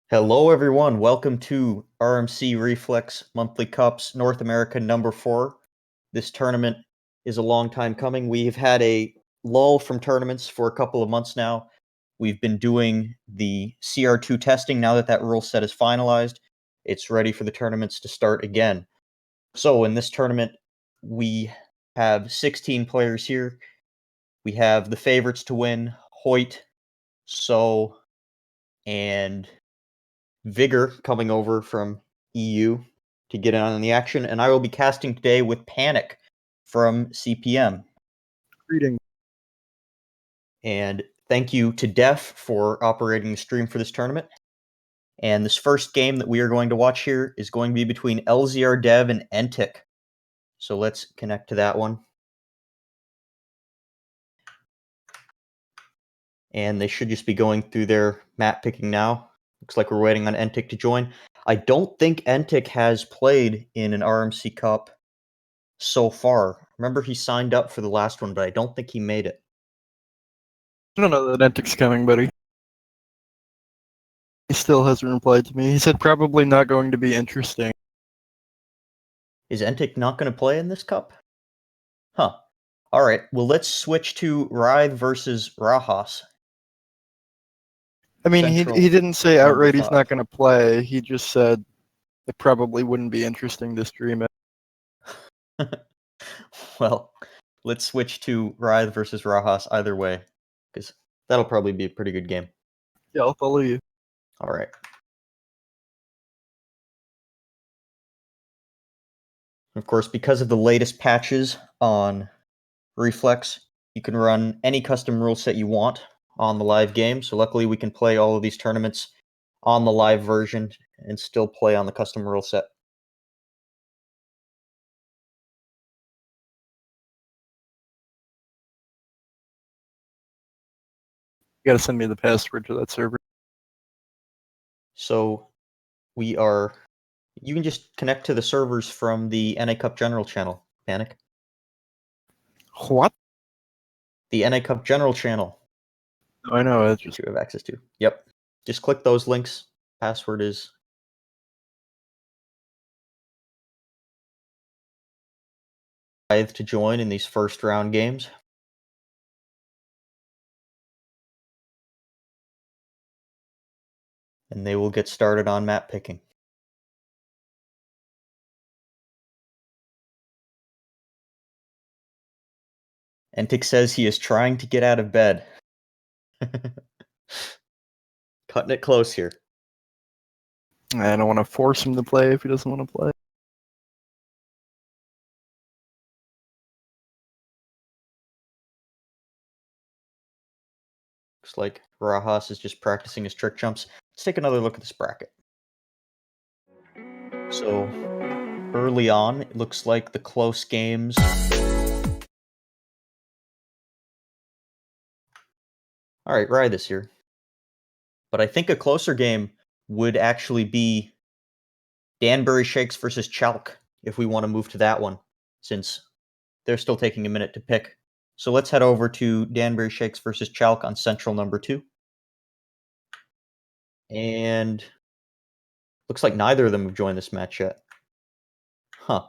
Hello, everyone. Welcome to RMC Reflex Monthly Cups North America number 4. This tournament is a long time coming. We've had a lull from tournaments for a couple of months now. We've been doing the CR2 testing. Now that rule set is finalized, it's ready for the tournaments to start again. So in this tournament, we have 16 players here. We have the favorites to win, Hoyt, and Vigor coming over from EU to get in on the action, and I will be casting today with Panic from CPM. Greetings. And thank you to Def for operating the stream for this tournament. And this first game that we are going to watch here is going to be between LZR Dev and Entic. So let's connect to that one. And they should just be going through their map picking now. Looks like we're waiting on Entic to join. I don't think Entic has played in an RMC Cup so far. Remember, he signed up for the last one, but I don't think he made it. I don't know that Entic's coming, buddy. He still hasn't replied to me. He said probably not going to be interesting. Is Entic not going to play in this cup? Huh. All right. Well, let's switch to Rythe versus Rathaus. I mean, he didn't say outright he's not going to play. He just said it probably wouldn't be interesting to stream it. Well, let's switch to Rythe versus Rathaus either way, because that'll probably be a pretty good game. Yeah, I'll follow you. All right. Of course, because of the latest patches on Reflex, you can run any custom rule set you want on the live game. So luckily we can play all of these tournaments on the live version and still play on the custom rule set. You gotta send me the password to that server. So you can just connect to the servers from the NA Cup General channel, Panic. What? The NA Cup General channel. I know, that you have access to. Yep. Just click those links. Password is to join in these first round games. And they will get started on map picking. Entic says he is trying to get out of bed. Cutting it close here. I don't want to force him to play if he doesn't want to play. Looks like Rathaus is just practicing his trick jumps. Let's take another look at this bracket. So, early on, it looks like the close games... Alright, Rye this year. But I think a closer game would actually be Danbury Shakes versus Chalk, if we want to move to that one, since they're still taking a minute to pick. So let's head over to Danbury Shakes versus Chalk on Central number 2. And looks like neither of them have joined this match yet. Huh.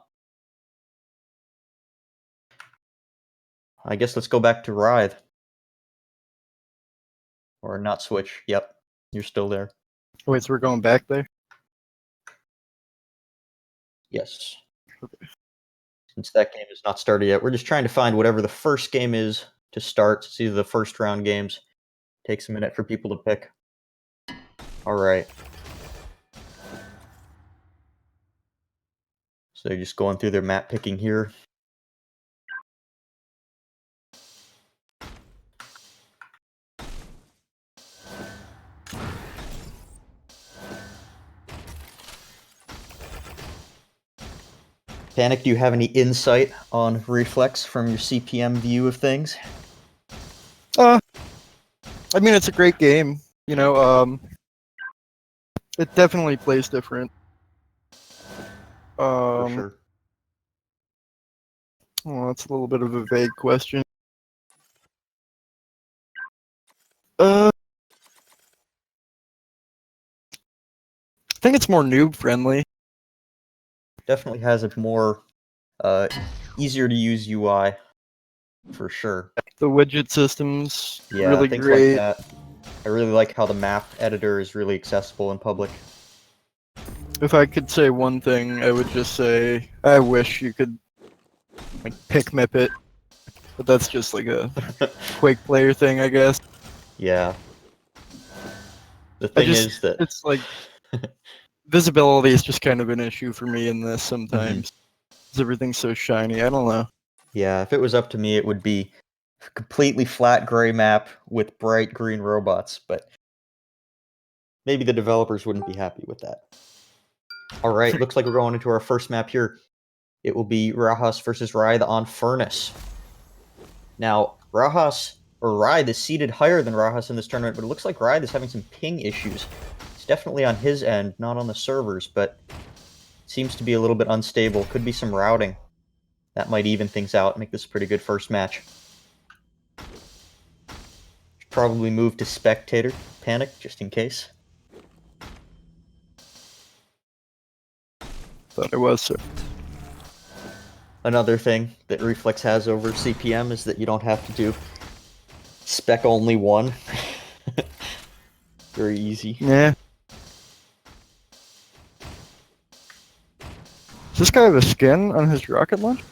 I guess let's go back to Rythe. Or not switch. Yep. You're still there. Wait, so we're going back there? Yes. Okay. Since that game is not started yet, we're just trying to find whatever the first game is to start. It's either the first round games. Takes a minute for people to pick. Alright. So they're just going through their map picking here. Panic, do you have any insight on Reflex from your CPM view of things? I mean, it's a great game. You know, it definitely plays different. For sure. Well, that's a little bit of a vague question. I think it's more noob friendly. Definitely has a more easier to use UI for sure. The widget system's Yeah, really things great. like that. I really like how the map editor is really accessible in public. If I could say one thing, I would just say I wish you could like pick mip it, but that's just like a Quake player thing, I guess. Yeah. The thing is that it's like visibility is just kind of an issue for me in this sometimes. 'Cause everything's so shiny. I don't know. yeah, if it was up to me, it would be a completely flat gray map with bright green robots, but maybe the developers wouldn't be happy with that. All right, looks like we're going into our first map here. It will be Rathaus versus Rythe on Furnace. Now, Rathaus or Rythe is seated higher than Rathaus in this tournament, but it looks like Rythe is having some ping issues. It's definitely on his end, not on the servers, but seems to be a little bit unstable. Could be some routing. That might even things out, make this a pretty good first match. Should probably move to spectator panic just in case. Thought it was, sir. Another thing that Reflex has over CPM is that you don't have to do spec only one. Very easy. Yeah. Does this guy have a skin on his rocket launch?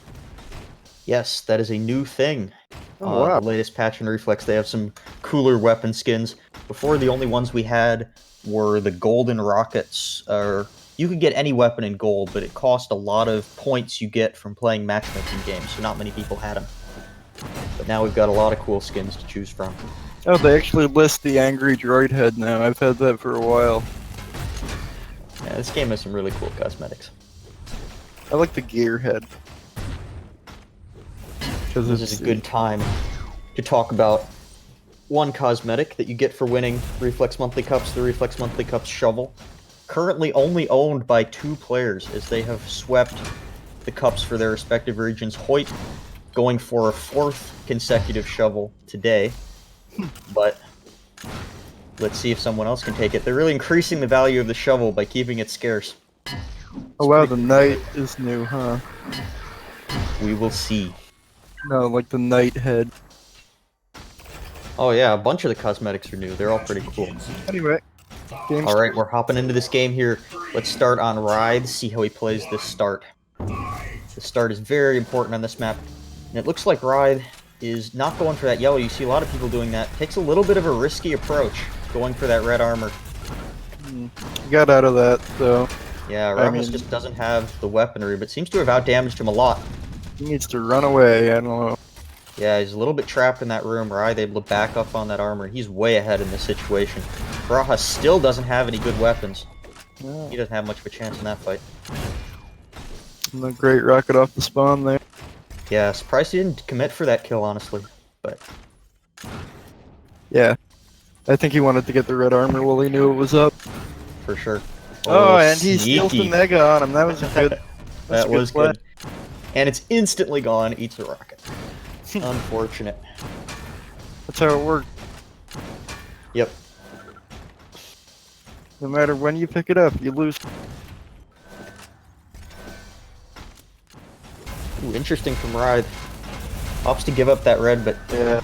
Yes, that is a new thing. Oh, wow. The latest patch in Reflex, they have some cooler weapon skins. Before, the only ones we had were the golden rockets. You could get any weapon in gold, but it cost a lot of points you get from playing matchmaking games, so not many people had them. But now we've got a lot of cool skins to choose from. Oh, they actually list the angry droid head now. I've had that for a while. Yeah, this game has some really cool cosmetics. I like the gear head. This is a good time to talk about one cosmetic that you get for winning Reflex Monthly Cups, the Reflex Monthly Cups shovel. Currently only owned by 2 players, as they have swept the cups for their respective regions. Hoyt going for a 4th consecutive shovel today, but let's see if someone else can take it. They're really increasing the value of the shovel by keeping it scarce. Oh wow, the knight is new, huh? We will see. No, like the knight head. Oh yeah, a bunch of the cosmetics are new. They're all pretty cool. Anyway, game's All right, we're hopping into this game here. Let's start on Rythe, see how he plays this start. The start is very important on this map. And it looks like Rythe is not going for that yellow. You see a lot of people doing that. Takes a little bit of a risky approach, going for that red armor. got out of that, though. Yeah, Rathaus just doesn't have the weaponry, but seems to have outdamaged him a lot. He needs to run away, I don't know. Yeah, he's a little bit trapped in that room. Rythe able to back up on that armor. He's way ahead in this situation. Rathaus still doesn't have any good weapons. Yeah. He doesn't have much of a chance in that fight. And the great rocket off the spawn there. Yeah, surprised he didn't commit for that kill, honestly. But Yeah. I think he wanted to get the red armor while he knew it was up. for sure. Oh, and he steals the sneaky. mega on him. That was a good. That was play. good. And it's instantly gone. Eats a rocket. Unfortunate. That's how it worked. Yep. No matter when you pick it up, you lose. Ooh, interesting from Rythe. Opts to give up that red, but Yeah.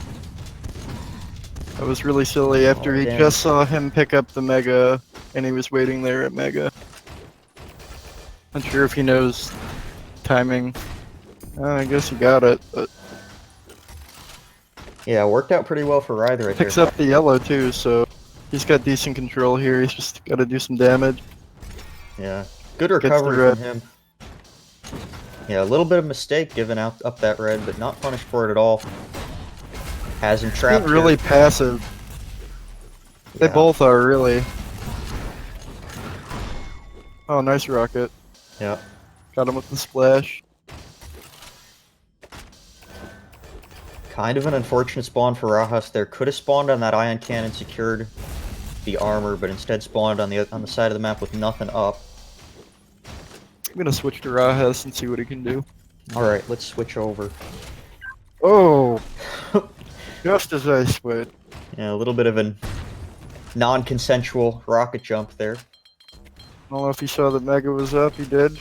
That was really silly after he damn. just saw him pick up the mega and he was waiting there at mega. Not sure if he knows timing. I guess he got it, but yeah, worked out pretty well for Rythe right picks there. up the yellow too, so he's got decent control here. He's just got to do some damage. Yeah, good Gets the recovery red. from him. Yeah, a little bit of mistake giving out up that red, but not punished for it at all. Has him trapped. Not really here. passive. They Yeah. both are really. Oh, nice rocket. Yeah. Got him with the splash. Kind of an unfortunate spawn for Rathaus there. Could have spawned on that ion cannon, secured the armor, but instead spawned on the side of the map with nothing up. I'm gonna switch to Rathaus and see what he can do. All right, let's switch over. Oh! Just as I switch. Yeah, a little bit of a non-consensual rocket jump there. don't know if he saw that Mega was up. He did.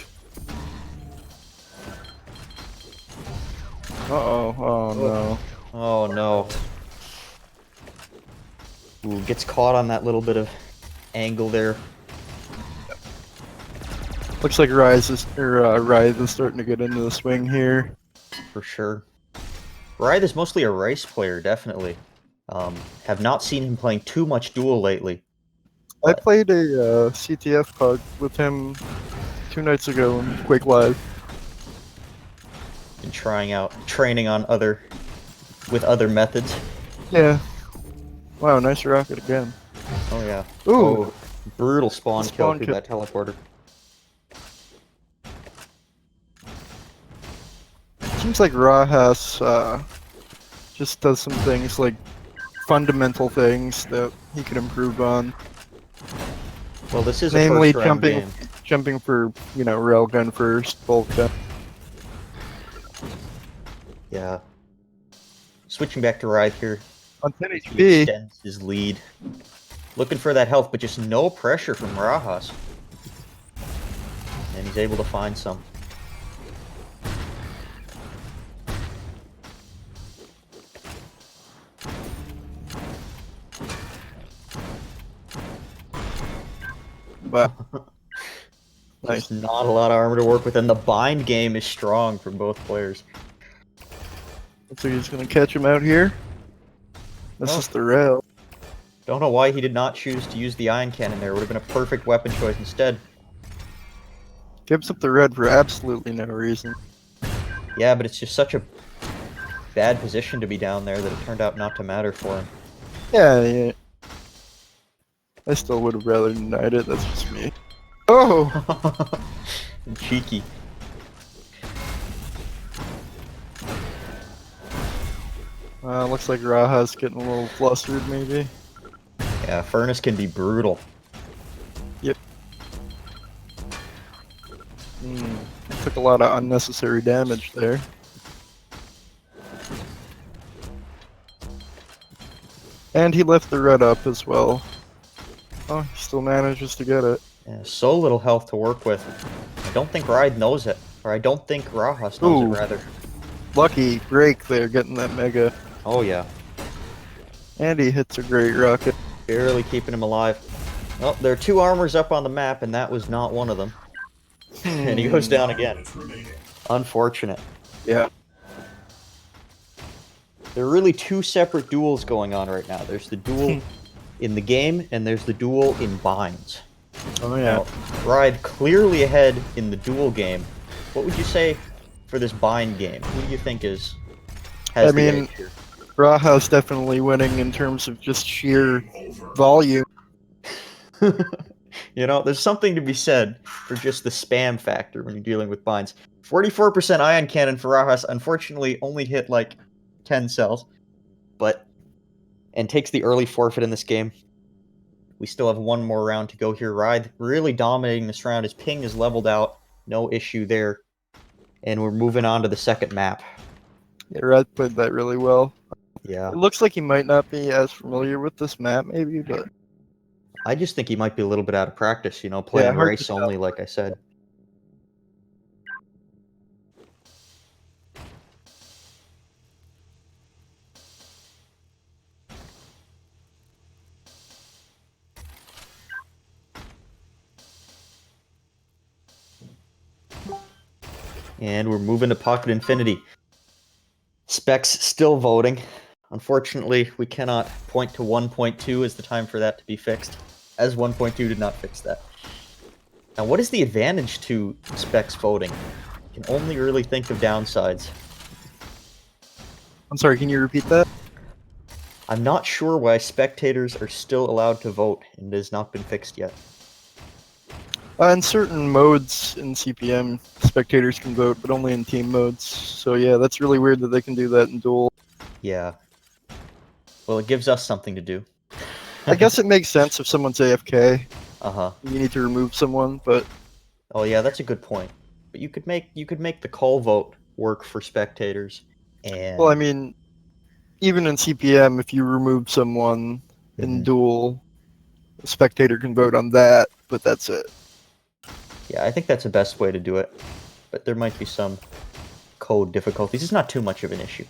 Uh-oh. Oh, no. Oh, no. Ooh, gets caught on that little bit of angle there. Looks like Rythe is starting to get into the swing here. For sure. Rathaus is mostly a Rice player, definitely. Have not seen him playing too much Duel lately. I played a CTF pod with him 2 nights ago in Quake Live. And training on with other methods. Yeah. Wow, nice rocket again. Oh yeah. Ooh. Oh, brutal spawn kill through kill. that teleporter. Seems like Rathaus just does some things like fundamental things that he could improve on. Well, this is namely a first round game. jumping for railgun first, bolt gun. Yeah. Switching back to Rathaus here. On 10 He HP. extends his lead. Looking for that health, but just no pressure from Rathaus. And he's able to find some. But There's not a lot of armor to work with, and the bind game is strong from both players. looks like he's gonna catch him out here. This is the rail. Don't know why he did not choose to use the ion cannon there. Would have been a perfect weapon choice instead. Gives up the red for absolutely no reason. Yeah, but it's just such a bad position to be down there that it turned out not to matter for him. Yeah. I still would have rather denied it. That's just me. Oh. Cheeky. Looks like Raha's getting a little flustered, maybe. Yeah, Furnace can be brutal. Yep. Took a lot of unnecessary damage there. And he left the red up as well. Oh, he still manages to get it. Yeah, so little health to work with. I don't think Ride knows it. Or I don't think Rathaus knows it, rather. Lucky break there, getting that mega. Oh, yeah. And he hits a great rocket. Barely keeping him alive. Well, there are 2 armors up on the map, and that was not one of them. And he goes down again. Unfortunate. Yeah. There are really 2 separate duels going on right now. There's the duel in the game, and there's the duel in binds. Oh, yeah. Now, Ride clearly ahead in the duel game. What would you say for this bind game? Who do you think has I the mean, edge here? Raha's definitely winning in terms of just sheer volume. You know, there's something to be said for just the spam factor when you're dealing with binds. 44% ion cannon for Rathaus, unfortunately only hit like 10 cells, and takes the early forfeit in this game. We still have 1 more round to go here. Ride really dominating this round. His ping is leveled out, no issue there. And we're moving on to the second map. Yeah, Red played that really well. Yeah. It looks like he might not be as familiar with this map, maybe, but I just think he might be a little bit out of practice, you know, playing hard to race only, like I said. And we're moving to Pocket Infinity. Specs still voting. Unfortunately, we cannot point to 1.2 as the time for that to be fixed, as 1.2 did not fix that. Now, what is the advantage to Specs voting? I can only really think of downsides. I'm sorry, can you repeat that? I'm not sure why spectators are still allowed to vote, and it has not been fixed yet. In certain modes in CPM, spectators can vote, but only in team modes. So yeah, that's really weird that they can do that in duel. Yeah. Well, it gives us something to do. I guess it makes sense if someone's AFK. Uh-huh. You need to remove someone, but Oh yeah, that's a good point. But you could make the call vote work for spectators. And well, I mean, even in CPM, if you remove someone in duel, a spectator can vote on that, but that's it. Yeah, I think that's the best way to do it. But there might be some code difficulties. It's not too much of an issue.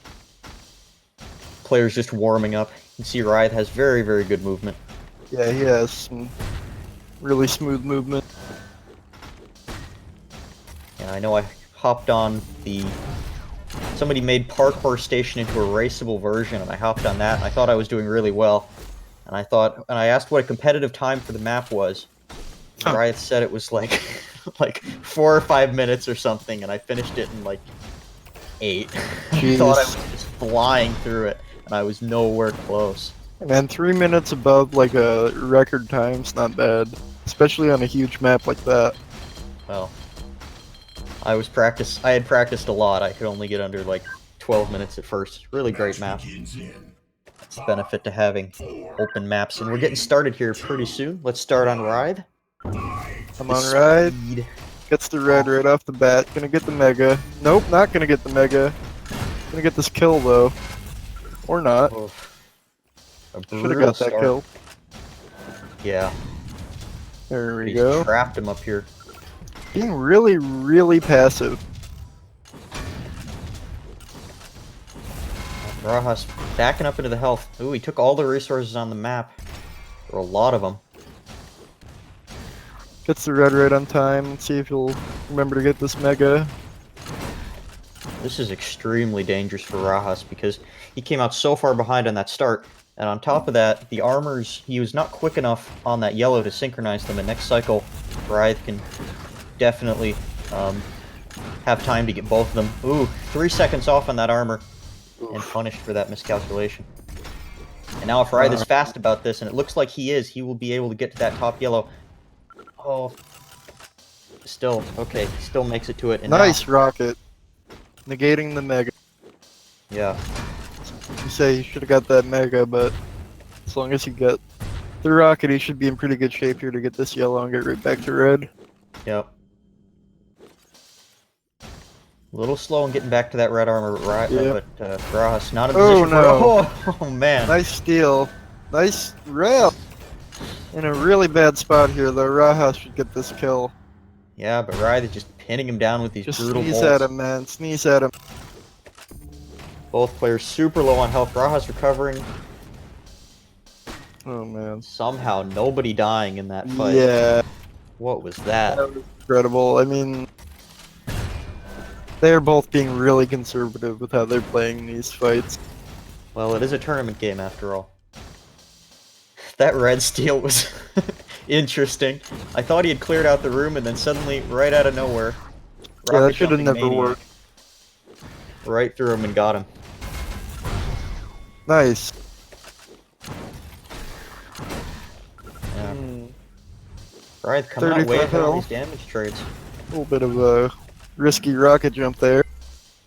Players just warming up. You can see Ryth has very, very good movement. Yeah, he has some really smooth movement. Yeah, I know I hopped on the... Somebody made Parkour Station into a raceable version, and I hopped on that, and I thought I was doing really well. And I asked what a competitive time for the map was. Huh. Ryth said it was like, like 4 or 5 minutes or something, and I finished it in like 8. I thought I was just flying through it, and I was nowhere close. Man, 3 minutes above like a record time's not bad, especially on a huge map like that. Well, I had practiced a lot. I could only get under like 12 minutes at first. Really great map. That's the benefit to having open maps. And we're getting started here pretty soon. Let's start on Ryth. I'm on Ryth. Gets the red right off the bat. Gonna get the mega. Nope, not gonna get the mega. Gonna get this kill though. Or not. Oh, should've got that kill. Yeah. There we He's go. trapped him up here. Being really, really passive. Rathaus backing up into the health. Ooh, he took all the resources on the map. There were a lot of them. Gets the red right on time. Let's see if he'll remember to get this mega. This is extremely dangerous for Rathaus because he came out so far behind on that start. And on top of that, the armors, he was not quick enough on that yellow to synchronize them. And next cycle, Ryth can definitely have time to get both of them. Ooh, 3 seconds off on that armor. And punished for that miscalculation. And now if Ryth is fast about this, and it looks like he is, he will be able to get to that top yellow. Oh. Still, okay, still makes it to it. And nice now, rocket. Negating the mega. Yeah. You say he should have got that mega, but as long as he got the rocket, he should be in pretty good shape here to get this yellow and get right back to red. Yep. A little slow in getting back to that red armor, right? Yep. But Rathaus not in position for oh man. Nice steal. Nice rail. In a really bad spot here, though. Rathaus should get this kill. Yeah, but Ryth is just pinning him down with these brutal sneeze bolts. at him, man. Sneeze at him. Both players super low on health. Rathaus recovering. Oh, man. Somehow nobody dying in that fight. Yeah. What was that? That was incredible. I mean, they're both being really conservative with how they're playing these fights. Well, it is a tournament game after all. That red steal was interesting. I thought he had cleared out the room, and then suddenly, right out of nowhere, yeah, that should have never worked. Right through him and got him. Nice. Yeah. Ryth coming out way ahead on these damage trades. A little bit of a risky rocket jump there.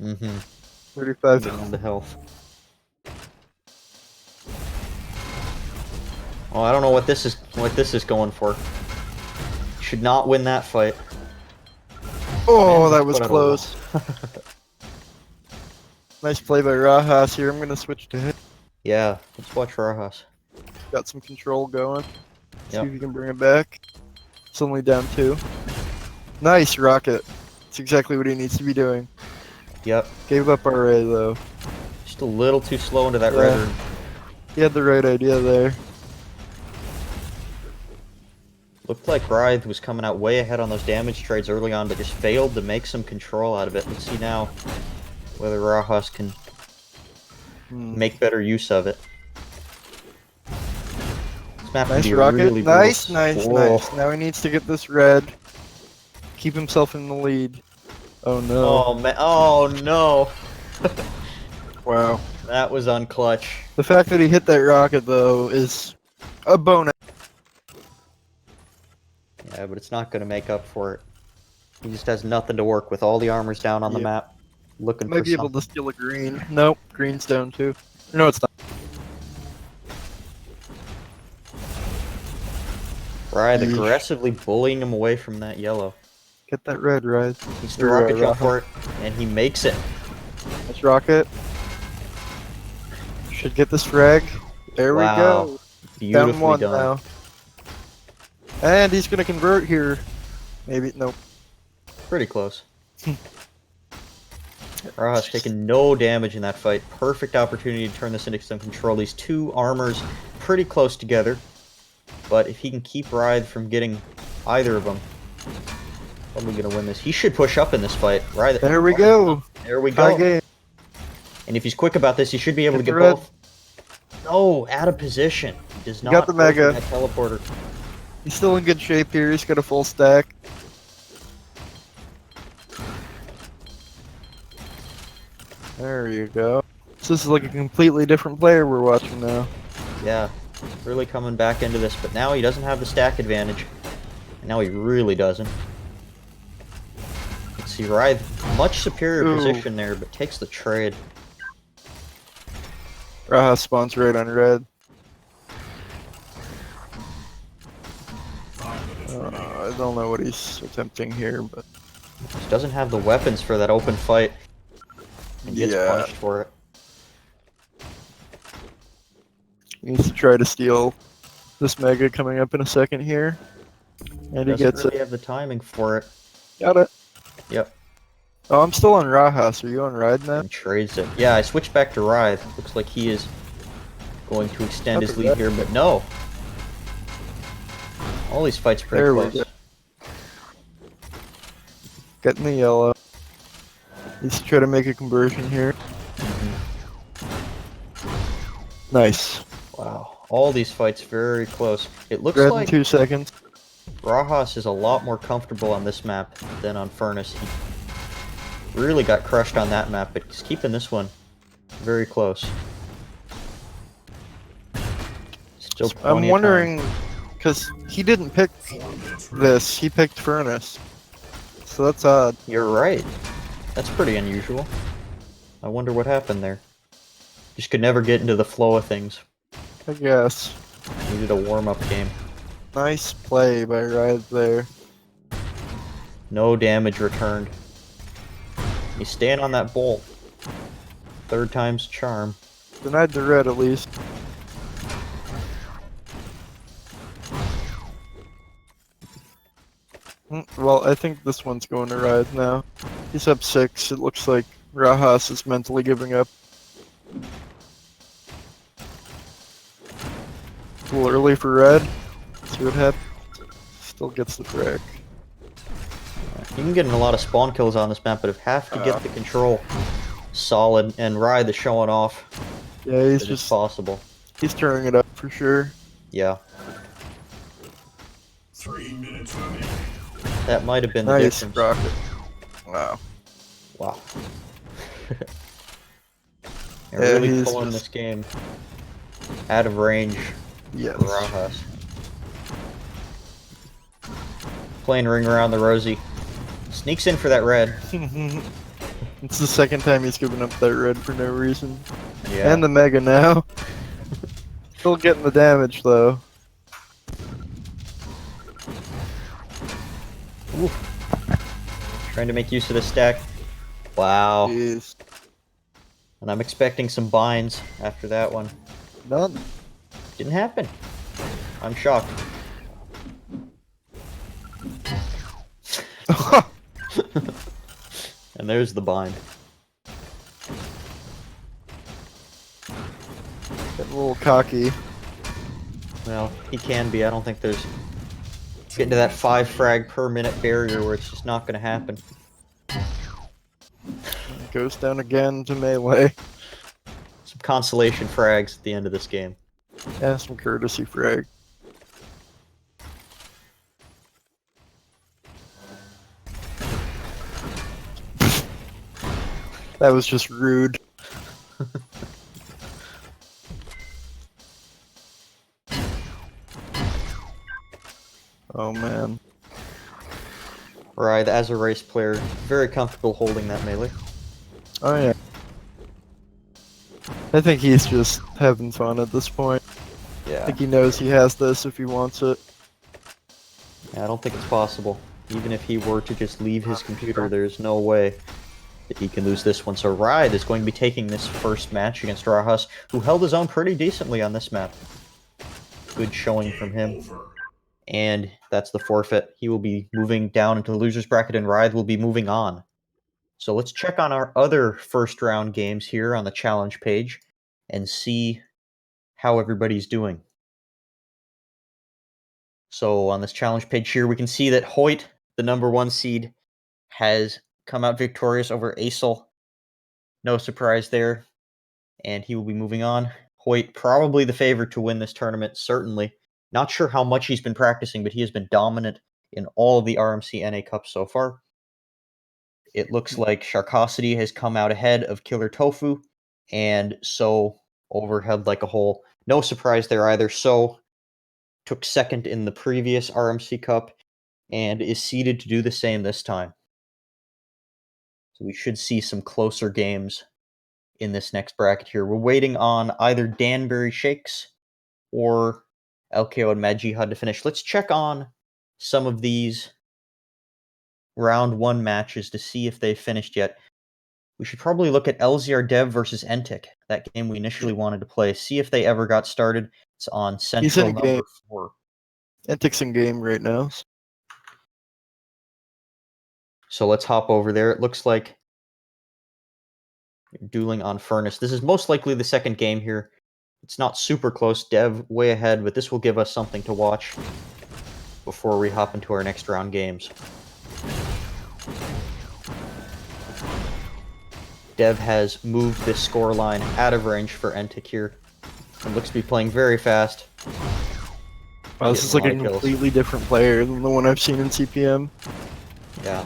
35 down to health. Oh, I don't know what this is going for. Should not win that fight. Oh, Man, that was close. Nice play by Rathaus here. I'm gonna switch to hit. Yeah, let's watch Rathaus. Got some control going. See if you can bring it back. It's only down 2. Nice rocket. That's exactly what he needs to be doing. Yep. Gave up RA though. Just a little too slow into that red room. He had the right idea there. Looked like Ryth was coming out way ahead on those damage trades early on, but just failed to make some control out of it. Let's see now whether Rathaus can make better use of it. This map nice rocket. Really nice. Now he needs to get this red. Keep himself in the lead. Oh no. Oh man. Oh no. Wow. That was unclutch. The fact that he hit that rocket though is a bonus. Yeah, but it's not going to make up for it. He just has nothing to work with. All the armor's down on the map. Looking for might be able to steal a green. Nope, green's down too. No, it's not. Ryth aggressively bullying him away from that yellow. Get that red, Ryth. He's the rocket jump for it, and he makes it. Let's rocket. Should get this frag. There we go. Beautifully down 1 done. now. And he's gonna convert here. Maybe, nope. Pretty close. Rathaus taking no damage in that fight. Perfect opportunity to turn this into some control. These two armors pretty close together. But if he can keep Writhe from getting either of them, probably going to win this. He should push up in this fight. Writhe. There we go. There we Tie go. game. And if he's quick about this, he should be able to Hit get the red. both. No, out of position. He does not got the go for mega. that teleporter. He's still in good shape here. He's got a full stack. There you go. So this is like a completely different player we're watching now. Yeah, really coming back into this, but now he doesn't have the stack advantage. And now he really doesn't. Let's see, Writhe, much superior Ooh. position there, but takes the trade. Rathaus spawns right on red. I don't know what he's attempting here, but Just doesn't have the weapons for that open fight. And gets Yeah. punished for it. he needs to try to steal this mega coming up in a second here. And he Doesn't gets really it. have the timing for it. Got it. Yep, Oh, I'm still on Rathaus. Are you on Ride now? and trades it. Yeah, I switched back to Writhe. Looks like he is going to extend his lead here, but no. All these fights pretty There we close. go. Getting the yellow. Needs to try to make a conversion here. Nice. Wow, all these fights very close. It looks Red in like 2 seconds. Rathaus is a lot more comfortable on this map than on Furnace. He really got crushed on that map, but he's keeping this one very close. Still plenty I'm of time. wondering, because he didn't pick this, he picked Furnace. So that's odd. You're right. That's pretty unusual. I wonder what happened there. Just could never get into the flow of things. I guess. Needed a warm-up game. Nice play by Ride there. No damage returned. He's staying on that bolt. Third time's charm. Denied the red at least. Well, I think this one's going to Ride now. He's up 6. It looks like Rathaus is mentally giving up. A little early for Red. See what happens. Still gets the frick. You can get in a lot of spawn kills on this map, but have to get the control solid, and Ride is showing off Yeah, he's that it's just possible. he's turning it up for sure. Yeah. 3 minutes remaining. That might have been the Nice difference. rocket. Wow. Wow. They're Yeah, really he's pulling just- this game out of range Yes. for Rathaus. Playing ring around the rosy. Sneaks in for that red. It's the second time he's given up that red for no reason. Yeah. And the mega now. Still getting the damage though. Trying to make use of the stack. Wow. Jeez. And I'm expecting some binds after that one. None. Didn't happen. I'm shocked. And there's the bind. Getting a little cocky. Well, he can be. I don't think there's getting to that 5 frag per minute barrier where it's just not going to happen. Goes down again to melee. Some consolation frags at the end of this game. And some courtesy frag. That was just rude. Oh man. Right, as a race player, very comfortable holding that melee. Oh yeah. I think he's just having fun at this point. I Yeah. think he knows he has this if he wants it. I don't think it's possible. Even if he were to just leave his computer, there's no way that he can lose this one. So Ride is going to be taking this first match against Rathaus, who held his own pretty decently on this map. Good showing from him. Over. and that's the forfeit. He will be moving down into the loser's bracket, and Ryth will be moving on. So let's check on our other first round games here on the challenge page and see how everybody's doing. So on this challenge page here, we can see that Hoyt, the number 1 seed, has come out victorious over Acel. No surprise there. And he will be moving on. Hoyt, probably the favorite to win this tournament, certainly. Not sure how much he's been practicing, but he has been dominant in all of the RMC NA Cups so far. It looks like Sharqosity has come out ahead of Killer Tofu, and So overhead like a hole. No surprise there either. So took second in the previous RMC Cup and is seeded to do the same this time. So we should see some closer games in this next bracket here. We're waiting on either Danbury Shakes or LKO and Mad Jihad to finish. Let's check on some of these round 1 matches to see if they've finished yet. We should probably look at LZR Dev versus Entic, that game we initially wanted to play. See if they ever got started. It's on Central in number game. 4. Entic's in game right now. So let's hop over there. It looks like you're dueling on Furnace. This is most likely the second game here. It's not super close. Dev way ahead, but this will give us something to watch before we hop into our next round games. Dev has moved this scoreline out of range for Entic here. And looks to be playing very fast. Wow, this is like a completely different player than the one I've seen in CPM. Yeah.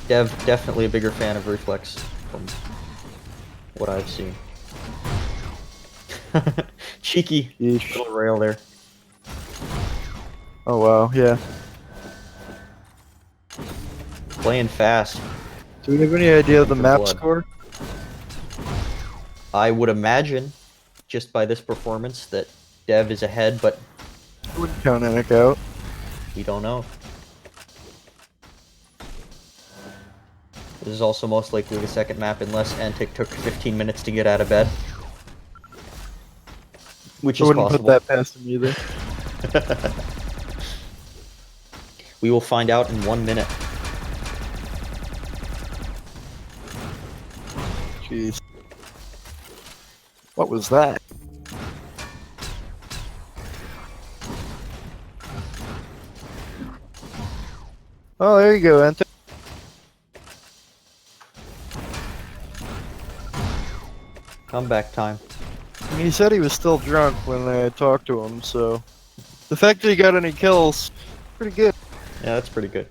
Dev, definitely a bigger fan of Reflex from what I've seen. Cheeky little rail there. Oh wow, yeah. Playing fast. Do we have any idea of the map score? I would imagine, just by this performance, that Dev is ahead, but I wouldn't count Entic out. We don't know. This is also most likely the second map, unless Entic took 15 minutes to get out of bed. Which is possible. I wouldn't put that past him either. We will find out in 1 minute. Jeez. What was that? Oh, there you go, Entic. Comeback time. I mean, he said he was still drunk when I talked to him, so the fact that he got any kills, pretty good. Yeah, that's pretty good.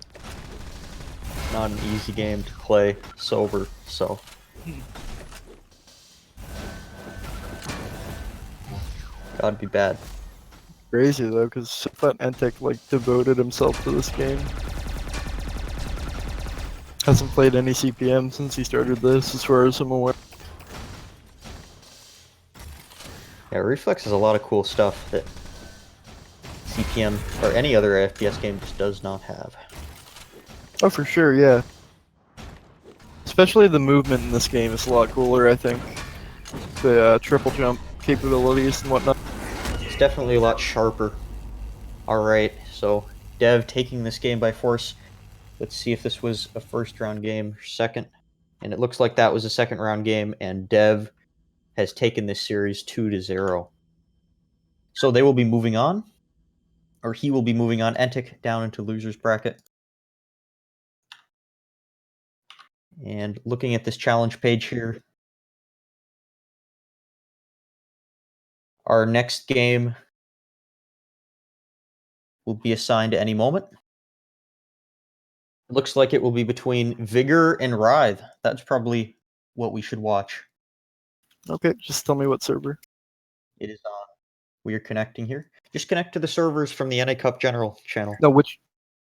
Not an easy game to play sober, so. Gotta be bad. Crazy though, because I thought Entic like devoted himself to this game. Hasn't played any CPM since he started this, as far as I'm aware. Yeah, Reflex has a lot of cool stuff that CPM or any other FPS game just does not have. Oh, for sure, yeah. Especially the movement in this game is a lot cooler, I think. The triple jump capabilities and whatnot. It's definitely a lot sharper. Alright, so Dev taking this game by force. Let's see if this was a first round game or second. And it looks like that was a second round game, and Dev has taken this series 2-0. So they will be moving on, or he will be moving on. Entic down into loser's bracket. And looking at this challenge page here, our next game will be assigned at any moment. It looks like it will be between Vigor and Ryth. That's probably what we should watch. Okay, just tell me what server. It is on. We are connecting here. Just connect to the servers from the NA Cup General channel. No, which?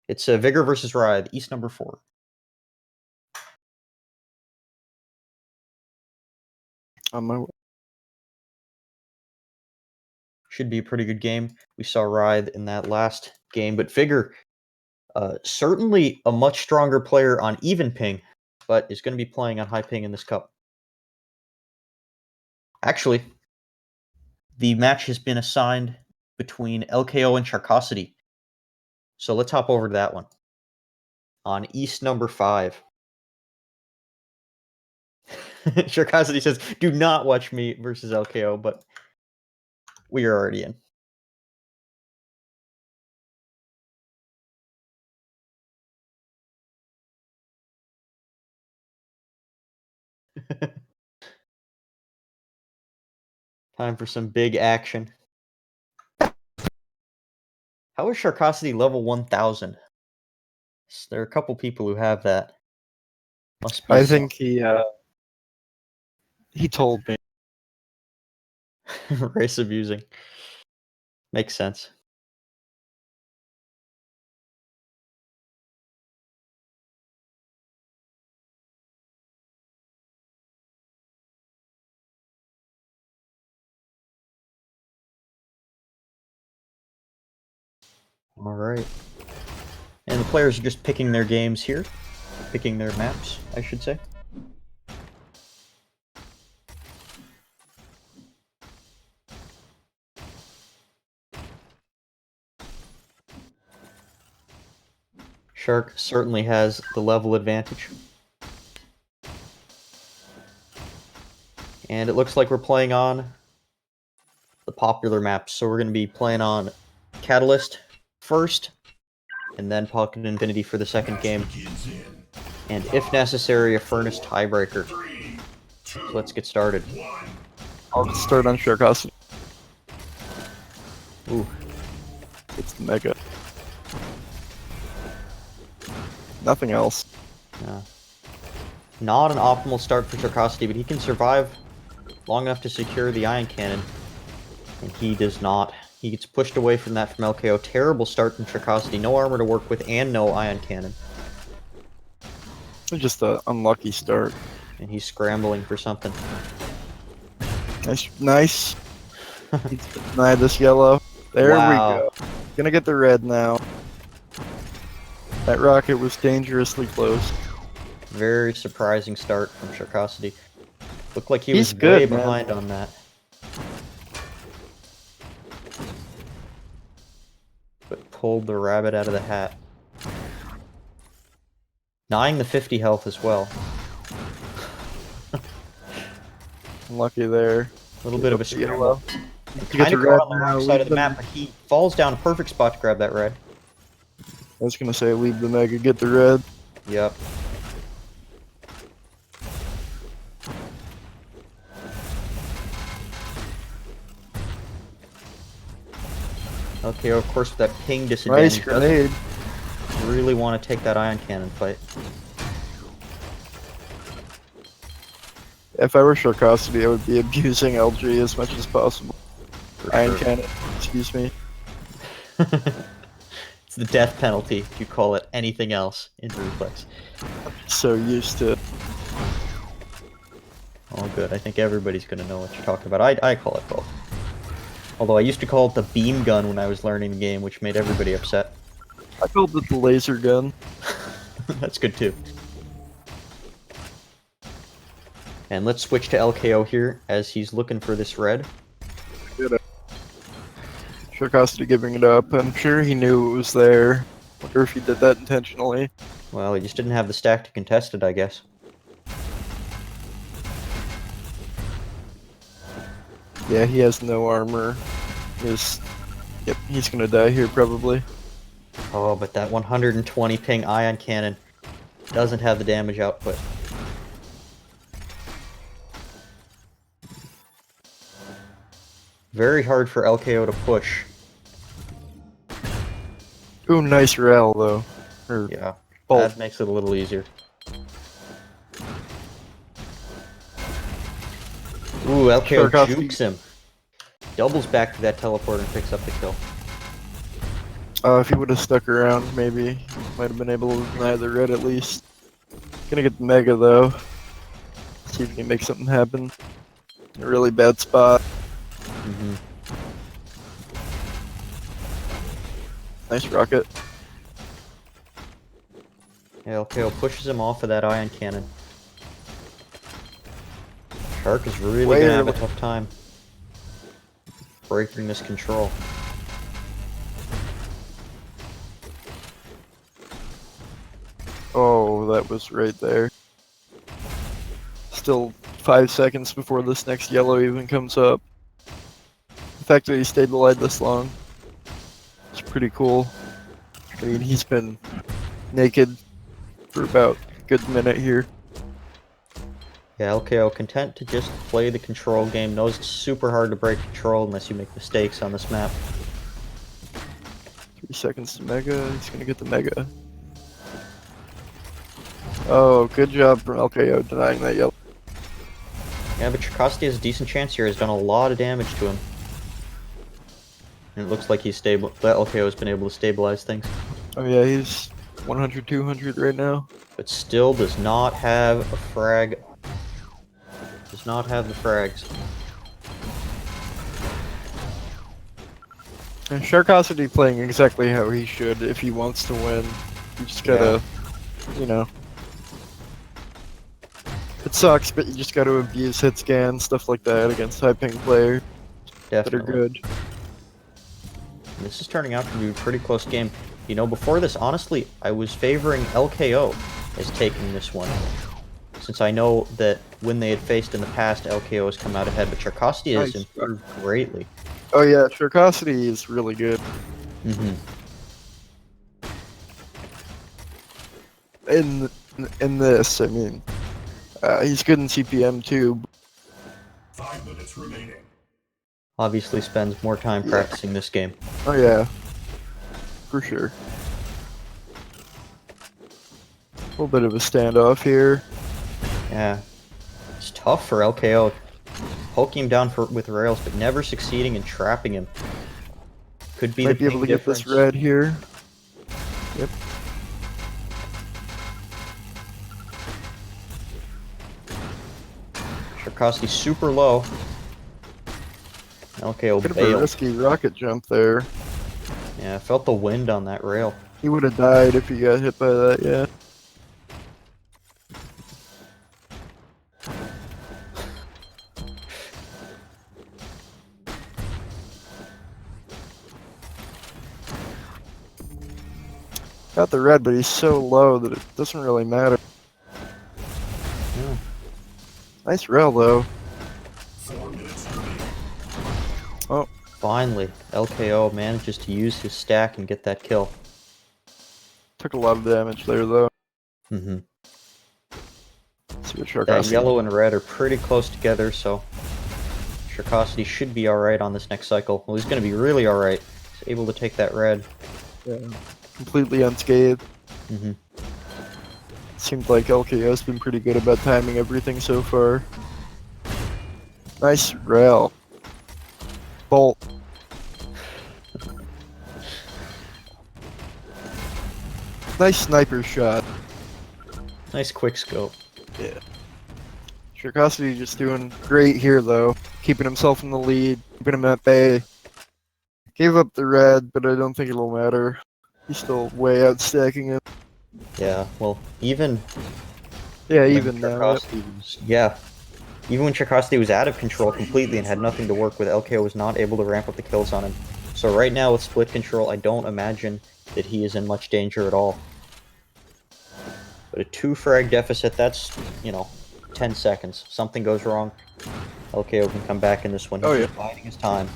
It's Vigor versus Ryth, East number 4. On my way. Should be a pretty good game. We saw Ryth in that last game, but Vigor, certainly a much stronger player on even ping, but is going to be playing on high ping in this cup. Actually, the match has been assigned between LKO and Sharqosity. So let's hop over to that one. On East number 5. Shar Cassidy says, do not watch me versus LKO, but we are already in. Time for some big action. How is Sharqosity level 1000? There are a couple people who have that. Must be I think he told me. race abusing. Makes sense. All right. And the players are just picking their games here. Picking their maps, I should say. Shark certainly has the level advantage. And it looks like we're playing on the popular maps. So we're going to be playing on Catalyst first, and then Pocket Infinity for the second game. And if necessary, a Furnace tiebreaker. So let's get started. I'll just start on Sharqosity. Ooh. It's mega. Nothing else. Not an optimal start for Sharqosity, but he can survive long enough to secure the Ion Cannon. And he does not. He gets pushed away from that from LKO. Terrible start from Sharqosity. No armor to work with and no Ion Cannon. Just an unlucky start. And he's scrambling for something. Nice. He's denied this yellow. There we go. Gonna get the red now. That rocket was dangerously close. Very surprising start from Sharqosity. Looked like he He's was good, way man. behind on that. But pulled the rabbit out of the hat. Denying the 50 health as well. Unlucky there. A little bit of a scramble. Yellow. Kind of caught on the wrong side of the map, but he falls down a perfect spot to grab that red. I was gonna say leave the mega, get the red. Yep. Okay, of course, with that ping disadvantage, Nice grenade. really want to take that Ion Cannon fight. If I were Sharqosity, I would be abusing LG as much as possible. For Iron sure. Cannon, excuse me. It's the death penalty if you call it anything else in Reflex. So used to it. Oh, good. I think everybody's going to know what you're talking about. I call it both. Although I used to call it the beam gun when I was learning the game, which made everybody upset. I called it the laser gun. That's good too. And let's switch to LKO here as he's looking for this red. Sharqosity giving it up. I'm sure he knew it was there. Wonder if he did that intentionally. Well, he just didn't have the stack to contest it, I guess. Yeah, he has no armor. Yep, he's gonna die here probably. Oh, but that 120 ping Ion Cannon doesn't have the damage output. Very hard for LKO to push. Ooh, nice rel though. Yeah, bolt. that makes it a little easier. Ooh, LKO Sharqosity jukes him. Doubles back to that teleport and picks up the kill. If he would have stuck around, maybe he might have been able to deny the red at least. Gonna get the mega though. See if he can make something happen. A really bad spot. Mm-hmm. Nice rocket. LKO pushes him off of that Ion Cannon. Shark is really Way gonna have a early. tough time breaking this control. Oh, that was right there. Still 5 seconds before this next yellow even comes up. The fact that he stayed alive this long is pretty cool. I mean, he's been naked for about a good minute here. Yeah, LKO content to just play the control game. Knows it's super hard to break control unless you make mistakes on this map. 3 seconds to Mega. He's gonna get the Mega. Oh, good job from LKO denying that yellow. Yeah, but Sharqosity has a decent chance here. Has done a lot of damage to him. And it looks like he's stable. That LKO has been able to stabilize things. Oh yeah, he's 100, 200 right now. But still does not have a frag. Does not have the frags. And Sharqosity playing exactly how he should if he wants to win. You just gotta, you know. It sucks, but you just gotta abuse hit scan, stuff like that against high ping players that are good. And this is turning out to be a pretty close game. You know, before this, honestly, I was favoring LKO as taking this one. Since I know that when they had faced in the past, LKO has come out ahead, but Sharqosity has improved greatly. Oh yeah, Sharqosity is really good. In this, I mean, he's good in CPM too. 5 minutes remaining. Obviously spends more time practicing this game. Oh yeah, for sure. A little bit of a standoff here. Yeah, it's tough for LKO. Poking him down with rails, but never succeeding in trapping him. Could be Might the be able to get this red here. Yep. Sharqosity super low. LKO Bit of a bailed. risky rocket jump there. Yeah, I felt the wind on that rail. He would have died if he got hit by that, yeah. Got the red, but he's so low that it doesn't really matter. Yeah. Nice rail, though. 4 minutes remaining. Oh, Finally, LKO manages to use his stack and get that kill. took a lot of damage there, though. Mm-hmm. See what That Sharqosity. yellow and red are pretty close together, so Sharqosity should be alright on this next cycle. Well, he's going to be really alright. He's able to take that red. Yeah. Completely unscathed. Mm-hmm. Seems like LKO's been pretty good about timing everything so far. Nice rail. Bolt. Nice sniper shot. Nice quick scope. Yeah. Sharqosity just doing great here, though. Keeping himself in the lead, keeping him at bay. Gave up the red, but I don't think it'll matter. He's still way outstacking him. Yeah, well, even Yeah, when even now. Sharqosity was, yeah. Even when Sharqosity was out of control completely and had nothing to work with, LKO was not able to ramp up the kills on him. So right now with split control, I don't imagine that he is in much danger at all. But a 2 frag deficit, that's, you know, 10 seconds. Something goes wrong, LKO can come back in this one. He's just biding his time.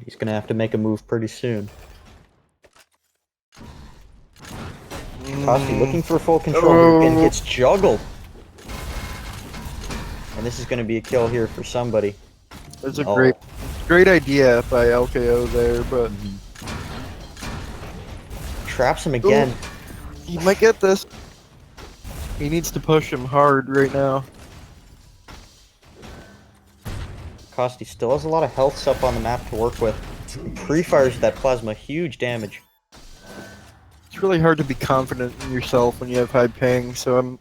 He's gonna have to make a move pretty soon. Sharqosity looking for full control and gets juggled. And this is gonna be a kill here for somebody. There's a great idea by LKO there, but Traps him again. he might get this. He needs to push him hard right now. Sharqosity still has a lot of healths up on the map to work with. Pre-fires that plasma, huge damage. It's really hard to be confident in yourself when you have high ping, so I'm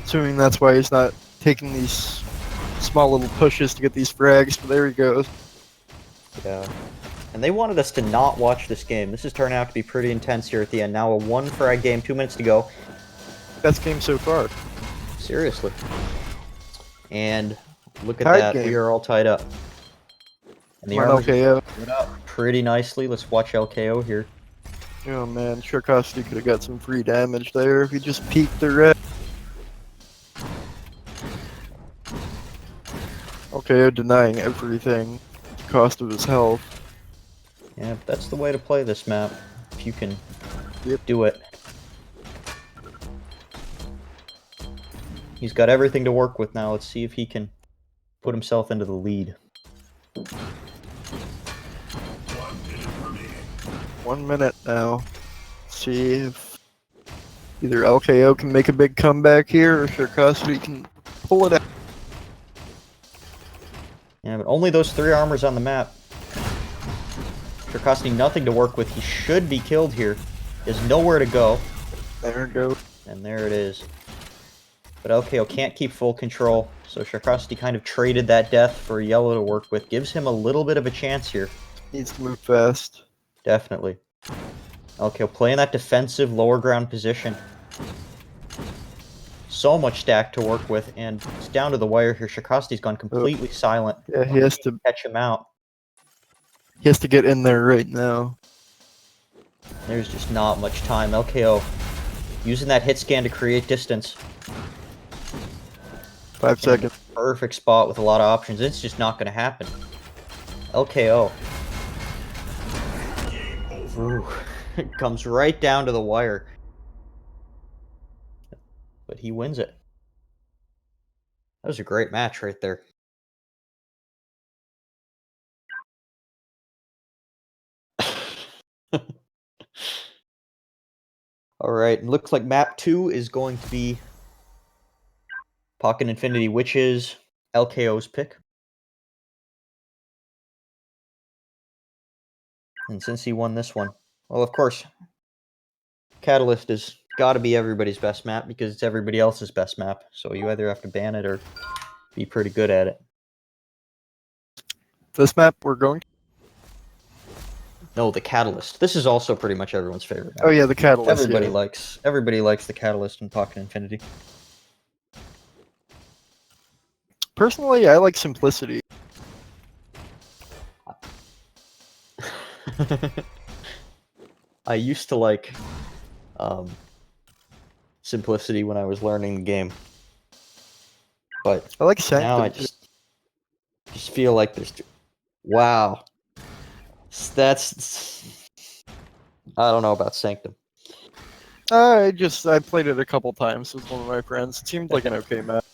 assuming that's why he's not taking these small little pushes to get these frags, but there he goes. Yeah. And they wanted us to not watch this game. This is turning out to be pretty intense here at the end. Now a 1 frag game, 2 minutes to go. Best game so far. Seriously. And look at Tied that. game. We are all tied up. And the Come on, armor's LKO. split up pretty nicely. Let's watch LKO here. Oh man, Sharqosity could have got some free damage there if he just peeked the red. LKO denying everything. Cost of his health. Yeah, that's the way to play this map. If you can Yep. do it. He's got everything to work with now. Let's see if he can put himself into the lead. 1 minute remaining. 1 minute now. See if either LKO can make a big comeback here or Sharqosity can pull it out. Yeah, but only those 3 armors on the map. Sharqosity nothing to work with. He should be killed here. There's nowhere to go. There it goes. And there it is. But LKO can't keep full control, so Sharqosity kind of traded that death for yellow to work with. Gives him a little bit of a chance here. Needs to move fast. Definitely. LKO playing that defensive lower ground position. So much stack to work with, and it's down to the wire here. Sharqosity's gone completely silent. Yeah, he has to Catch him out. get in there right now. There's just not much time. LKO using that hit scan to create distance. 5 seconds. Perfect spot with a lot of options. It's just not going to happen. LKO. Ooh. It comes right down to the wire. But he wins it. That was a great match right there. Alright, looks like map 2 is going to be Pocket Infinity, which is LKO's pick. And since he won this one, well, of course, Catalyst has got to be everybody's best map because it's everybody else's best map. So you either have to ban it or be pretty good at it. This map we're going to... No, the Catalyst. This is also pretty much everyone's favorite map. Oh yeah, the Catalyst. Everybody yeah. likes the Catalyst in Pocket Infinity. Personally, I like Simplicity. I used to like Simplicity when I was learning the game, but I like Sanctum. now I just feel like there's wow. That's I don't know about Sanctum. I played it a couple times with one of my friends. It seemed like an okay map.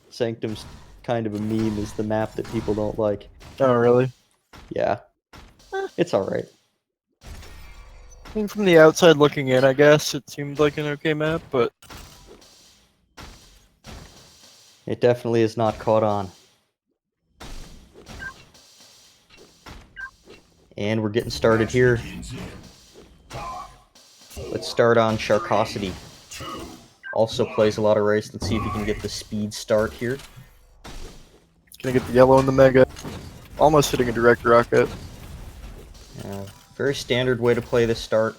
Sanctum's kind of a meme is the map that people don't like. Oh really? Yeah. It's alright. I mean, from the outside looking in, I guess it seemed like an okay map, but It definitely is not caught on. And we're getting started here. Begins in 5, 4, Let's start on Sharqosity. 2, Also plays a lot of race. Let's see if he can get the speed start here. gonna get the yellow in the mega. Almost hitting a direct rocket. Very standard way to play this start.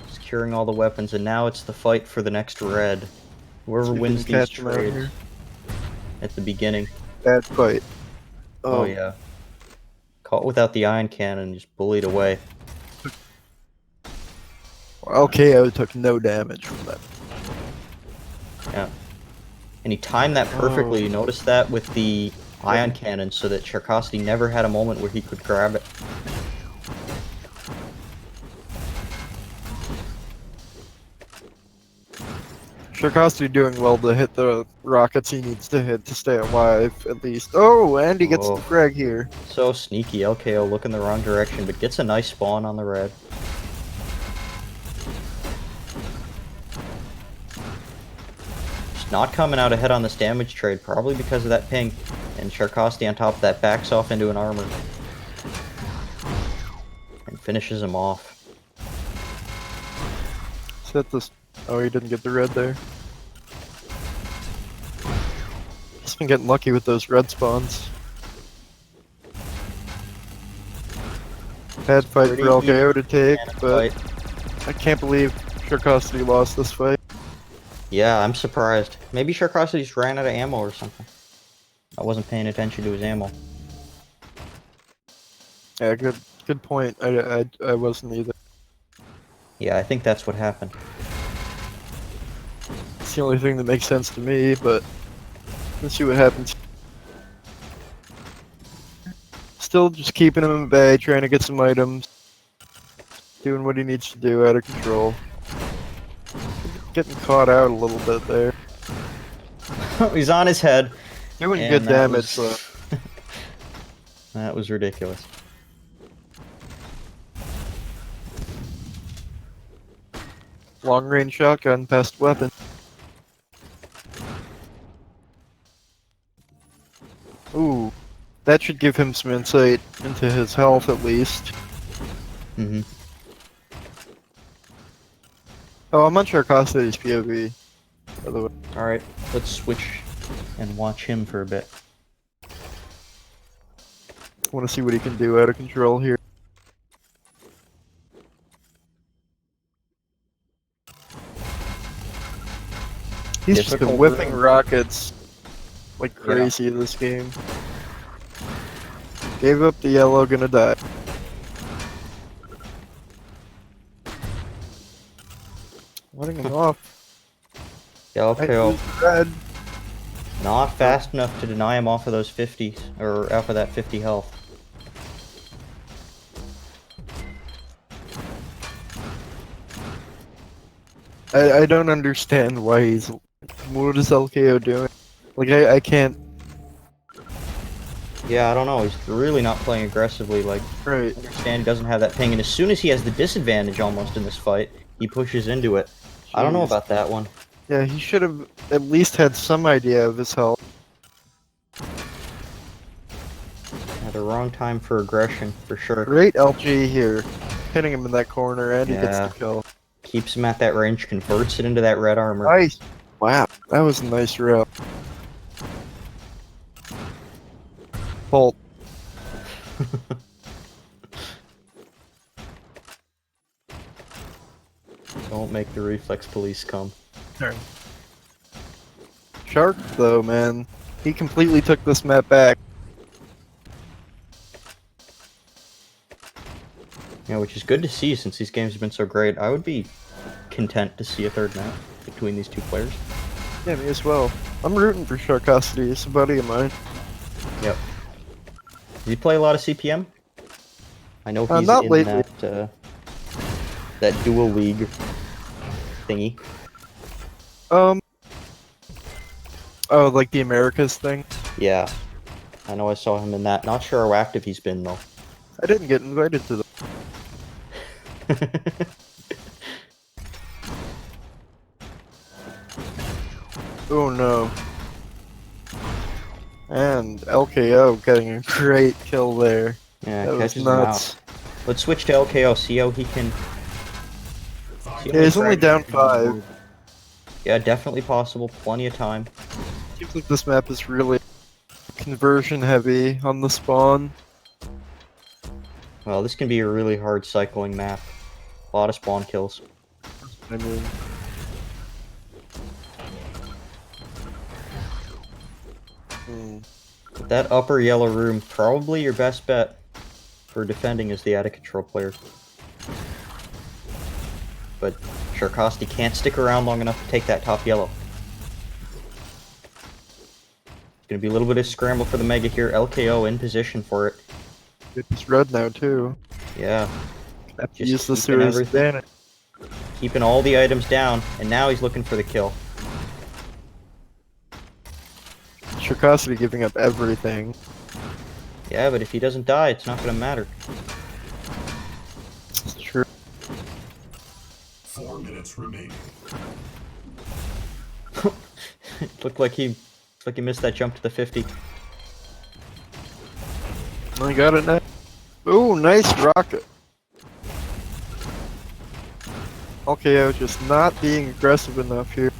Securing all the weapons, and now it's the fight for the next red. Whoever See if we wins can these catch him out trades here. at the beginning. Bad fight. Oh yeah. Caught without the ion cannon, just bullied away. LKO took no damage from that. Yeah. And he timed that perfectly. Oh. You notice that with the ion cannon so that Sharqosity never had a moment where he could grab it. Sharqosity doing well to hit the rockets he needs to hit to stay alive, at least. Oh, and he gets Oh. the frag here. So sneaky. LKO looking the wrong direction, but gets a nice spawn on the red. Just not coming out ahead on this damage trade, probably because of that ping. And Sharqosity on top of that backs off into an armor. And finishes him off. Set this. Oh, he didn't get the red there. He's been getting lucky with those red spawns. Bad fight Pretty for LKO to take, And but fight. I can't believe Sharqosity lost this fight. Yeah, I'm surprised. Maybe Sharqosity just ran out of ammo or something. I wasn't paying attention to his ammo. Yeah, good point. I wasn't either. Yeah, I think that's what happened. It's the only thing that makes sense to me, but let's see what happens. Still just keeping him in bay, trying to get some items. Doing what he needs to do, out of control. Getting caught out a little bit there. He's on his head. Doing and good that damage, was- though. That was ridiculous. Long range shotgun, best weapon. Ooh, that should give him some insight into his health at least. Mm-hmm. Oh, I'm on Sharqosity's POV, by the way. Alright, let's switch and watch him for a bit. Want to see what he can do out of control here. He's just been Difficult whipping room. rockets like crazy this game. Gave up the yellow, gonna die. Letting him off. Yeah, okay, Right, red. not fast enough to deny him off of those 50s, or off of that 50 health. I don't understand why he's. What is LKO doing? Like I can't. Yeah, I don't know, he's really not playing aggressively, like, Right. I understand he doesn't have that ping, and as soon as he has the disadvantage almost in this fight, he pushes into it. I don't know Jeez. about that one. Yeah, he should have at least had some idea of his health. At the wrong time for aggression, for sure. Great LG here, hitting him in that corner, and he gets Yeah. the kill. Keeps him at that range, converts it into that red armor. Nice. Wow, that was a nice route. Bolt. Don't make the reflex police come. Shark, though, man, he completely took this map back. Yeah, which is good to see since these games have been so great. I would be content to see a third map between these two players. Yeah, me as well. I'm rooting for Shar-Cassidy. It's a buddy of mine. Yep. Does he play a lot of CPM? I know he's not in lately. that dual league thingy. Oh, like the Americas thing? Yeah. I know I saw him in that. Not sure how active he's been though. I didn't get invited to the. Oh no. And LKO getting a great kill there. Yeah, That was catches him out. nuts. Let's switch to LKO, see how he can... see how Yeah, many he's only frags down he can avoid. 5. Yeah, definitely possible. Plenty of time. Seems like this map is really conversion heavy on the spawn. Well, this can be a really hard cycling map. A lot of spawn kills. I mean, But that upper yellow room, probably your best bet for defending is the out-of-control player. But Sharqosity can't stick around long enough to take that top yellow. It's gonna be a little bit of scramble for the Mega here. LKO in position for it. it's red now too. Yeah, Have to Just use this to keeping his everything. advantage. keeping all the items down, and now he's looking for the kill. Sharqosity giving up everything. Yeah, but if he doesn't die, it's not gonna matter. It's true. 4 minutes remaining. Looked like he missed that jump to the 50. I got it now. Ooh, nice rocket. LKO just not being aggressive enough here.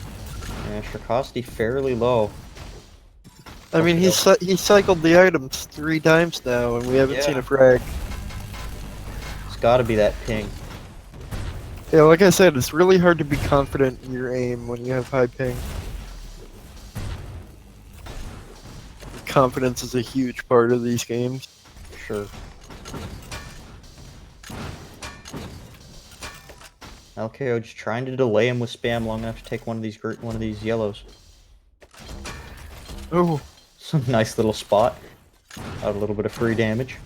Yeah, Sharqosity fairly low. I mean, he cycled the items 3 times now, and we haven't seen Yeah. a frag. It's gotta be that ping. Yeah, like I said, it's really hard to be confident in your aim when you have high ping. Confidence is a huge part of these games. Sure. LKO just trying to delay him with spam long enough to take one of these yellows. Oh, Some nice little spot. Out a little bit of free damage.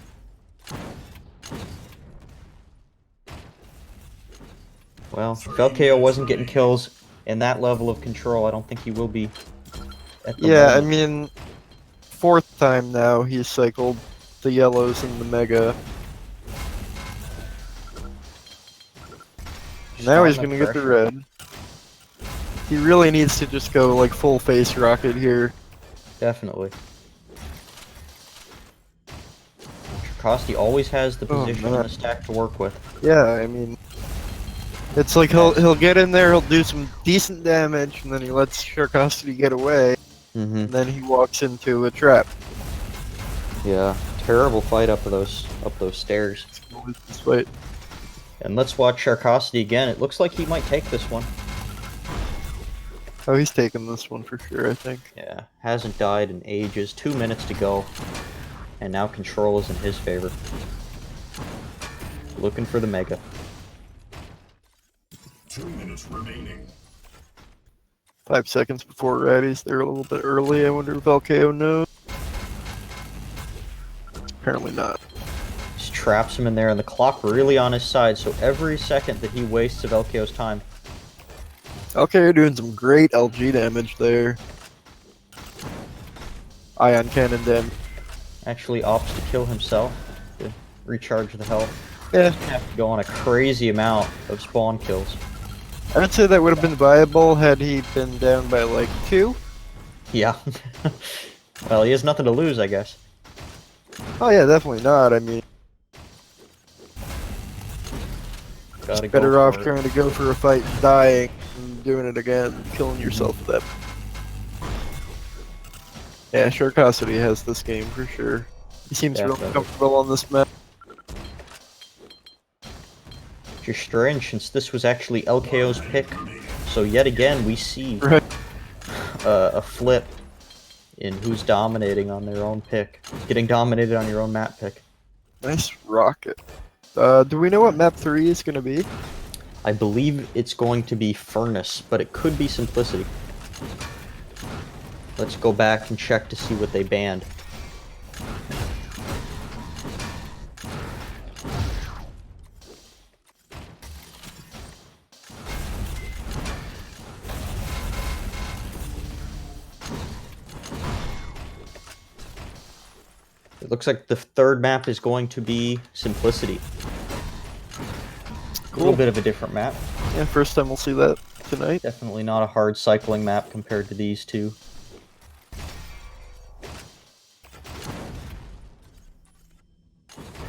Well, if LKO wasn't getting kills in that level of control, I don't think he will be at the yeah, I moment. mean, 4th time now he's cycled the yellows and the mega. Just Now on he's the gonna get the pressure. red. He really needs to just go like full face rocket here. Definitely. Sharqosity always has the Oh, position and man. the stack to work with. Yeah, I mean, it's like he'll get in there, he'll do some decent damage, and then he lets Sharqosity get away, Mm-hmm. and then he walks into a trap. Yeah. Terrible fight up those stairs. He's gonna lose this fight. And let's watch Sharqosity again. It looks like he might take this one. Oh, he's taking this one for sure, I think. Yeah. Hasn't died in ages. 2 minutes to go. And now control is in his favor. Looking for the mega. 2 minutes remaining. 5 seconds before Ratty's there a little bit early. I wonder if LKO knows. Apparently not. Just traps him in there, and the clock really on his side, so every second that he wastes of LKO's time. LKO doing some great LG damage there. Ion cannon damage. Actually opts to kill himself to recharge the health. Yeah, Have to go on a crazy amount of spawn kills. I'd say that would have been viable had he been down by like 2. Yeah. Well, he has nothing to lose, I guess. Oh yeah, definitely not. I mean, Gotta go better for off it. trying to go for a fight, dying, and doing it again, killing yourself with that. Yeah, Sharqosity has this game for sure. He seems really Definitely. comfortable on this map. Just strange, since this was actually LKO's pick. So yet again, we see Right. a flip in who's dominating on their own pick. Getting dominated on your own map pick. Nice rocket. Do we know what map 3 is gonna be? I believe it's going to be Furnace, but it could be Simplicity. Let's go back and check to see what they banned. It looks like the third map is going to be Simplicity. A little bit of a different map. Yeah, first time we'll see that tonight. Definitely not a hard cycling map compared to these two.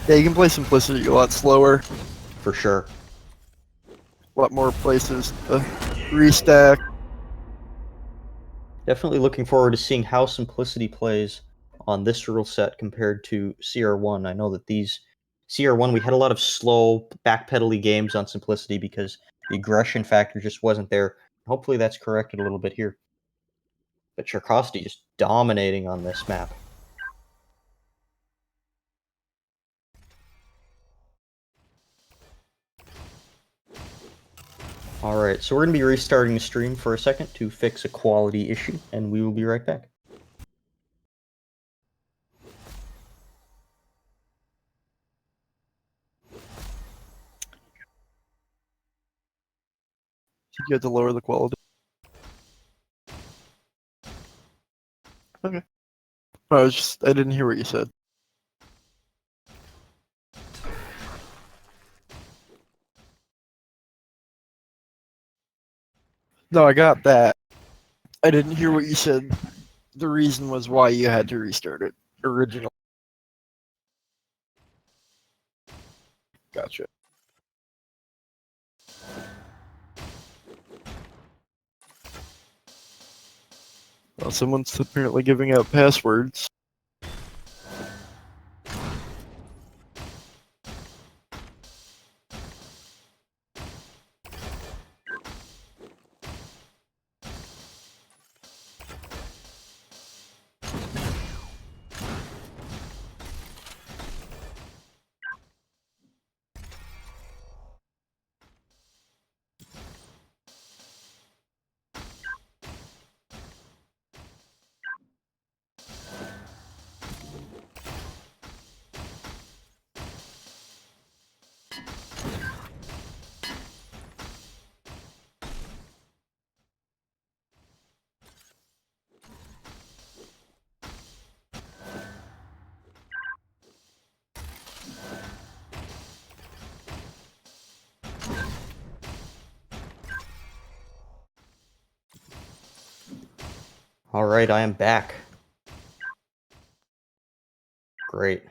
Yeah, you can play Simplicity a lot slower. For sure. A lot more places to restack. Definitely looking forward to seeing how Simplicity plays on this rule set compared to CR1. I know that these CR1, we had a lot of slow, backpedally games on Simplicity because the aggression factor just wasn't there. Hopefully that's corrected a little bit here. But Sharqosity just dominating on this map. Alright, so we're going to be restarting the stream for a second to fix a quality issue, and we will be right back. You have to lower the quality. Okay. I didn't hear what you said. No, I got that. I didn't hear what you said. The reason was why you had to restart it. Original. Gotcha. Well, someone's apparently giving out passwords. All right, I am back. Great.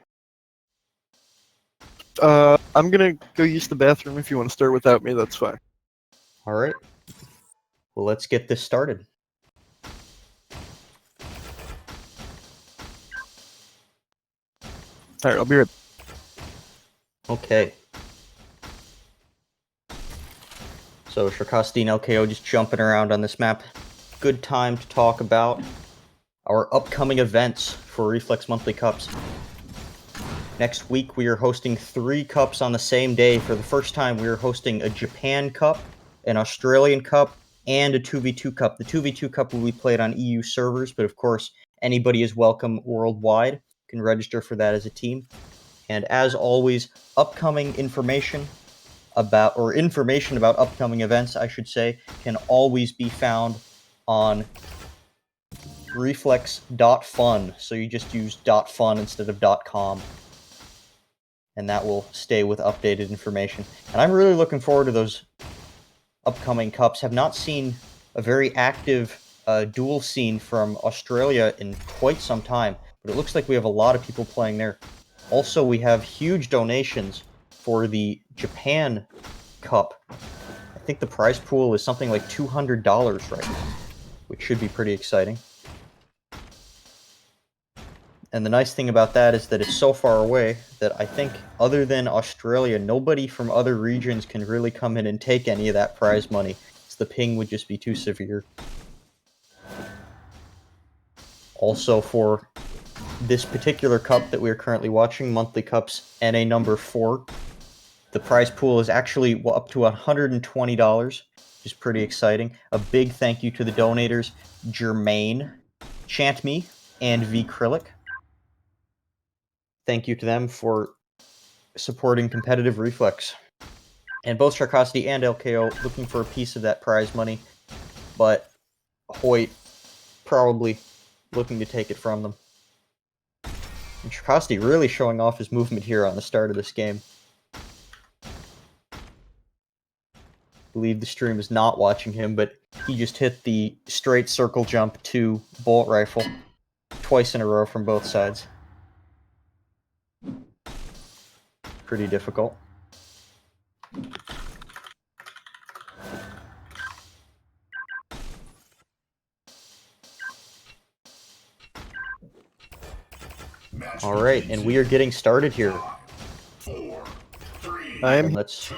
I'm gonna go use the bathroom. If you want to start without me, that's fine. All right. Well, let's get this started. All right, I'll be right. Okay. So Sharqosity and LKO just jumping around on this map. Good time to talk about our upcoming events for Reflex Monthly Cups. Next week, we are hosting 3 cups on the same day. For the first time, we are hosting a Japan Cup, an Australian Cup, and a 2v2 Cup. The 2v2 Cup will be played on EU servers, but of course, anybody is welcome worldwide. You can register for that as a team. And as always, upcoming information about upcoming events, I should say, can always be found on reflex.fun. So you just use .fun instead of .com. And that will stay with updated information. And I'm really looking forward to those upcoming cups. Have not seen a very active duel scene from Australia in quite some time, but it looks like we have a lot of people playing there. Also, we have huge donations for the Japan Cup. I think the prize pool is something like $200 right now, which should be pretty exciting. And the nice thing about that is that it's so far away that I think, other than Australia, nobody from other regions can really come in and take any of that prize money. The ping would just be too severe. Also, for this particular cup that we're currently watching, Monthly Cups NA number 4, the prize pool is actually up to $120, which is pretty exciting. A big thank you to the donators, Germain, Chantme, and Vicrylic. Thank you to them for supporting competitive Reflex. And both Sharqosity and LKO looking for a piece of that prize money, but Hoyt probably looking to take it from them. And Sharqosity really showing off his movement here on the start of this game. I believe the stream is not watching him, but he just hit the straight circle jump to bolt rifle twice in a row from both sides. Pretty difficult. All right, and we are getting started here. 4, 3, I'm Let's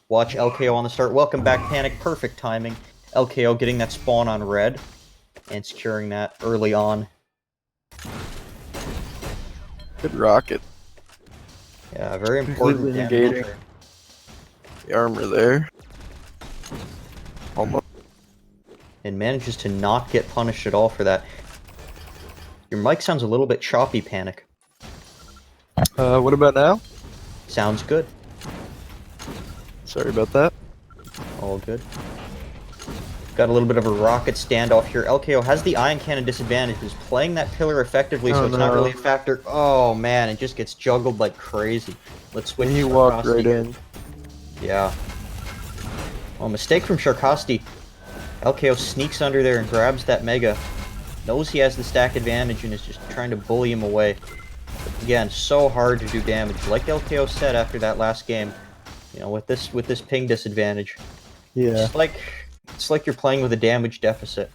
watch LKO on the start. Welcome back, Panic. Perfect timing. LKO getting that spawn on red and securing that early on. good rocket. Yeah, very Completely important negating. damage. The armor there. Almost. And manages to not get punished at all for that. Your mic sounds a little bit choppy, Panic. What about now? Sounds good. Sorry about that. All good. Got a little bit of a rocket standoff here. LKO has the ion cannon disadvantage. He's playing that pillar effectively, so Oh, it's not really a no. factor. Oh man, it just gets juggled like crazy. Let's switch And he to walked Sharqosity right here. in. Yeah. Oh, mistake from Sharqosity. LKO sneaks under there and grabs that Mega. Knows he has the stack advantage and is just trying to bully him away. But again, so hard to do damage. Like LKO said after that last game, you know, with this ping disadvantage, Yeah. it's like you're playing with a damage deficit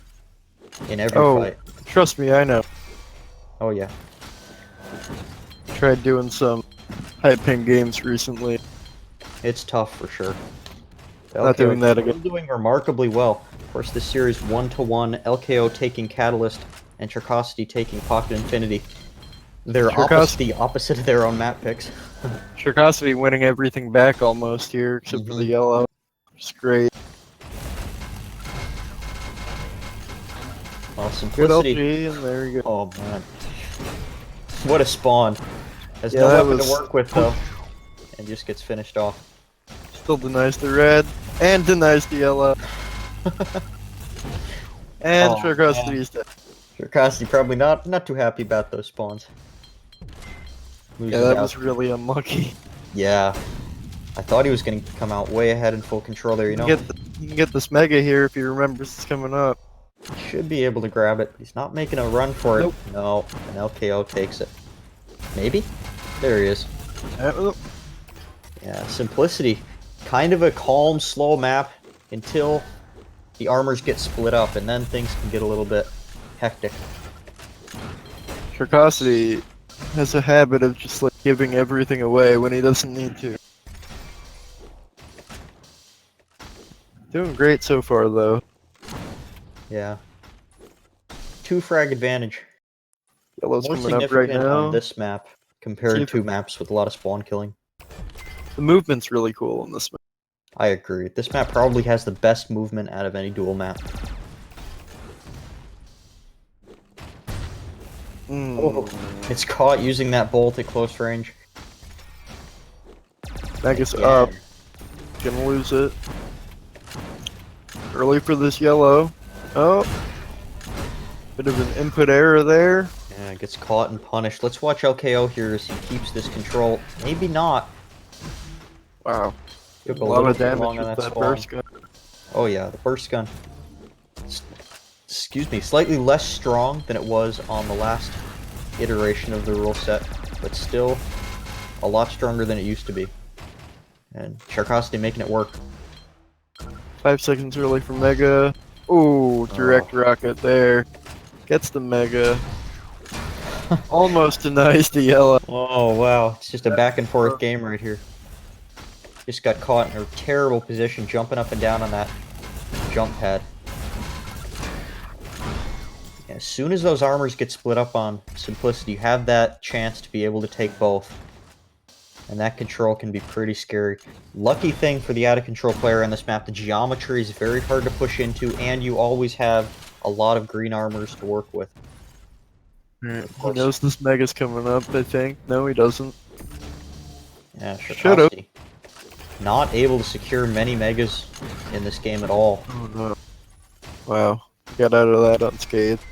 in every Oh, fight. trust me, I know. Oh yeah. Tried doing some high ping games recently. It's tough for sure. Not doing that still again. doing remarkably well. Of course, this series 1-1. LKO taking Catalyst and Sharqosity taking Pocket Infinity. They're the opposite of their own map picks. Sharqosity winning everything back almost here, except for the yellow. It's great. Oh, Good Simplicity. LG, and there you go. Oh man. What a spawn. Has Yeah, no that weapon was- to work with though. and just gets finished off. Still denies the red, and denies the yellow. And Oh, Sharqosity's dead. Sharqosity probably not too happy about those spawns. Yeah, Loses that out. was really unlucky. Yeah. I thought he was going to come out way ahead in full control there, you know? You can get this mega here if he remembers it's coming up. Should be able to grab it. He's not making a run for it. Nope. No, an LKO takes it. Maybe? There he is. Yeah, Simplicity. Kind of a calm, slow map until the armors get split up, and then things can get a little bit hectic. Sharqosity has a habit of just like giving everything away when he doesn't need to. Doing great so far though. Yeah. 2 frag advantage. Yellow's More coming up right significant now. on this map See compared if to maps with a lot of spawn killing. The movement's really cool on this map. I agree. This map probably has the best movement out of any duel map. Oh, it's caught using that bolt at close range. Magus Yeah. up. Gonna lose it. Early for this yellow. Oh. Bit of an input error there. Yeah, gets caught and punished. Let's watch LKO here as he keeps this control. Maybe not. Wow. Took A lot little of too damage long with on that spawn. burst gun. Oh yeah, the burst gun. Excuse me, slightly less strong than it was on the last iteration of the rule set, but still a lot stronger than it used to be. And Sharqosity making it work. 5 seconds early for Mega. Ooh, direct rocket there. Gets the Mega. Almost denies the yellow. Oh wow, it's just a back and forth game right here. Just got caught in a terrible position jumping up and down on that jump pad. As soon as those armors get split up on Simplicity, you have that chance to be able to take both. And that control can be pretty scary. Lucky thing for the out-of-control player on this map, the geometry is very hard to push into, and you always have a lot of green armors to work with. He knows this Mega's coming up, I think. No, he doesn't. Yeah, Should've. Sharqosity. Not able to secure many megas in this game at all. Oh no. Wow. Got out of that unscathed.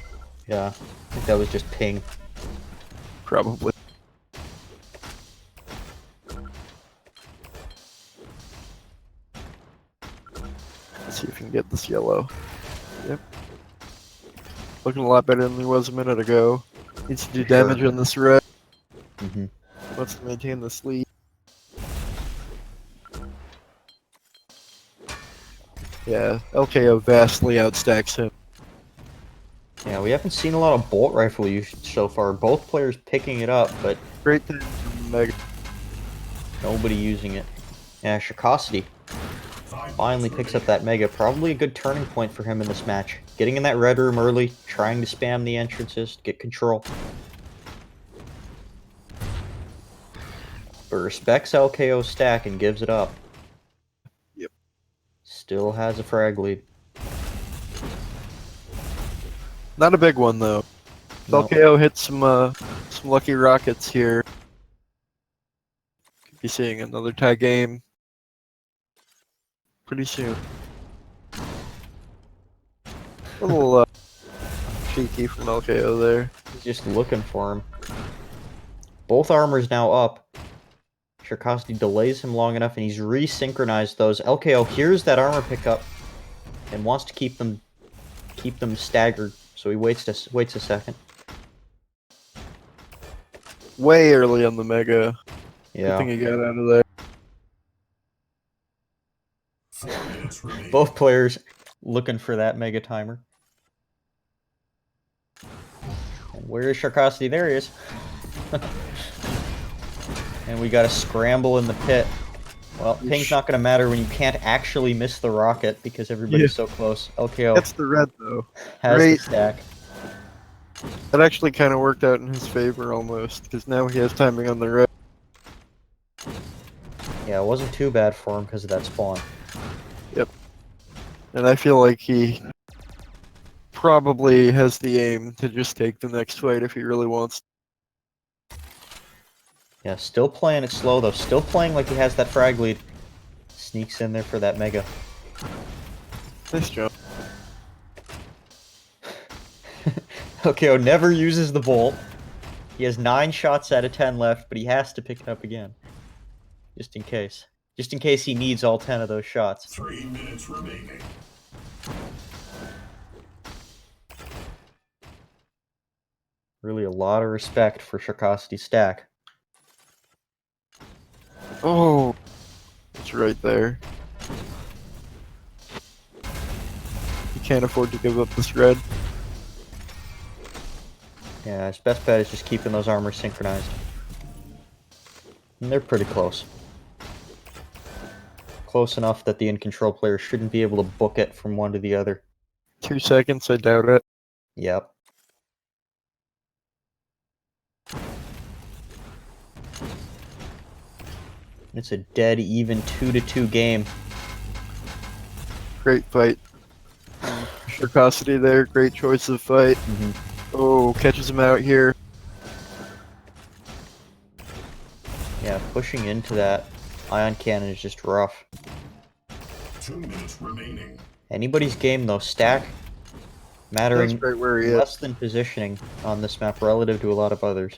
Yeah, I think that was just ping. Probably. Let's see if we can get this yellow. Yep. Looking a lot better than he was a minute ago. Needs to do damage on this red. Wants to maintain this lead. Yeah, LKO vastly outstacks him. Yeah, we haven't seen a lot of bolt rifle usage so far. Both players picking it up, but Great thing from Mega. nobody using it. Yeah, Sharqosity finally picks up that mega. Probably a good turning point for him in this match. Getting in that red room early, trying to spam the entrances, get control. But respects LKO's stack and gives it up. Yep. Still has a frag lead. Not a big one though. No. LKO hit some lucky rockets here. Could be seeing another tie game pretty soon. A little cheeky from LKO there. He's just looking for him. Both armors now up. Sharqosity delays him long enough, and he's resynchronized those. LKO hears that armor pickup and wants to keep them staggered, so he waits a second. Way early on the Mega. Yeah. I think he got out of there. 4 minutes remaining. Both players looking for that mega timer. And where is Sharqosity? There he is. And we got a scramble in the pit. Well, ping's not going to matter when you can't actually miss the rocket because everybody's so close. LKO That's the red though. has Great. the stack. That actually kind of worked out in his favor almost, because now he has timing on the red. Yeah, it wasn't too bad for him because of that spawn. Yep. And I feel like he probably has the aim to just take the next fight if he really wants. Yeah, still playing it slow though. Still playing like he has that frag lead. Sneaks in there for that mega. Nice job. Okay, never uses the bolt. He has 9 shots out of 10 left, but he has to pick it up again. Just in case. Just in case he needs all 10 of those shots. 3 minutes remaining. Really a lot of respect for Sharqosity's stack. Oh, it's right there. You can't afford to give up this red. Yeah, his best bet is just keeping those armors synchronized. And they're pretty close. Close enough that the in-control player shouldn't be able to book it from one to the other. 2 seconds, I doubt it. Yep. It's a dead even 2-2 game. Great fight. Sharqosity there, great choice of fight. Oh, catches him out here. Yeah, pushing into that ion cannon is just rough. 2 minutes remaining. Anybody's game though, stack That's mattering right where he less is. than positioning on this map relative to a lot of others.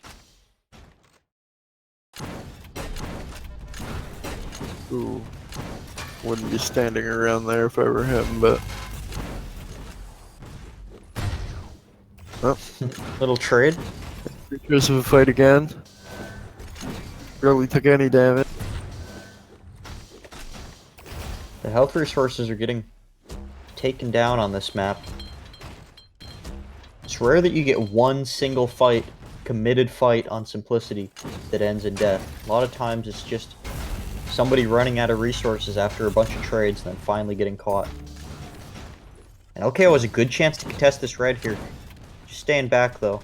Ooh. Wouldn't be standing around there if I were him, but... Oh, Little trade. great choice of a fight again. Barely took any damage. The health resources are getting taken down on this map. It's rare that you get one single fight, committed fight on Simplicity that ends in death. A lot of times it's just somebody running out of resources after a bunch of trades and then finally getting caught. And LKO has a good chance to contest this red here. Just staying back though.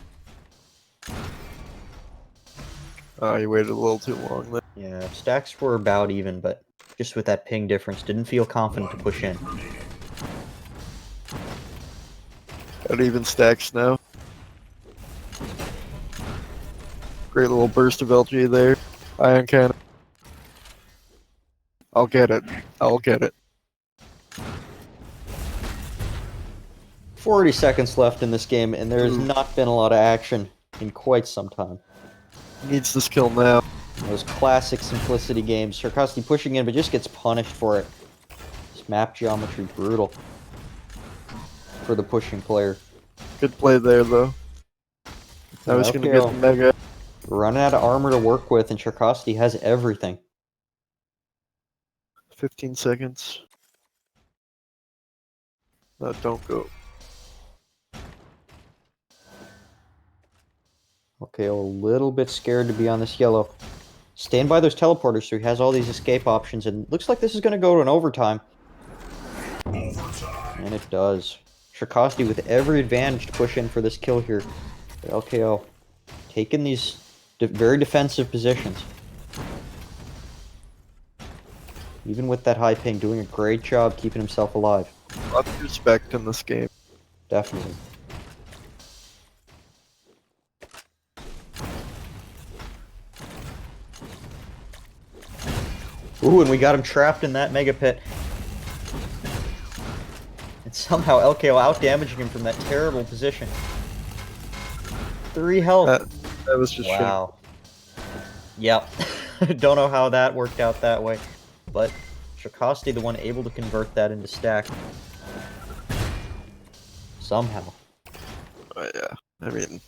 Oh, he waited a little too long there. Yeah, stacks were about even, but just with that ping difference, didn't feel confident to push in. Got even stacks now. Great little burst of LG there. Ion cannon. I'll get it. I'll get it. 40 seconds left in this game, and there has not been a lot of action in quite some time. Needs this kill now. Those classic Simplicity games. Sharqosity pushing in, but just gets punished for it. This map geometry brutal for the pushing player. Good play there, though. Now he's gonna get the mega. Running out of armor to work with, and Sharqosity has everything. 15 seconds. No, don't go. Okay, a little bit scared to be on this yellow. Stand by those teleporters, so he has all these escape options, and looks like this is going to go to an overtime. And it does. Sharqosity with every advantage to push in for this kill here. But LKO taking these very defensive positions. Even with that high ping, doing a great job keeping himself alive. Lots of respect in this game. Definitely. Ooh, and we got him trapped in that mega pit. And somehow LKO out-damaging him from that terrible position. 3 health. That was just wow. Yep. Don't know how that worked out that way. But Sharqosity, the one able to convert that into stack. Somehow. yeah. I mean,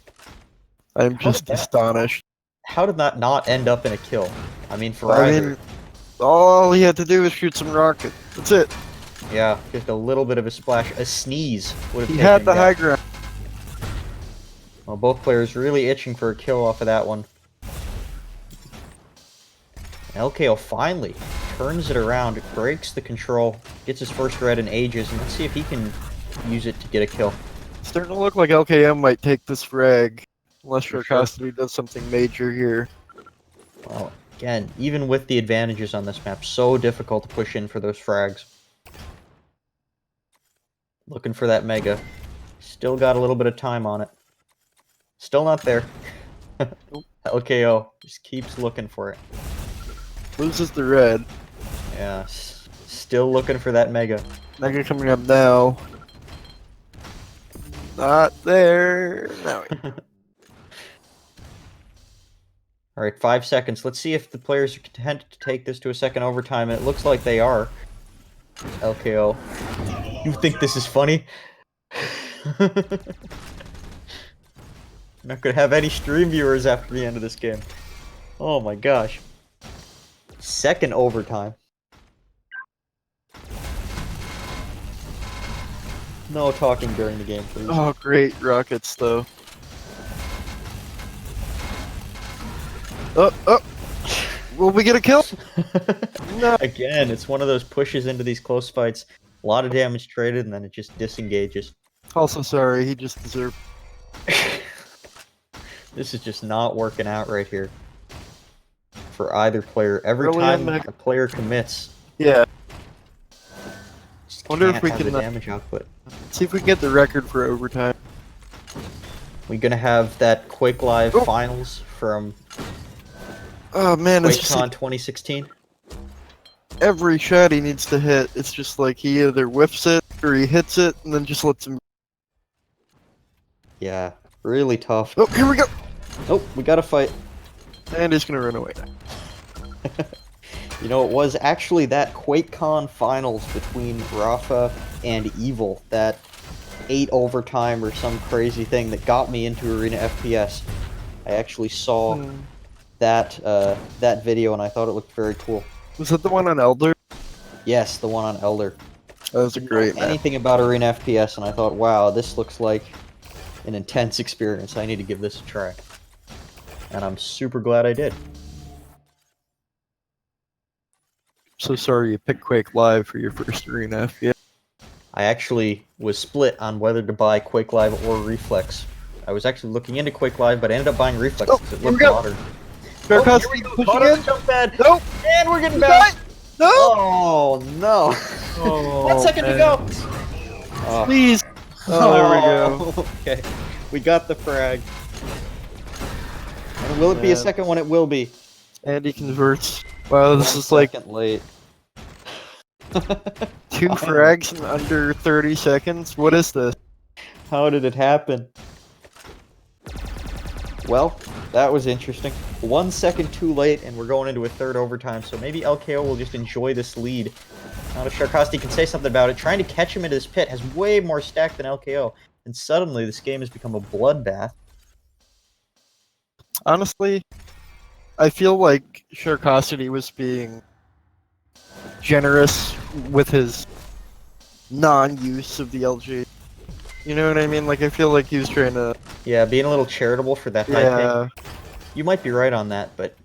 I'm just astonished. How did that not end up in a kill? I mean, for either. All he had to do was shoot some rocket. That's it. Yeah, just a little bit of a splash. A sneeze would have He taken had him the down. high ground. Well, both players really itching for a kill off of that one. LKO finally turns it around, breaks the control, gets his first red in ages, and let's see if he can use it to get a kill. It's starting to look like LKM might take this frag. Unless Sharqosity does something major here. Well, again, even with the advantages on this map, so difficult to push in for those frags. Looking for that mega. Still got a little bit of time on it. Still not there. LKO just keeps looking for it. Loses the red. Yeah, still looking for that mega. Mega coming up now. Not there. No. All right, 5 seconds. Let's see if the players are content to take this to a second overtime. And it looks like they are. LKO. You think this is funny? Not gonna have any stream viewers after the end of this game. Oh my gosh. Second overtime. No talking during the game, please. Oh, great rockets though. Oh. Will we get a kill? No. Again, it's one of those pushes into these close fights. A lot of damage traded, and then it just disengages. Also, sorry, he just deserved. This is just not working out right here for either player. Every Early time on, a player commits, Yeah. just Wonder if can't we have can, the damage output. See if we can get the record for overtime. We're gonna have that Quake Live Oh. finals from Oh man, it's just QuakeCon like 2016. every shot he needs to hit. It's just like he either whiffs it or he hits it and then just lets him. Yeah, really tough. Oh, here we go. Oh, we got to fight. And he's gonna run away. You know, it was actually that QuakeCon finals between Rafa and Evil, that 8 overtime or some crazy thing that got me into Arena FPS. I actually saw that that video and I thought it looked very cool. Was that the one on Elder? Yes, the one on Elder. That was a great Didn't know anything about Arena FPS, and I thought, wow, this looks like an intense experience. I need to give this a try. And I'm super glad I did. So sorry you picked Quake Live for your first Arena FPS. I actually was split on whether to buy Quake Live or Reflex. I was actually looking into Quake Live, but I ended up buying Reflex because it here we looked go. modern. Sharqosity Here we go. pushing Caught on in. the jump pad. Nope. And we're getting back. No. Oh, no. Oh, 1 second to man. go. Oh. Please. Oh, there we go. Okay. We got the frag. And will it be a Man. second one? It will be. And he converts. Wow, this is like Second late. 2 frags in under 30 seconds. What is this? How did it happen? Well, that was interesting. 1 second too late, and we're going into a third overtime, so maybe LKO will just enjoy this lead. Now if Sharqosity can say something about it, trying to catch him into this pit has way more stack than LKO, and suddenly this game has become a bloodbath. Honestly, I feel like Sharqosity was being generous with his non-use of the LG. You know what I mean? Like, I feel like he was trying to... Yeah, being a little charitable for that high Yeah. pick. You might be right on that, but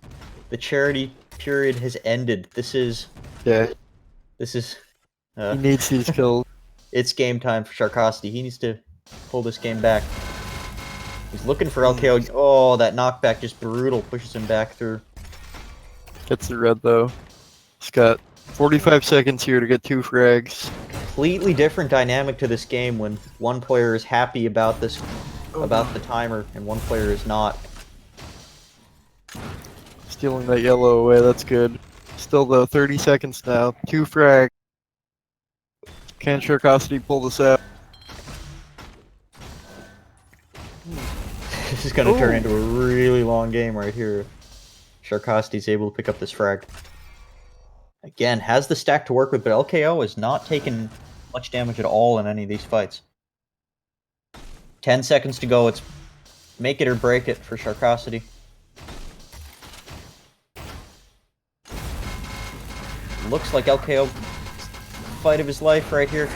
the charity period has ended. This is... Yeah, he he needs these kills. It's game time for Sharqosity. He needs to pull this game back. He's looking for LKO. Oh, that knockback just brutal. Pushes him back through. Gets the red, though. He's got 45 seconds here to get 2 frags. Completely different dynamic to this game when one player is happy about this, about the timer, and one player is not. Stealing that yellow away, that's good. Still, though, 30 seconds now. 2 frags. Can Sharqosity pull this out? This is going to turn Ooh. into a really long game right here. Sharqosity's able to pick up this frag. Again, has the stack to work with, but LKO is not taking much damage at all in any of these fights. 10 seconds to go. It's make it or break it for Sharqosity. Looks like LKO fight of his life right here.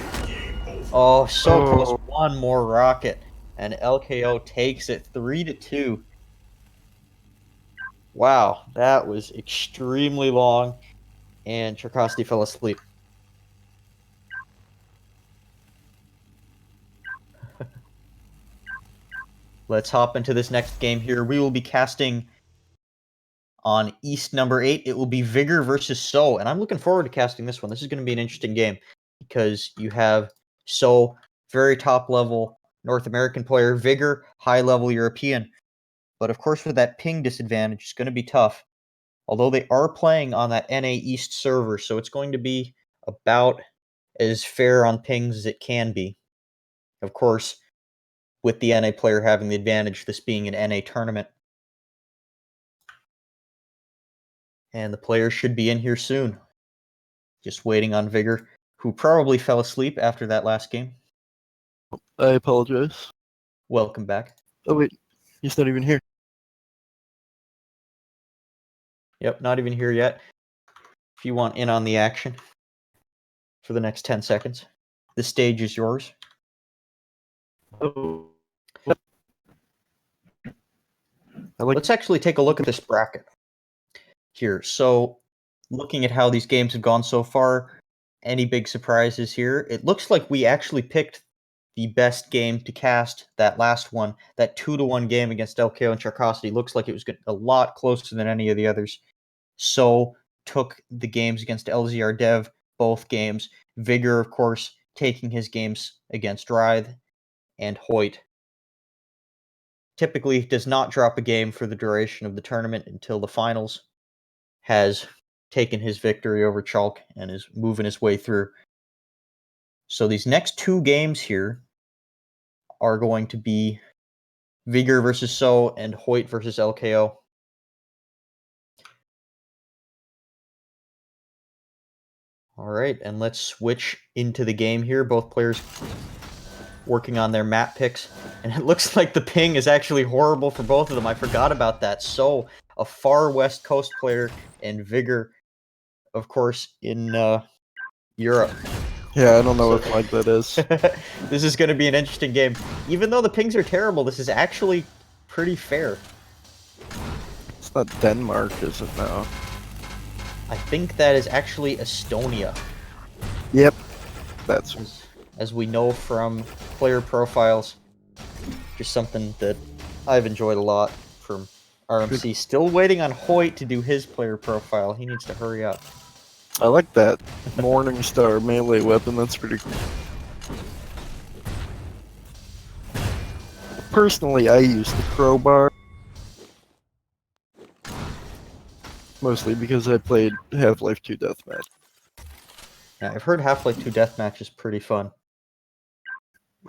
Oh, so close. One more rocket. And LKO takes it 3-2. Wow, that was extremely long. And Sharqosity fell asleep. Let's hop into this next game here. We will be casting on East number 8. It will be Vigor versus So, and I'm looking forward to casting this one. This is going to be an interesting game because you have So, very top level North American player, Vigor, high level European. But of course, with that ping disadvantage, it's going to be tough. Although they are playing on that NA East server, so it's going to be about as fair on pings as it can be. Of course, with the NA player having the advantage, this being an NA tournament. And the players should be in here soon. Just waiting on Vigor, who probably fell asleep after that last game. I apologize. Welcome back. Oh wait, he's not even here. Yep, not even here yet. If you want in on the action for the next 10 seconds, the stage is yours. Oh. Let's actually take a look at this bracket here. So, looking at how these games have gone so far, any big surprises here? It looks like we actually picked the best game to cast, that last one, that 2-1 game against LKO and Sharqosity. Looks like it was a lot closer than any of the others. So took the games against LZR Dev, both games. Vigor, of course, taking his games against Ryth and Hoyt. Typically does not drop a game for the duration of the tournament until the finals. Has taken his victory over Chalk and is moving his way through. So these next 2 games here are going to be Vigor versus So and Hoyt versus LKO. All right, and let's switch into the game here. Both players working on their map picks, and it looks like the ping is actually horrible for both of them. I forgot about that. So, a far west coast player, and Vigor, of course, in Europe. Yeah, I don't know what flag that is. This is going to be an interesting game. Even though the pings are terrible, this is actually pretty fair. It's not Denmark, is it now? I think that is actually Estonia. Yep, that's as we know from player profiles. Just something that I've enjoyed a lot from RMC. Still waiting on Hoyt to do his player profile. He needs to hurry up. I like that Morning Star melee weapon. That's pretty cool. Personally, I use the crowbar. Mostly because I played Half-Life 2 Deathmatch. Yeah, I've heard Half-Life 2 Deathmatch is pretty fun.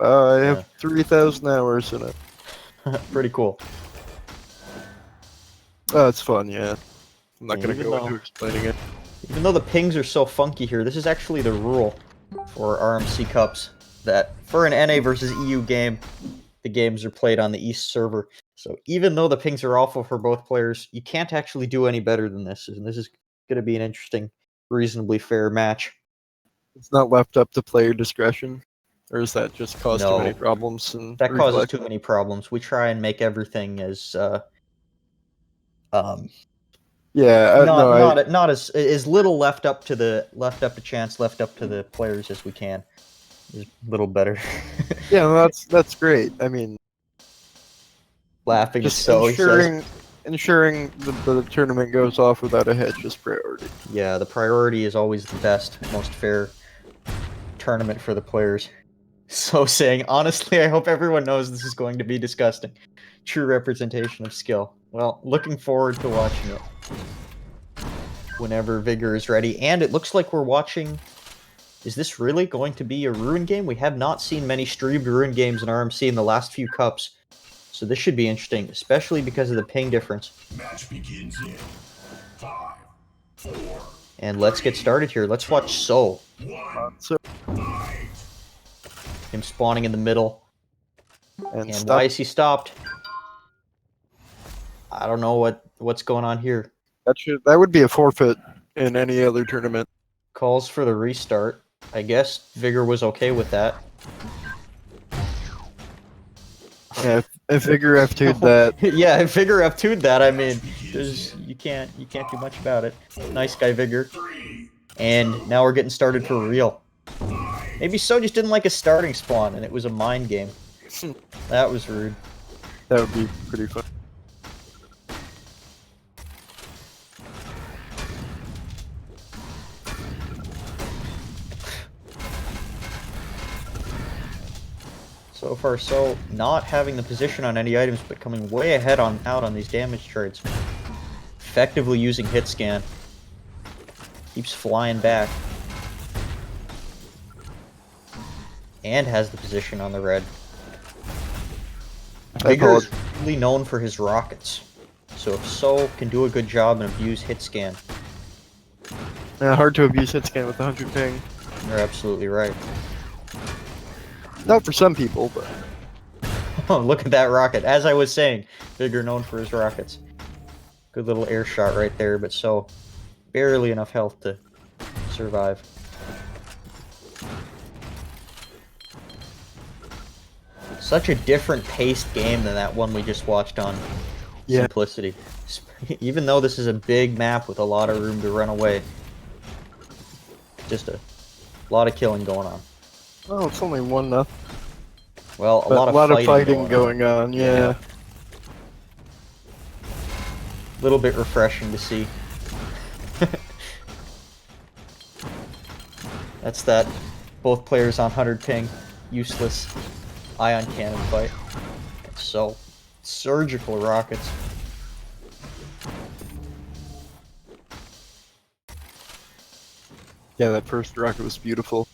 I have 3,000 hours in it. Pretty cool. Oh, it's fun, yeah. I'm not Yeah, going to go into explaining it. Even though the pings are so funky here, this is actually the rule for RMC Cups, that for an NA versus EU game, the games are played on the East server. So even though the pings are awful for both players, you can't actually do any better than this. And this is going to be an interesting, reasonably fair match. It's not left up to player discretion? Or does that just cause too many No. problems? That causes too many problems. We try and make everything as yeah, not as little left up to chance, left up to the players as we can. Is a little better. Yeah, that's great. I mean, laughing just so ensuring that the tournament goes off without a hitch is priority. Yeah, the priority is always the best, most fair tournament for the players. So saying, honestly, I hope everyone knows this is going to be disgusting. True representation of skill. Well, looking forward to watching it whenever Vigor is ready. And it looks like we're watching... Is this really going to be a Ruin game? We have not seen many streamed Ruin games in RMC in the last few cups. So this should be interesting, especially because of the ping difference. Match begins in 5, 4. And let's get started here. Let's watch So. 1. So, Him spawning in the middle. And stop. why is he stopped? I don't know what's going on here. That would be a forfeit in any other tournament. Calls for the restart. I guess Vigor was okay with that. Yeah, if Vigor F2'd that. Yeah, if Vigor F2'd that, I mean, you can't do much about it. Nice guy, Vigor. And now we're getting started for real. Maybe So just didn't like a starting spawn, and it was a mind game. That was rude. That would be pretty fun. So far, so not having the position on any items, but coming way ahead out on these damage trades. Effectively using hit scan. Keeps flying back. And has the position on the red. Vigor is really known for his rockets. So if So can do a good job and abuse hit scan. Yeah, hard to abuse hit scan with 100 ping. You're absolutely right. Not for some people, but... Oh, look at that rocket. As I was saying, Vigor known for his rockets. Good little air shot right there, but So barely enough health to survive. Such a different paced game than that one we just watched on Simplicity. Even though this is a big map with a lot of room to run away. Just a lot of killing going on. Oh, it's only 1-0. Well, a But lot of fighting going on, yeah. A little bit refreshing to see. That's that. Both players on 100 ping. Useless ion cannon fight. So, surgical rockets. Yeah, that first rocket was beautiful.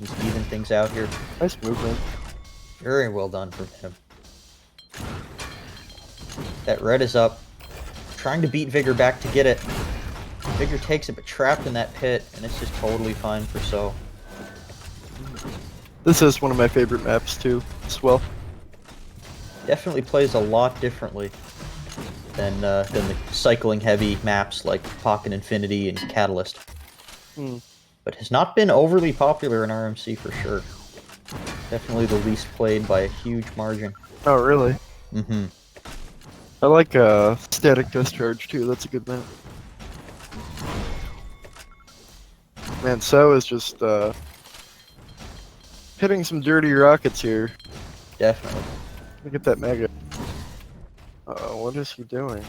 Just even things out here. Nice movement. Very well done from him. That red is up. Trying to beat Vigor back to get it. Vigor takes it, but trapped in that pit, and it's just totally fine for So. This is one of my favorite maps too, as well. Definitely plays a lot differently than the cycling heavy maps like Pocket Infinity and Catalyst. But has not been overly popular in RMC for sure. Definitely the least played by a huge margin. Oh, really? Mm-hmm. I like Static Discharge too, that's a good map. Man, So is just hitting some dirty rockets here. Definitely. Look at that Mega. Uh-oh, what is he doing?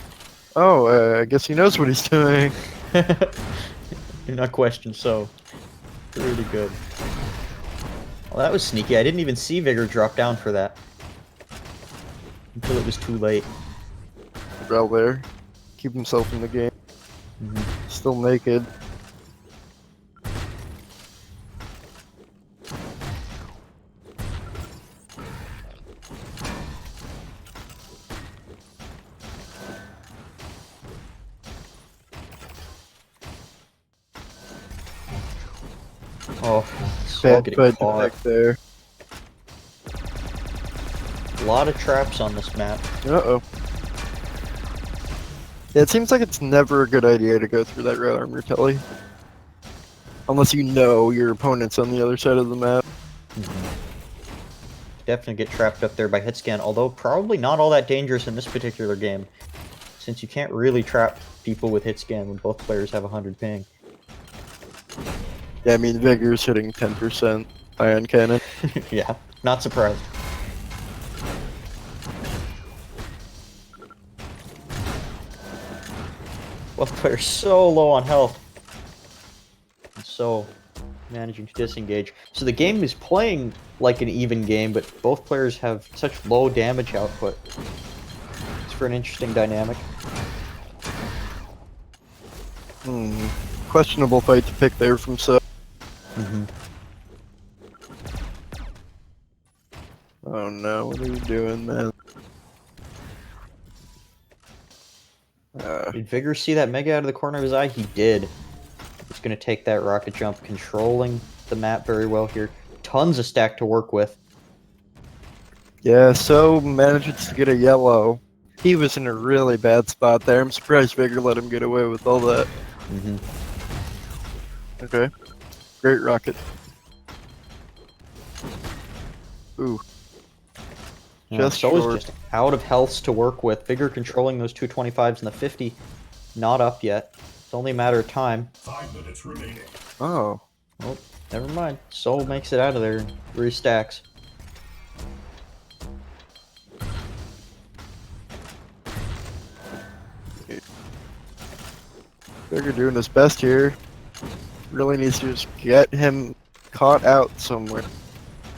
Oh, I guess he knows what he's doing. Do not question So. Pretty good. Well, that was sneaky. I didn't even see Vigor drop down for that. Until it was too late. Rel there. Keep himself in the game. Still naked. Oh, So Bad getting fight caught. back there. A lot of traps on this map. Uh-oh. Yeah, it seems like it's never a good idea to go through that red armor telly. Unless you know your opponent's on the other side of the map. Definitely get trapped up there by hit scan, although probably not all that dangerous in this particular game, since you can't really trap people with hit scan when both players have 100 ping. Yeah, I mean, Vigor's hitting 10% ion cannon. Yeah, not surprised. Both players so low on health. And So managing to disengage. So the game is playing like an even game, but both players have such low damage output. It's for an interesting dynamic. Questionable fight to pick there from So. Oh no, what are you doing, man? Did Vigor see that Mega out of the corner of his eye? He did. He's going to take that rocket jump, controlling the map very well here. Tons of stack to work with. Yeah, So manages to get a yellow. He was in a really bad spot there. I'm surprised Vigor let him get away with all that. Okay. Great rocket. Ooh. Just So is short. just out of healths to work with. Vigor controlling those 225s and the 50. Not up yet. It's only a matter of time. 5 minutes remaining. Oh. Oh, never mind. Soul makes it out of there and restacks. Vigor doing his best here. Really needs to just get him caught out somewhere.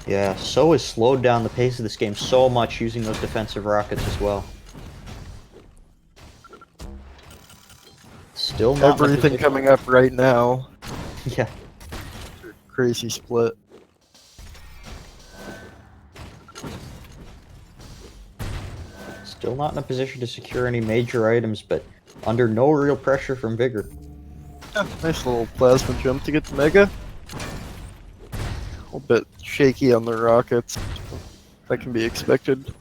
Yeah, So has slowed down the pace of this game so much using those defensive rockets as well. Still not in a Everything position- coming up right now. Yeah. Crazy split. Still not in a position to secure any major items, but under no real pressure from Vigor. Nice little plasma jump to get the Mega. A little bit shaky on the rockets. That can be expected.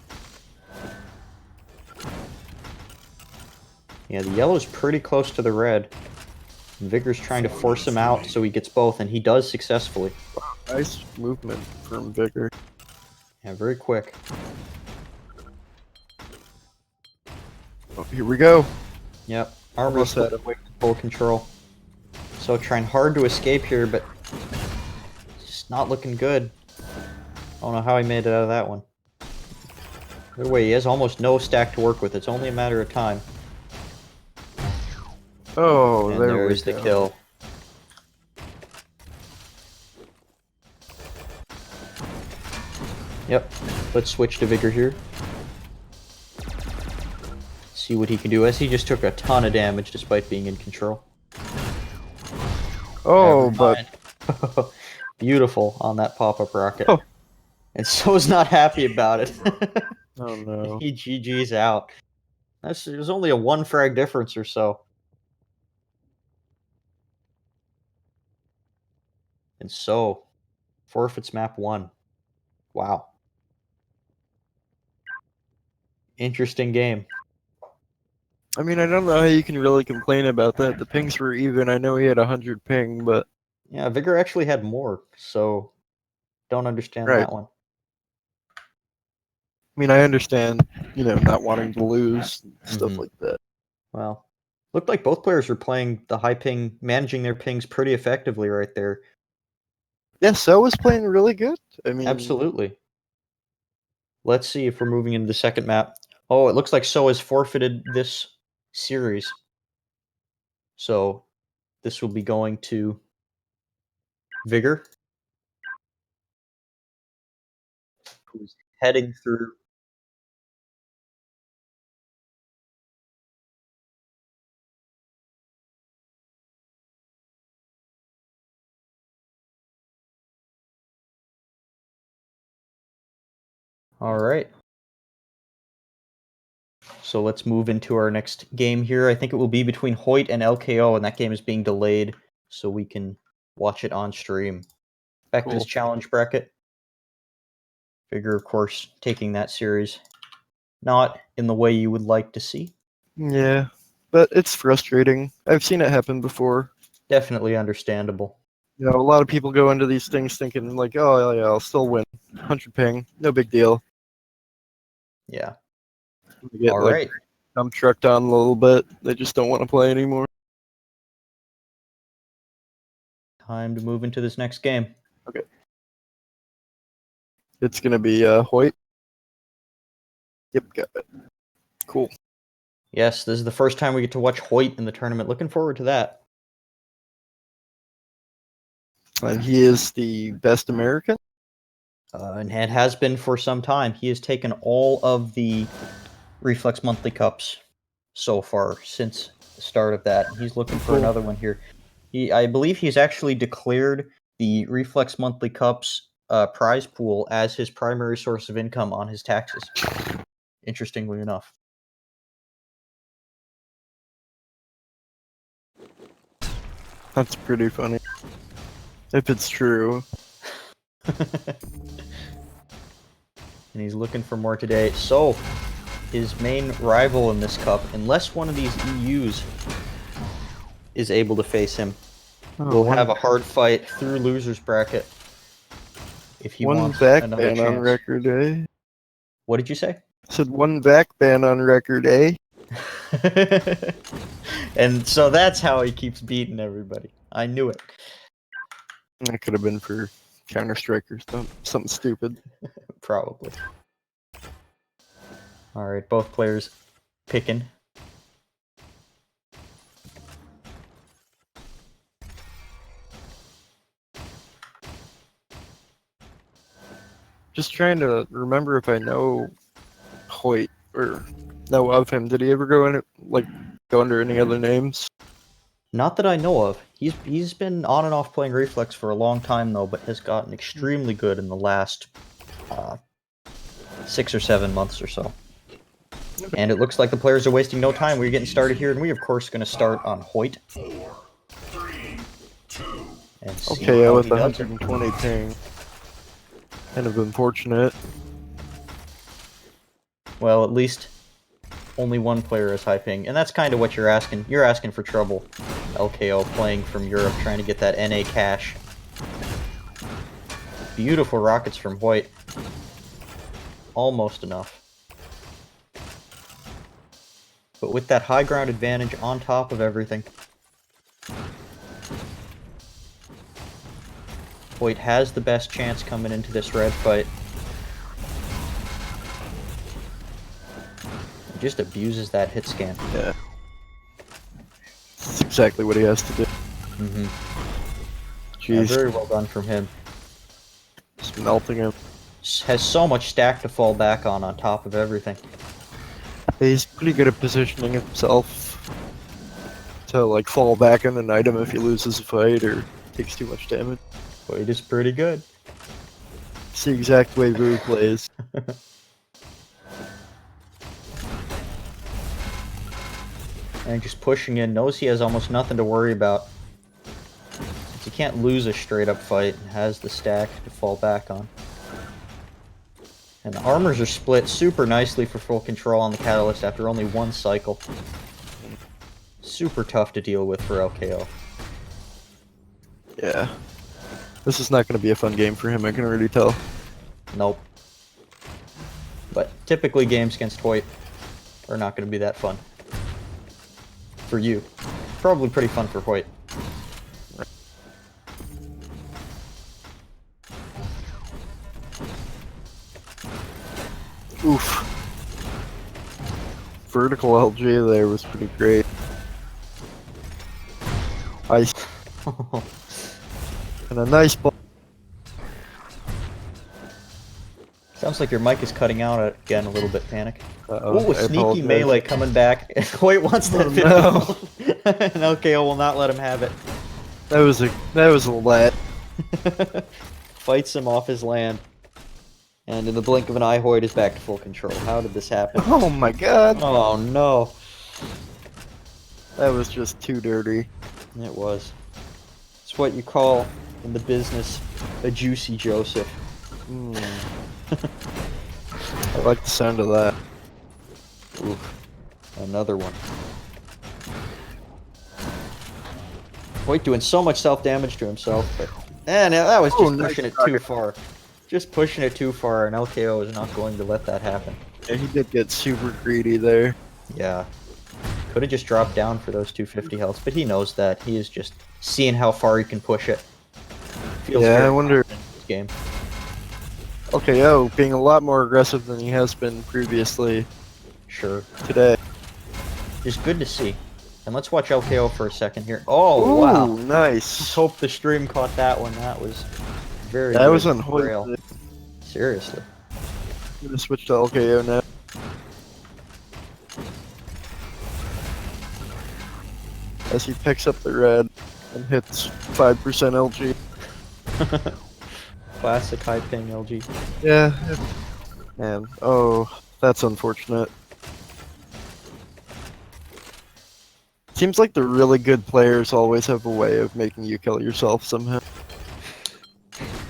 Yeah, the yellow's pretty close to the red. Vigor's trying to force him out so he gets both, and he does successfully. Nice movement from Vigor. Yeah, very quick. Oh, here we go. Yep, armor Almost had him. full control. So trying hard to escape here, but it's just not looking good. I don't know how he made it out of that one. Either way, he has almost no stack to work with. It's only a matter of time. Oh, And there we there's the go. kill. Yep, let's switch to Vigor here. See what he can do, as he just took a ton of damage despite being in control. Oh, Never but mind. Beautiful on that pop-up rocket. Oh. And So's not happy about it. oh no. He GG's out. It was only a 1 frag difference or so. And So forfeits map 1. Wow. Interesting game. I mean, I don't know how you can really complain about that. The pings were even. I know he had 100 ping, but Yeah, Vigor actually had more, so don't understand Right. that one. I mean, I understand, not wanting to lose and stuff Mhm. like that. Well, looked like both players were playing the high ping, managing their pings pretty effectively right there. Yeah, So was playing really good. I mean, Absolutely. Let's see if we're moving into the second map. Oh, it looks like So has forfeited this series. So this will be going to Vigor, who's heading through. All right. So let's move into our next game here. I think it will be between Hoyt and LKO, and that game is being delayed so we can watch it on stream. Back to this Cool. challenge bracket. Vigor, of course, taking that series. Not in the way you would like to see. Yeah, but it's frustrating. I've seen it happen before. Definitely understandable. A lot of people go into these things thinking like, oh yeah, I'll still win. 100 ping, no big deal. Yeah. They get All like right. dump trucked on a little bit. They just don't want to play anymore. Time to move into this next game. Okay. It's gonna be Hoyt. Yep, got it. Cool. Yes, this is the first time we get to watch Hoyt in the tournament. Looking forward to that. And he is the best American. And it has been for some time. He has taken all of the Reflex Monthly Cups so far since the start of that. He's looking for Cool. another one here. I believe he's actually declared the Reflex Monthly Cups prize pool as his primary source of income on his taxes. Interestingly enough. That's pretty funny. If it's true. And he's looking for more today. So, his main rival in this cup, unless one of these EUs is able to face him, will have a hard fight through loser's bracket if he one wants back another ban chance. on record, eh? What did you say? Said one back ban on record, eh? And so that's how he keeps beating everybody. I knew it. That could have been for Counter-Strike or something stupid. Probably. Alright, both players picking. Just trying to remember if I know Hoyt or know of him. Did he ever go under any other names? Not that I know of. He's been on and off playing Reflex for a long time though, but has gotten extremely good in the last 6 or 7 months or so. And it looks like the players are wasting no time. We're getting started here, and we, of course, going to start on Hoyt. 4, 3, 2. And see Okay, how with he does. 120 ping. Kind of unfortunate. Well, at least only one player is high ping, and that's kind of what you're asking. You're asking for trouble. LKO playing from Europe, trying to get that NA cash. Beautiful rockets from Hoyt. Almost enough. But with that high ground advantage on top of everything, Hoyt has the best chance coming into this red fight. He just abuses that hit scan. Yeah. That's exactly what he has to do. Mm-hmm. Jeez, Yeah, very well done from him. just melting him. Has so much stack to fall back on top of everything. He's pretty good at positioning himself to like fall back on an item if he loses a fight or takes too much damage. Hoyt is pretty good. It's the exact way Vigur plays. And just pushing in, knows he has almost nothing to worry about. Since he can't lose a straight up fight and has the stack to fall back on. And the armors are split super nicely for full control on the Catalyst after only one cycle. Super tough to deal with for LKO. Yeah. This is not going to be a fun game for him, I can already tell. Nope. But typically games against Hoyt are not going to be that fun. For you. Probably pretty fun for Hoyt. Oof. Vertical LG there was pretty great. Ice. And a nice ball. Sounds like your mic is cutting out again a little bit, Panic. Uh-oh, Ooh, I sneaky apologize. melee coming back. Hoyt wants that Oh, 50 no. and LKO will not let him have it. That was a let. Fights him off his land. And in the blink of an eye, Hoyt is back to full control. How did this happen? Oh my god. Oh no. That was just too dirty. It was. It's what you call, in the business, a juicy Joseph. Mm. I like the sound of that. Oof. Another one. Hoyt doing so much self-damage to himself, but... And that was just nice pushing it rocket. too far. Just pushing it too far, and LKO is not going to let that happen. Yeah, he did get super greedy there. Yeah. Could have just dropped down for those 250 health, but he knows that. He is just seeing how far he can push it. Feels Yeah, very I wonder. confident in this game. LKO being a lot more aggressive than he has been previously Sure. today. Just good to see. And let's watch LKO for a second here. Oh, Ooh, wow. Let's nice. hope the stream caught that one. That was very That good was on rail. Hoyt. Seriously. I'm gonna switch to LKO now. As he picks up the red and hits 5% LG. Classic high ping LG. Yeah. Man, oh, that's unfortunate. Seems like the really good players always have a way of making you kill yourself somehow.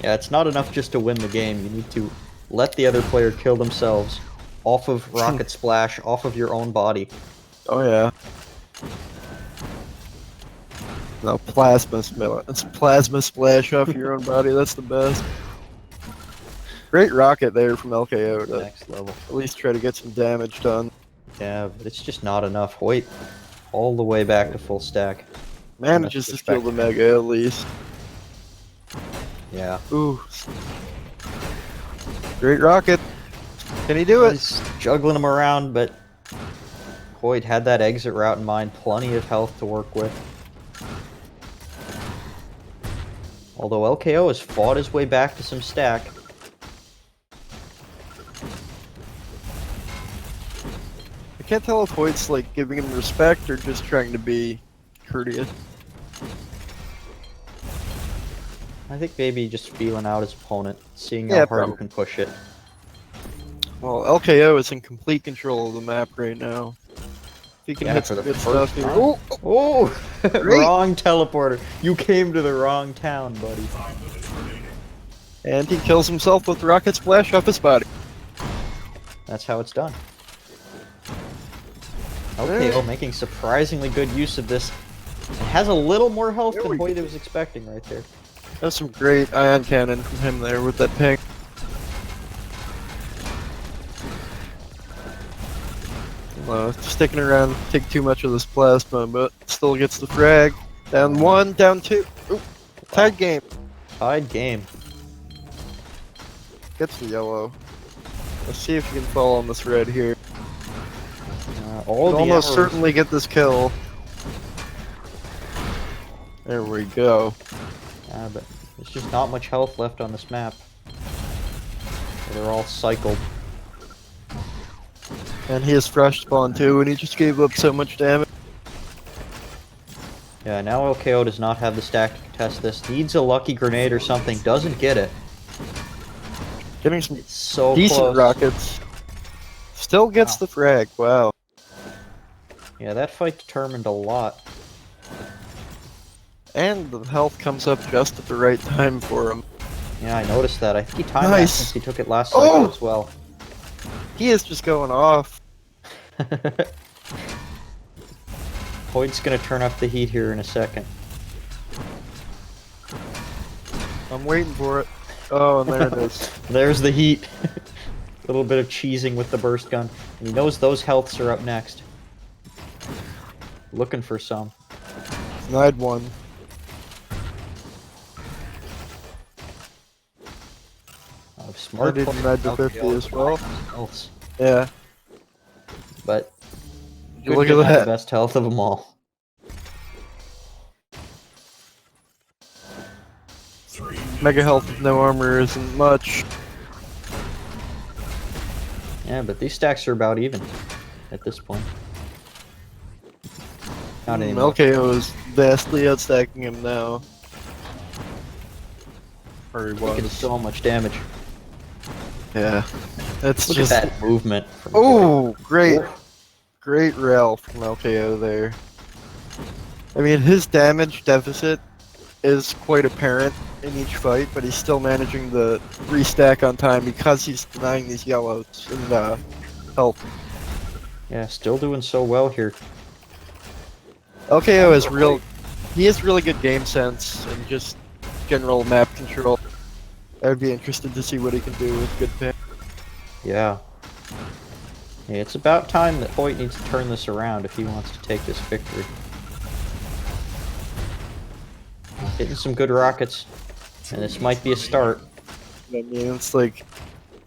Yeah, it's not enough just to win the game. You need to let the other player kill themselves off of Rocket Splash, off of your own body. Oh yeah. No, it's plasma splash off your own body, that's the best. Great rocket there from LKO to Next level. at least try to get some damage done. Yeah, but it's just not enough. Hoyt, all the way back to full stack. Manages to steal the mega at least. Yeah. Ooh. Great rocket. Can he do it? He's juggling him around, but Hoyt had that exit route in mind. Plenty of health to work with. Although LKO has fought his way back to some stack. can't tell if Hoyt's like giving him respect or just trying to be courteous. I think maybe just feeling out his opponent, seeing Yeah, how hard probably. he can push it. Well, LKO is in complete control of the map right now. If he can Yeah, hit for some the good first stuff here. time. Oh, Oh, Great. wrong teleporter. You came to the wrong town, buddy. and he kills himself with rocket splash off his body. That's how it's done. Okay, making surprisingly good use of this. It has a little more health There than we Hoyt go. was expecting right there. That's some great ion cannon from him there with that ping. Sticking around, take too much of this plasma, but still gets the frag. Down one, down two. Ooh, tied game. Tied game. Gets the yellow. Let's see if you can fall on this red here. All the Almost arrows- certainly get this kill. There we go. but there's just not much health left on this map. They're all cycled. And he has fresh spawn too, and he just gave up so much damage. Yeah, now LKO does not have the stack to contest this. Needs a lucky grenade or something. Doesn't get it. Getting some It's so decent close. rockets. Still gets Wow. the frag. Wow. Yeah, that fight determined a lot. And the health comes up just at the right time for him. Yeah, I noticed that. I think he timed that Nice. since he took it last cycle Oh! as well. He is just going off. Hoyt's gonna turn up the heat here in a second. I'm waiting for it. Oh, and there it is. There's the heat. A little bit of cheesing with the burst gun. And he knows those healths are up next. Looking for some. Denied one. Smart I didn't ride the 50 as well. Healths. Yeah. But Look good at to have that. the best health of them all. Mega health with no armor isn't much. Yeah, but these stacks are about even at this point. Not anymore. LKO is vastly outstacking him now. Or he Taking was. so much damage. Yeah. It's Look just. at that movement. From Hoyt. Oh, great. Great rail from LKO there. I mean, his damage deficit is quite apparent in each fight, but he's still managing to restack on time because he's denying these yellows and health. Yeah, still doing so well here. LKO is he has really good game sense and just general map control. I would be interested to see what he can do with good pick. Yeah. Yeah, it's about time that Hoyt needs to turn this around if he wants to take this victory. Hitting some good rockets, and this might be a start. I mean, it's like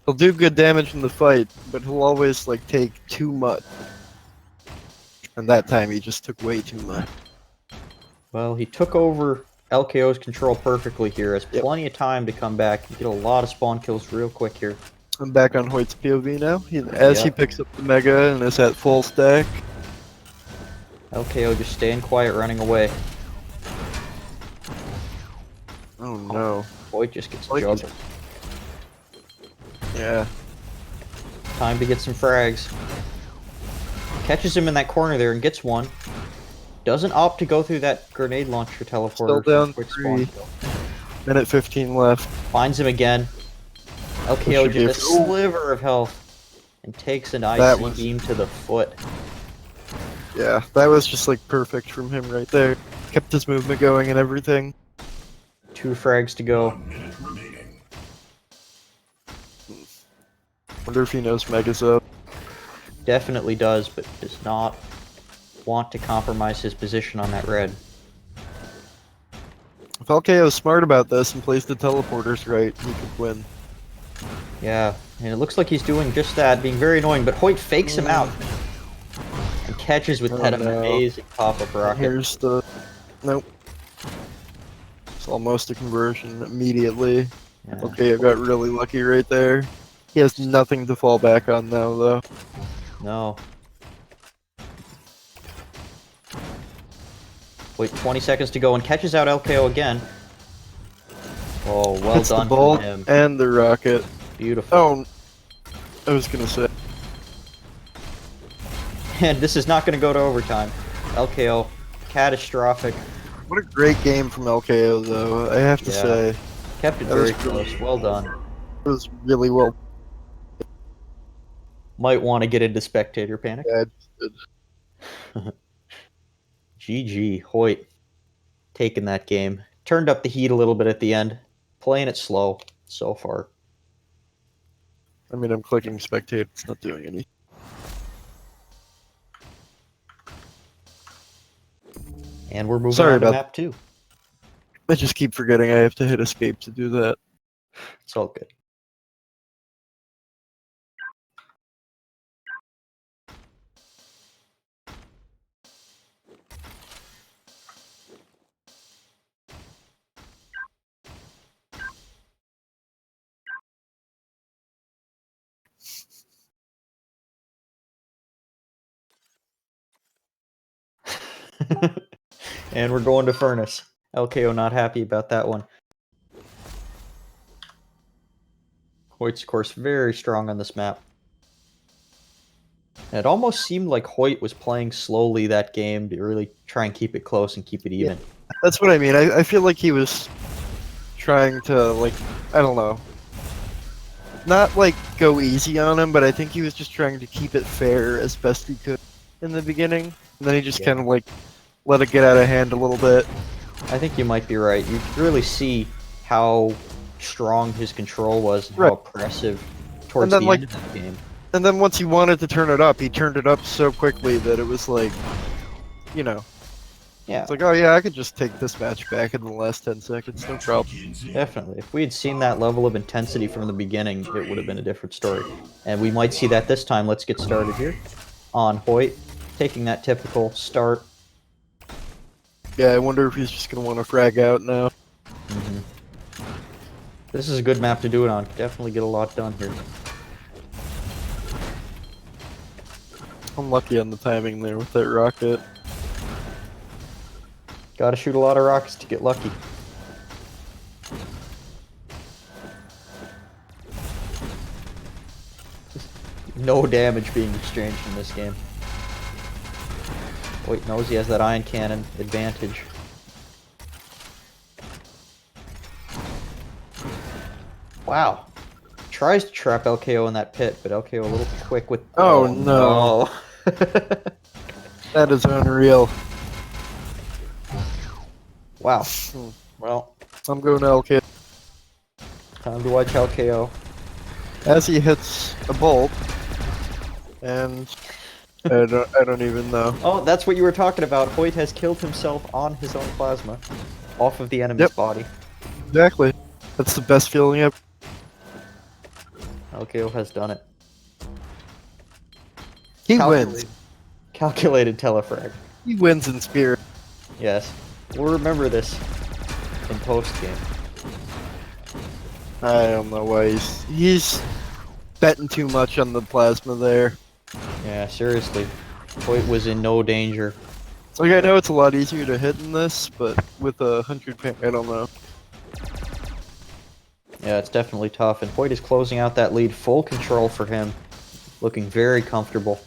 he'll do good damage in the fight, but he'll always like take too much. And that time he just took way too much. Well, he took over LKO's control perfectly here. Has Yep. plenty of time to come back and get a lot of spawn kills real quick here. I'm back on Hoyt's POV now. As he Yep. picks up the Mega and is at full stack. LKO just staying quiet, running away. Oh no. Hoyt just gets Like- juggled. Yeah. Time to get some frags. Catches him in that corner there and gets one. Doesn't opt to go through that grenade launcher teleporter. Still for a down quick spawn 3. kill. Minute 15 left. Finds him again. LKO should be a just a sliver of health and takes an That icy was- beam to the foot. Yeah, that was just like perfect from him right there. Kept his movement going and everything. 2 frags to go. Wonder if he knows Mega's up. Definitely does, but does not want to compromise his position on that red. If LKO is smart about this and plays the teleporters right, he could win. Yeah, and it looks like he's doing just that, being very annoying, but Hoyt fakes him out. And catches with Oh, that no. amazing pop-up rocket. Here's the... Nope. It's almost a conversion immediately. Yeah. Okay, I got really lucky right there. He has nothing to fall back on now, though. No. Wait, 20 seconds to go and catches out LKO again. Oh, well Hits done the bolt from him. and the rocket. Beautiful. Oh, I was gonna say. And this is not going to go to overtime. LKO, catastrophic. What a great game from LKO, though. I have to Yeah. say, Kept it That was very close. Well done. it was really well. Might want to get into spectator panic. Bad. GG, Hoyt. Taking that game. Turned up the heat a little bit at the end. Playing it slow so far. I mean, I'm clicking spectate. It's not doing anything. And we're moving Sorry on to about map 2. I just keep forgetting I have to hit escape to do that. It's all good. And we're going to Furnace. LKO not happy about that one. Hoyt's, of course, very strong on this map. And it almost seemed like Hoyt was playing slowly that game to really try and keep it close and keep it even. That's what I mean. I feel like he was trying to, like, I don't know. Not, like, go easy on him, but I think he was just trying to keep it fair as best he could in the beginning. And then he just kind of, like, let it get out of hand a little bit. I think you might be right. You can really see how strong his control was and Right. how oppressive towards And then, the like, end of that game. And then once he wanted to turn it up, he turned it up so quickly that it was like, you know, Yeah, it's like, oh yeah, I could just take this match back in the last 10 seconds, no problem. definitely. If we had seen that level of intensity from the beginning, it would have been a different story. And we might see that this time. Let's get started here on Hoyt, taking that typical start. Yeah, I wonder if he's just going to want to frag out now. This is a good map to do it on. Definitely get a lot done here. Unlucky on the timing there with that rocket. Gotta shoot a lot of rockets to get lucky. No damage being exchanged in this game. Hoyt knows he has that ion cannon advantage. Wow. Tries to trap LKO in that pit, but LKO a little quick with... Oh, no. That is unreal. Wow. Well, I'm going to LK. time to watch LKO. As he hits a bolt, and I don't even know. Oh, that's what you were talking about. Hoyt has killed himself on his own plasma. Off of the enemy's Yep. body. Exactly. That's the best feeling ever. LKO has done it. He Calculated. wins. Calculated telefrag. He wins in spirit. Yes. We'll remember this in post-game. I don't know why he's betting too much on the plasma there. Yeah, seriously. Hoyt was in no danger. Like, I know it's a lot easier to hit in this, but with 100 ping, I don't know. Yeah, it's definitely tough, and Hoyt is closing out that lead. Full control for him. Looking very comfortable.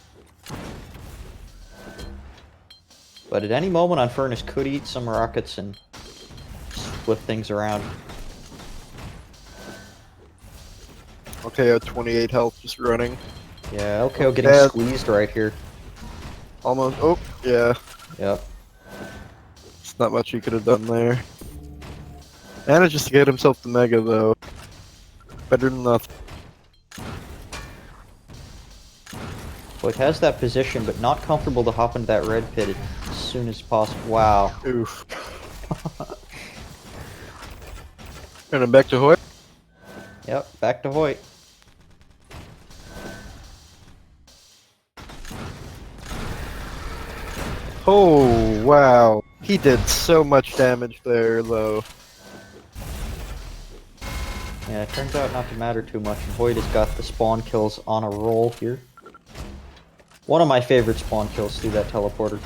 But at any moment on Furnace could eat some rockets and flip things around. Okay, 28 health just running. Yeah, LKO getting bad. squeezed right here. Almost. Oh, yeah. Yep. It's not much he could have done there. Manages to get himself the Mega, though. Better than nothing. Hoyt has that position, but not comfortable to hop into that red pit as soon as possible. Wow. Oof. And then back to Hoyt. Yep, back to Hoyt. Oh, wow. He did so much damage there, though. Yeah, it turns out not to matter too much, and Hoyt has got the spawn kills on a roll here. One of my favorite spawn kills through that teleporter.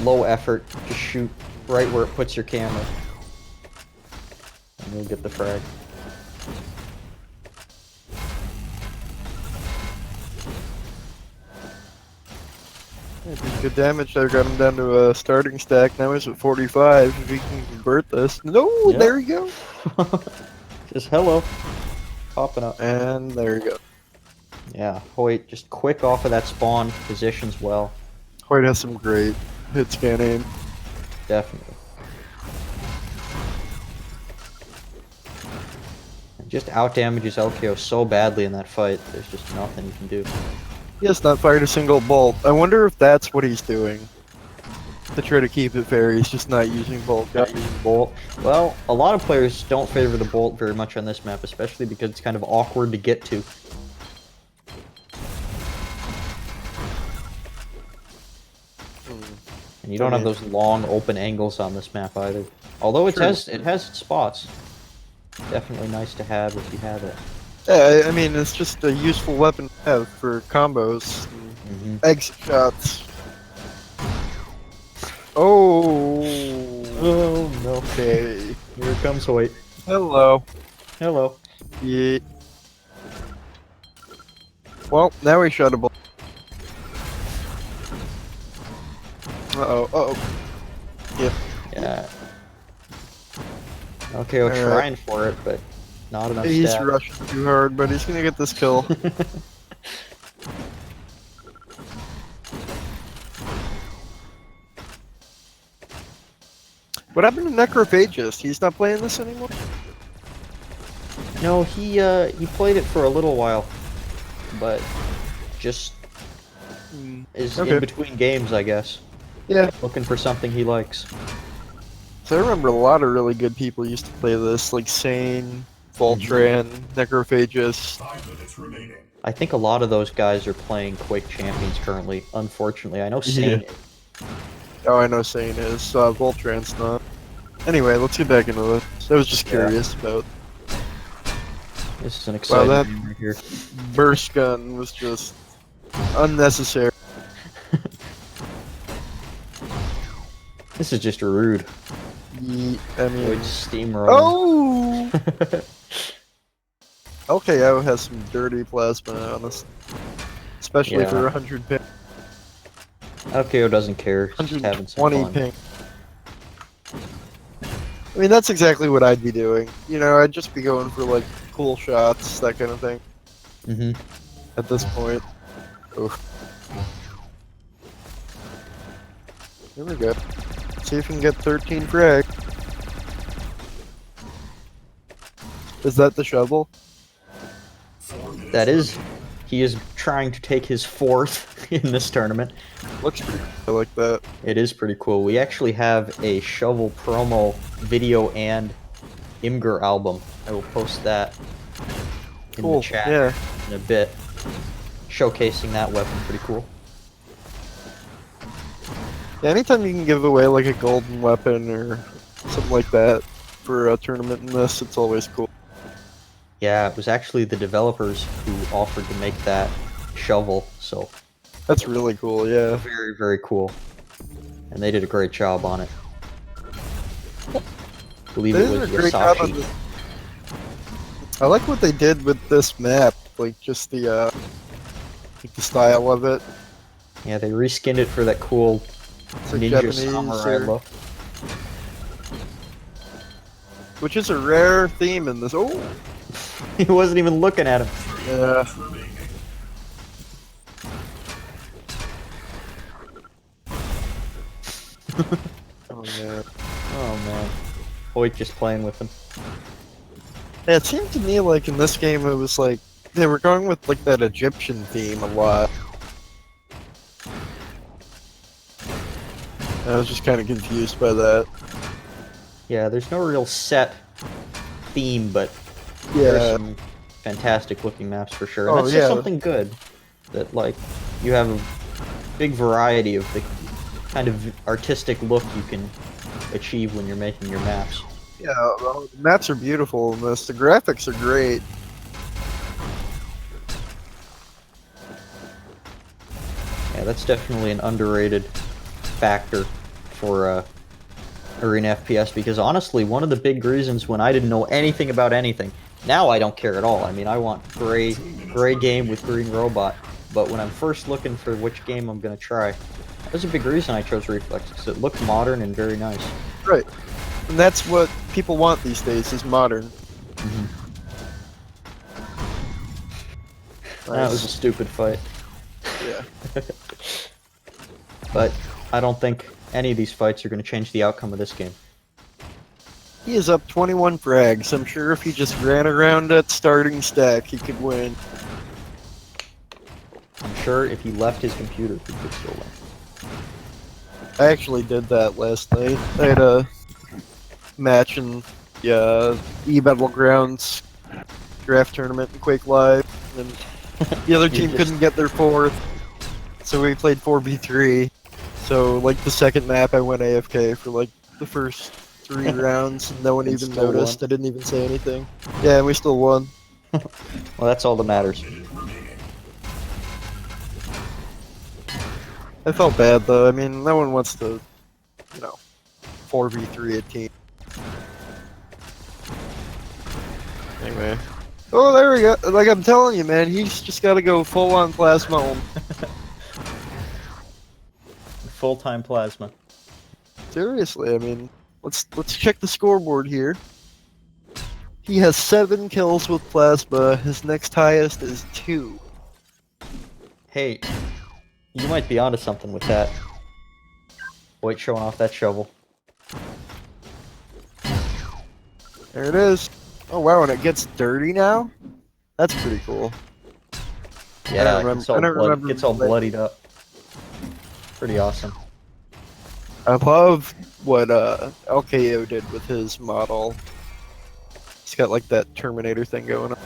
low effort. Just shoot right where it puts your camera. And you'll get the frag. Yeah, did good damage there, got him down to a starting stack. Now he's at 45. If he can convert this. No, Yep. there you go. Just hello. Popping up. And there you go. Yeah, Hoyt just quick off of that spawn, positions well. Hoyt has some great hit scan aim. Definitely. Just outdamages LKO so badly in that fight, there's just nothing you can do. He has not fired a single bolt. I wonder if that's what he's doing. To try to keep it fair, he's just not using bolt. Not using bolt. Well, a lot of players don't favor the bolt very much on this map, especially because it's kind of awkward to get to. And you don't have those long open angles on this map either. Although it has its spots. Definitely nice to have if you have it. Yeah, I mean, it's just a useful weapon to have for combos, and exit shots. Oh, no. okay. Here comes Hoyt. Hello. Hello. Yeah. Well, now we shot a bolt. Uh-oh, uh-oh. Yep. Yeah. Okay, we're trying for it, but not enough He's stat. rushing too hard, but he's gonna get this kill. What happened to Necrophagist? He's not playing this anymore? No, he played it for a little while, but just is in between games, I guess. Yeah. Looking for something he likes. So I remember a lot of really good people used to play this, like Sane, Voltran, Necrophagist. 5 minutes remaining. I think a lot of those guys are playing Quake Champions currently, unfortunately. I know Sane is. Oh, I know Sane is. Voltran's not. Anyway, let's get back into this. I was just curious about... This is an exciting that game right here. burst gun was just unnecessary. This is just rude. I mean... Steamroll. Oh! LKO has some dirty plasma on us. Especially for 100 ping. LKO doesn't care. He's just having some 120 fun. ping. I mean, that's exactly what I'd be doing. You know, I'd just be going for, like, cool shots, that kind of thing. At this point. Oof. Here we go. See if we can get 13 frag. Is that the shovel? That is. He is trying to take his 4th in this tournament. Looks pretty cool. I like that. It is pretty cool. We actually have a shovel promo video and Imgur album. I will post that in the chat in a bit. Showcasing that weapon. Pretty cool. Yeah, anytime you can give away like a golden weapon or something like that for a tournament in this, it's always cool. Yeah, it was actually the developers who offered to make that shovel, so... That's really cool, yeah. Very, very cool. And they did a great job on it. I believe it was Yasashi. I like what they did with this map, like just the style of it. Yeah, they reskinned it for that cool ninja Japanese samurai look. Which is a rare theme in this. Oh! He wasn't even looking at him. Yeah. Oh man. Oh man. Hoyt just playing with him. Yeah, it seemed to me like in this game it was like they were going with like that Egyptian theme a lot. I was just kind of confused by that. Yeah, there's no real set theme, but Yeah. there's some fantastic looking maps for sure. And Oh, that's yeah. just something good. That, like, you have a big variety of the kind of artistic look you can achieve when you're making your maps. Yeah, the maps are beautiful in this. The graphics are great. Yeah, that's definitely an underrated factor for Arena FPS, because honestly, one of the big reasons when I didn't know anything about anything, now I don't care at all. I mean, I want gray game with green robot, but when I'm first looking for which game I'm going to try, that was a big reason I chose Reflex, because it looked modern and very nice. Right. And that's what people want these days, is modern. Mm-hmm. Nice. That was a stupid fight. Yeah. But I don't think any of these fights are going to change the outcome of this game. He is up 21 frags. I'm sure if he just ran around at starting stack, he could win. I'm sure if he left his computer, he could still win. I actually did that last night. I had a match in the E-Battlegrounds draft tournament in Quake Live, and the other team couldn't get their fourth, so we played 4v3. So, like, the second map, I went AFK for, like, the first 3 rounds, and no one even noticed. I didn't even say anything. Yeah, and we still won. Well, that's all that matters. I felt bad, though. I mean, no one wants to, 4v3 a team. Anyway. Oh, there we go. Like I'm telling you, man, he's just got to go full-on plasma home. Full-time plasma. Seriously, I mean, let's check the scoreboard here. He has 7 kills with plasma. His next highest is 2. Hey, you might be onto something with that. Hoyt showing off that shovel. There it is. Oh wow, and it gets dirty now? That's pretty cool. Yeah, it gets all bloodied up. Pretty awesome. I love what LKO did with his model. He's got like that Terminator thing going on.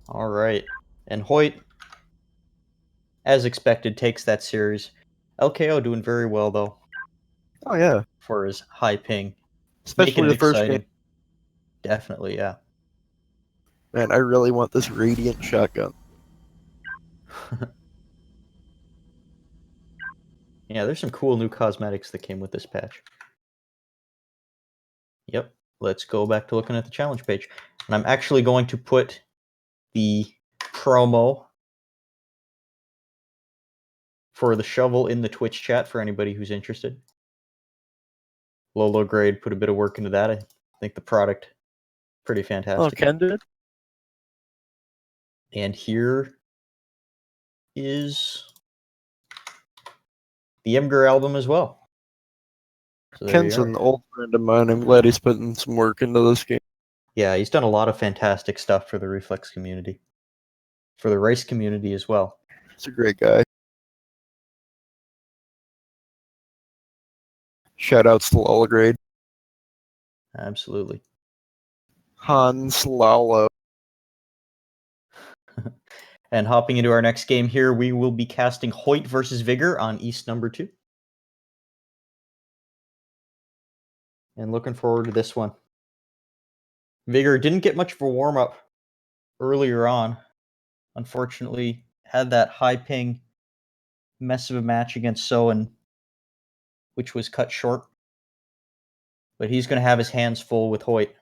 All right, and Hoyt, as expected, takes that series. LKO doing very well though. Oh yeah, for his high ping, especially the first game. Definitely, yeah. Man, I really want this Radiant shotgun. Yeah, there's some cool new cosmetics that came with this patch. Yep, let's go back to looking at the challenge page. And I'm actually going to put the promo for the shovel in the Twitch chat for anybody who's interested. Low grade put a bit of work into that. I think the product pretty fantastic. Oh, Ken did? And here is the Vigur album as well. So Ken's an old friend of mine. I'm glad he's putting some work into this game. Yeah, he's done a lot of fantastic stuff for the Reflex community. For the race community as well. He's a great guy. Shoutouts to Lolagrade. Absolutely. Hans Lalo. And hopping into our next game here, we will be casting Hoyt versus Vigor on East number 2. And looking forward to this one. Vigor didn't get much of a warm-up earlier on. Unfortunately, had that high ping mess of a match against Soen, which was cut short. But he's going to have his hands full with Hoyt.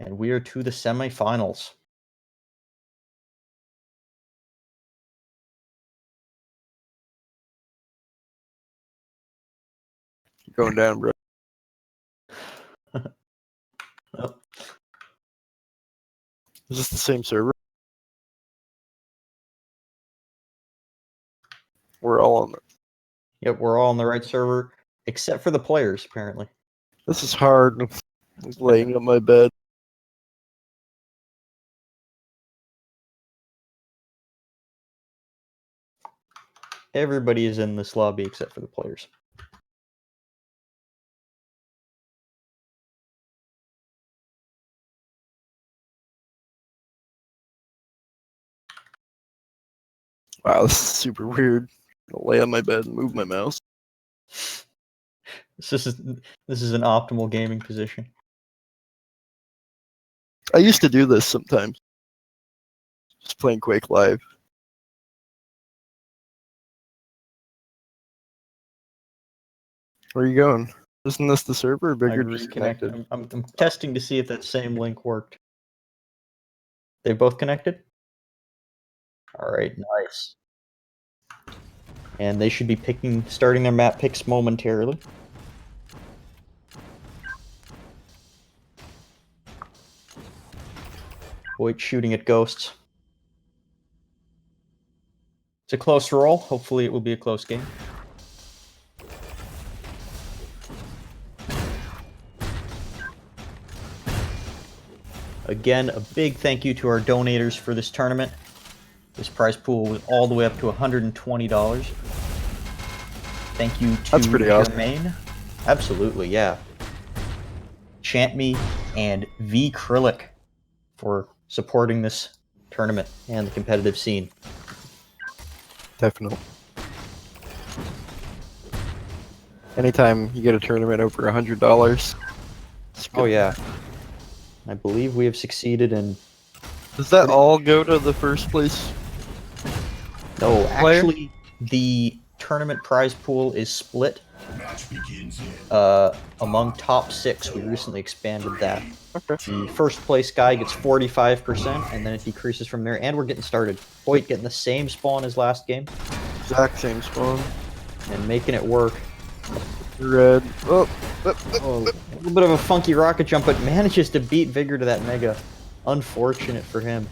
And we are to the semifinals. You're going down, bro. Oh. Is this the same server? We're all on it. Yep, we're all on the right server, except for the players, apparently. This is hard. I was laying on my bed. Everybody is in this lobby except for the players. Wow, this is super weird. I'll lay on my bed and move my mouse. This is an optimal gaming position. I used to do this sometimes. Just playing Quake Live. Where are you going? Isn't this the server? Or I Vigor reconnected. disconnected? I'm testing to see if that same link worked. They both connected? All right, nice. And they should be starting their map picks momentarily. Hoyt shooting at ghosts. It's a close roll. Hopefully it will be a close game. Again, a big thank you to our donators for this tournament. This prize pool was all the way up to $120. Thank you to That's pretty awesome. Jermaine. Absolutely, yeah. Chant Me and Vigor for supporting this tournament and the competitive scene. Definitely. Anytime you get a tournament over $100. Oh yeah. I believe we have succeeded in... Does that all go to the first place? No, player? actually, the tournament prize pool is split Match begins in among top 6. We recently expanded that. Okay. The first place guy gets 45%, and then it decreases from there, and we're getting started. Hoyt getting the same spawn as last game, Exact same spawn. and making it work. Red. Oh, Oh, a little bit of a funky rocket jump, but manages to beat Vigor to that mega. Unfortunate for him.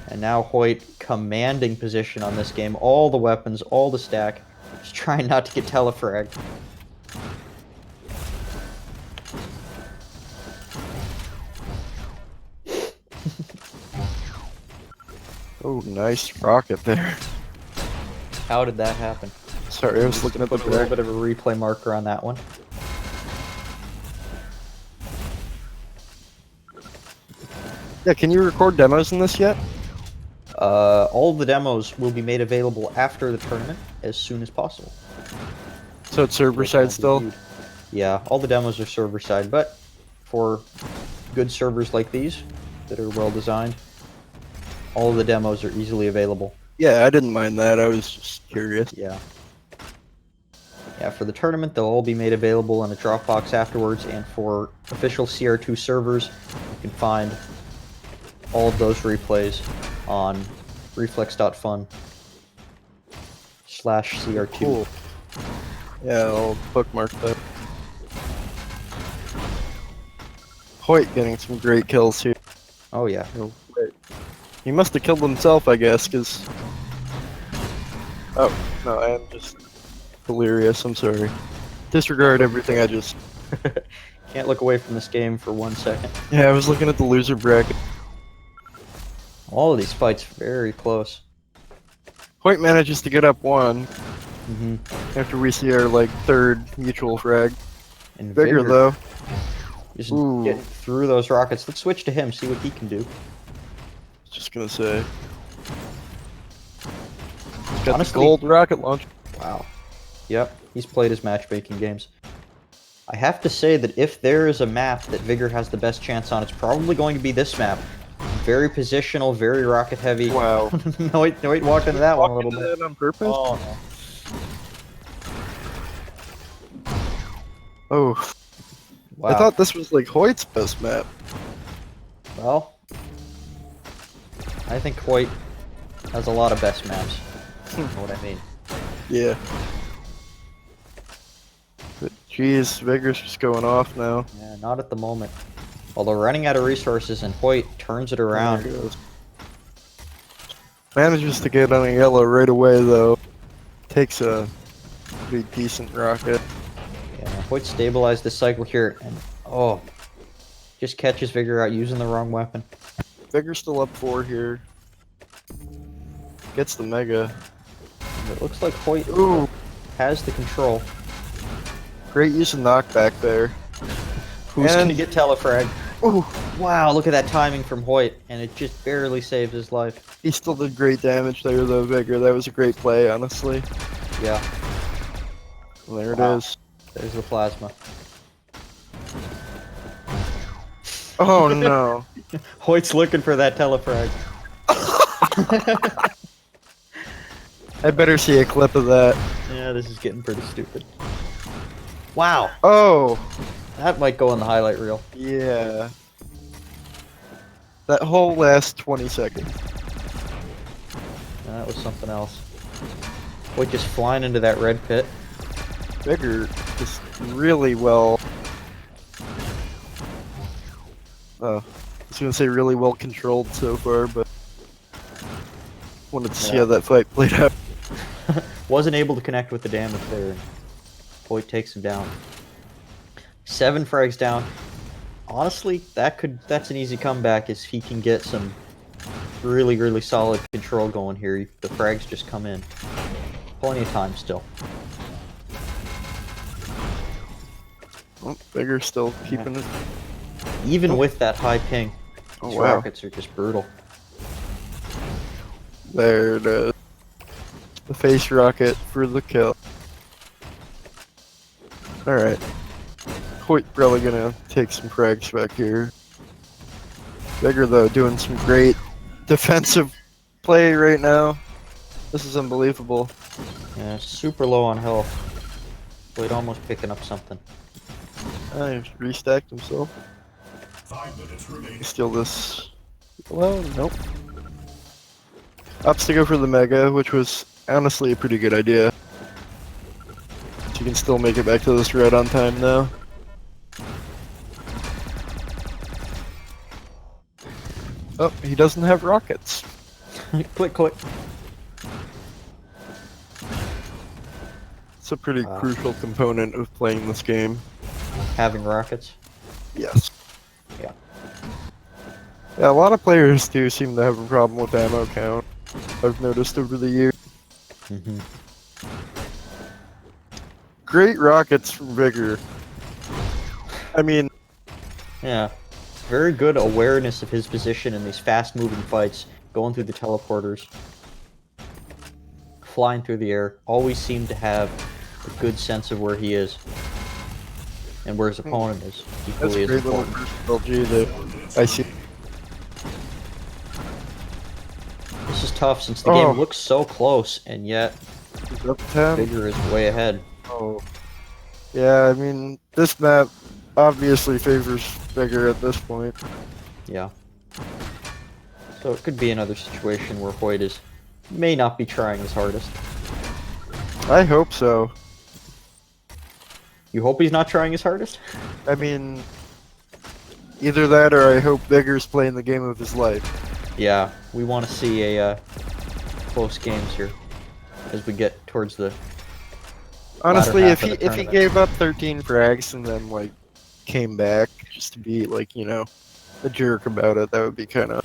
And now Hoyt commanding position on this game. All the weapons, all the stack. Just trying not to get telefragged. oh, nice rocket there. How did that happen? Sorry, I was looking at the Put a little back. bit of a replay marker on that one. Yeah, can you record demos in this yet? All the demos will be made available after the tournament as soon as possible. So it's server side still? Yeah, all the demos are server side, but for good servers like these that are well designed, all of the demos are easily available. Yeah, I didn't mind that. I was just curious. Yeah. Yeah, for the tournament, they'll all be made available in a Dropbox afterwards, and for official CR2 servers, you can find all of those replays on reflex.fun/CR2. Cool. Yeah, I'll bookmark that. Hoyt getting some great kills here. Oh yeah. Oh, wait. He must have killed himself, I guess, because... Oh, no, I am just delirious, I'm sorry. Disregard everything I just... Can't look away from this game for 1 second. Yeah, I was looking at the loser bracket. All of these fights very close. Hoyt manages to get up one Mm-hmm. after we see our, like, third mutual frag. And Vigor, though. just Ooh. getting through those rockets. Let's switch to him, see what he can do. Just gonna say. He's got Honestly- the gold rocket launch. Wow. Yep, he's played his matchmaking games. I have to say that if there is a map that Vigor has the best chance on, it's probably going to be this map. Very positional, very rocket heavy. Wow. no, wait, walked into that one a little Walked bit. into that on purpose? Oh, no. Oh, Wow. I thought this was like Hoyt's best map. Well, I think Hoyt has a lot of best maps. You know what I mean? Yeah. But geez, Vigor's just going off now. Yeah, not at the moment. Although running out of resources, and Hoyt turns it around. There he goes. Manages to get on a yellow right away though. Takes a pretty decent rocket. Yeah, Hoyt stabilized this cycle here, and oh, just catches Vigor out using the wrong weapon. Vigor's still up 4 here. Gets the mega. It looks like Hoyt Ooh, has the control. great use of knockback there. Who's And- gonna get telefrag? Ooh, Wow, look at that timing from Hoyt, and it just barely saved his life. he still did great damage there though, Vigor. That was a great play, honestly. Yeah, And there Wow. it is. there's the plasma. Oh no. Hoyt's looking for that telefrag. I better see a clip of that. Yeah, this is getting pretty stupid. Wow, Oh, that might go on the highlight reel. yeah. That whole last 20 seconds. That was something else. Hoyt just flying into that red pit. Vigor is really well. I was gonna say really well controlled so far, but wanted to see how that fight played out. Wasn't able to connect with the damage there. Hoyt takes him down. 7 frags down. Honestly, that's an easy comeback if he can get some really solid control going here. The frags just come in. Plenty of time still. Oh, Vigor still keeping it. Even with that high ping, these wow. rockets are just brutal. There it is. The face rocket for the kill. Alright. Hoyt probably gonna take some frags back here. Vigor though doing some great defensive play right now. This is unbelievable. Yeah, super low on health. Hoyt almost picking up something. He restacked himself. 5 minutes remaining. Steal this. Well, nope. Opts to go for the Mega, which was honestly a pretty good idea. So you can still make it back to this red on time now. Oh, he doesn't have rockets. Click, click. It's a pretty crucial component of playing this game. Having rockets. Yes. Yeah. Yeah, a lot of players do seem to have a problem with ammo count. I've noticed over the years. Mm-hmm. Great rockets from Vigor. I mean, Yeah. Very good awareness of his position in these fast-moving fights, going through the teleporters, flying through the air. Always seemed to have a good sense of where he is and where his opponent is. that's Equally a as great little important. first LG that I see. This is tough since the Oh. game looks so close, and yet He's up 10. Vigor is way ahead. Oh. Yeah, I mean, this map obviously favors Vigor at this point. Yeah. So it could be another situation where Hoyt may not be trying his hardest. I hope so. You hope he's not trying his hardest? I mean, either that or I hope Vigor's playing the game of his life. Yeah, we want to see a close games here as we get towards the Honestly, latter if half of he the if he tournament. gave up 13 frags and then like came back just to be like, you know, a jerk about it, that would be kind of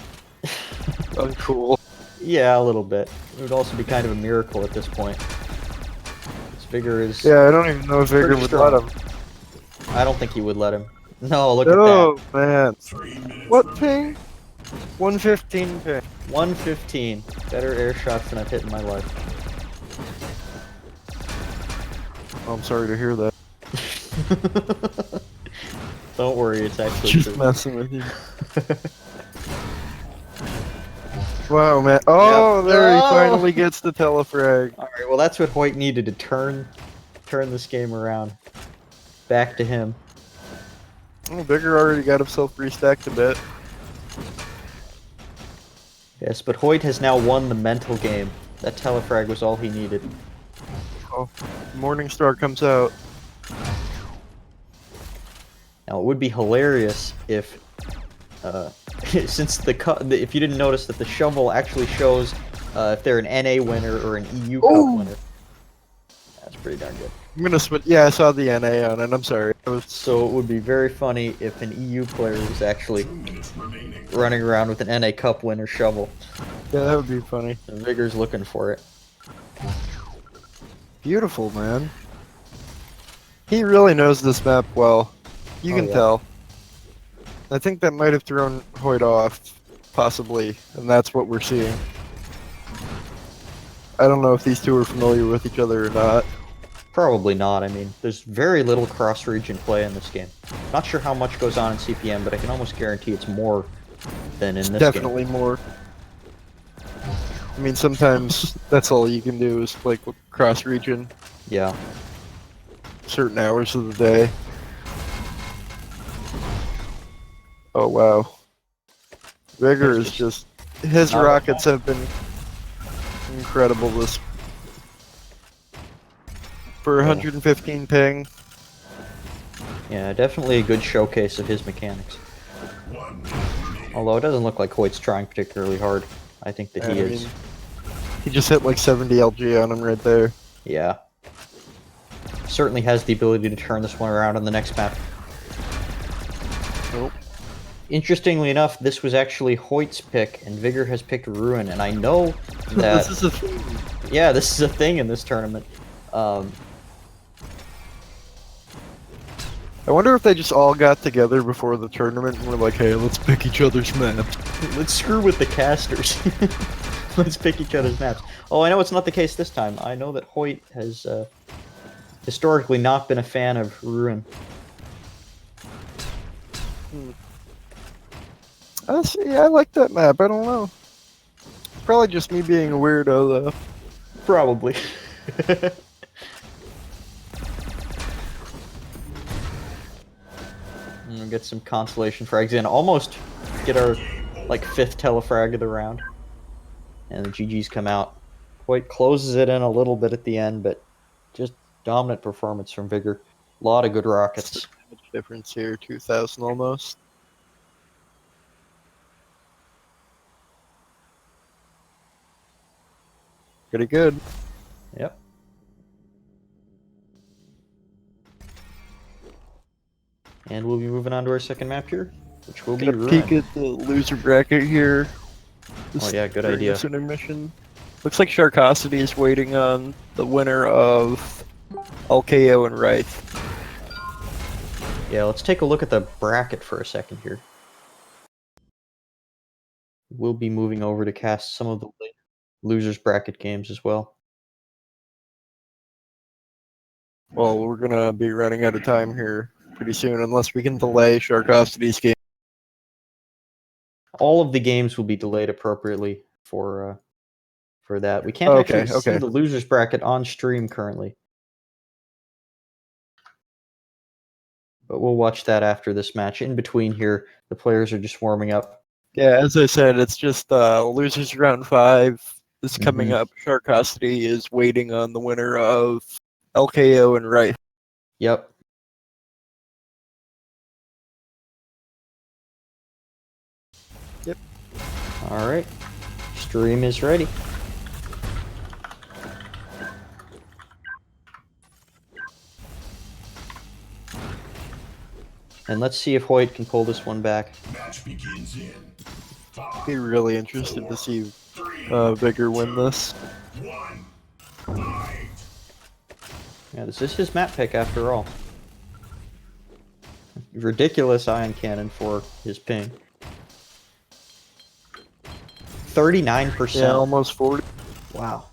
uncool. Yeah, a little bit. It would also be kind of a miracle at this point. This Vigor is... Yeah, I don't even know if Vigor Pretty would strong. let him. I don't think he would let him. No, look at Oh man, 3 minutes what ping? 115 ping. that. 115. Better air shots than I've hit in my life. Oh, I'm sorry to hear that. Don't worry, it's actually Just true. messing with you. Wow, man. Oh, Yep. there he Oh! finally gets the telefrag. Alright, well that's what Hoyt needed to turn this game around. Back to him. Oh, Vigor already got himself restacked a bit. Yes, but Hoyt has now won the mental game. That telefrag was all he needed. Oh, Morningstar comes out. Now, it would be hilarious if, since if you didn't notice that the shovel actually shows if they're an NA winner or an EU Cup Oh! winner. That's pretty darn good. I'm gonna switch. Yeah, I saw the NA on it. I'm sorry. I was So it would be very funny if an EU player was actually 2 minutes remaining. running around with an NA Cup winner shovel. yeah, that would be funny. And Vigor's looking for it. Beautiful, man. He really knows this map well. You Oh, can yeah. tell. I think that might have thrown Hoyt off, possibly, and that's what we're seeing. I don't know if these two are familiar with each other or not. Probably not. I mean, there's very little cross-region play in this game. Not sure how much goes on in CPM, but I can almost guarantee it's more than in this Definitely game. more. I mean, sometimes that's all you can do is like cross region Yeah. certain hours of the day. Oh wow. Vigor is just his Not- rockets have been incredible this for 115 ping. Yeah, definitely a good showcase of his mechanics. Although it doesn't look like Hoyt's trying particularly hard. I think that he is. He just hit like 70 LG on him right there. Yeah. Certainly has the ability to turn this one around on the next map. Nope. Interestingly enough, this was actually Hoyt's pick, and Vigor has picked Ruin, and I know that... This is a thing. Yeah, this is a thing in this tournament. I wonder if they just all got together before the tournament and were like, hey, let's pick each other's maps. Let's screw with the casters. Let's pick each other's maps. Oh, I know it's not the case this time. I know that Hoyt has historically not been a fan of Ruin. I like that map. I don't know. It's probably just me being a weirdo, though. Probably. We'll get some consolation frags in. Almost get our, like, 5th telefrag of the round. And the GGs come out. Hoyt closes it in a little bit at the end, but just dominant performance from Vigor. A lot of good rockets. Much difference here, 2,000 almost. Pretty good. Yep. And we'll be moving on to our second map here, which will be Gonna Ruin. peek at the loser bracket here. Oh yeah, good during idea. This intermission. Looks like Sharqosity is waiting on the winner of LKO and Wraith. Yeah, let's take a look at the bracket for a second here. We'll be moving over to cast some of the losers bracket games as well. Well, we're gonna be running out of time here pretty soon unless we can delay Sharqosity's game. All of the games will be delayed appropriately for that. We can't actually see the losers bracket on stream currently, but we'll watch that after this match. In between here, the players are just warming up. Yeah, as I said, it's just losers round 5 is coming up. Sharqosity is waiting on the winner of LKO and Wraith. Yep. Yep. All right. Stream is ready. And let's see if Hoyt can pull this one back. Match begins in I'd be really interested to see Vigor win this. 1. Fight. Yeah, this is his map pick after all. Ridiculous ion cannon for his ping. 39%. Yeah, almost 40. Wow.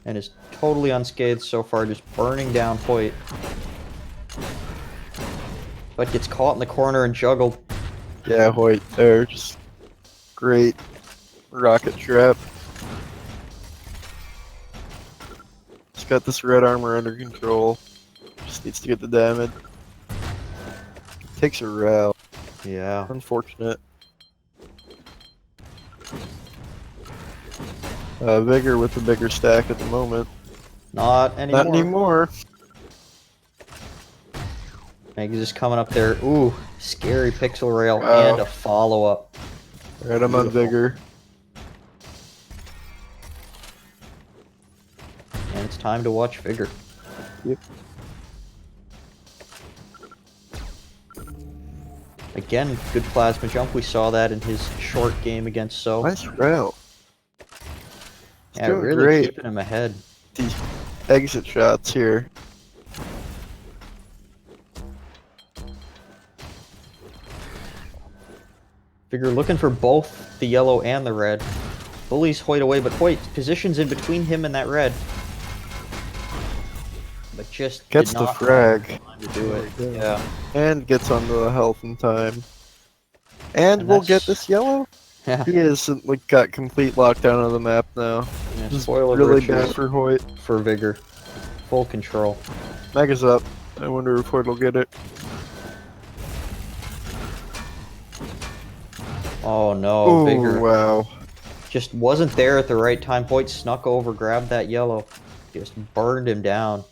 And is totally unscathed so far, just burning down Hoyt. But gets caught in the corner and juggled. Yeah, Hoyt there, just great rocket trap. He's got this red armor under control. Just needs to get the damage. Takes a route. Yeah. Unfortunate. Vigor with the bigger stack at the moment. Not anymore. Not anymore. Meg's just coming up there. Ooh, scary pixel rail Wow. and a follow-up. Right, I'm on Vigor. And it's time to watch Vigor. Yep. Again, good plasma jump. We saw that in his short game against So. Nice rail. Yeah, doing really great. keeping him ahead. These exit shots here. Vigor looking for both the yellow and the red. bullies Hoyt away, but Hoyt positions in between him and that red. But just Gets did the not frag. have time to do it. Yeah. And gets onto the health in time. And we'll get that's- this yellow. Yeah. He has like got complete lockdown of the map now. Yeah, This is spoiler really virtues bad for Hoyt. for Vigor. Full control. Mega's up. I wonder if Hoyt will get it. Oh no, Oh Vigor wow. just wasn't there at the right time. Hoyt snuck over, grabbed that yellow, just burned him down.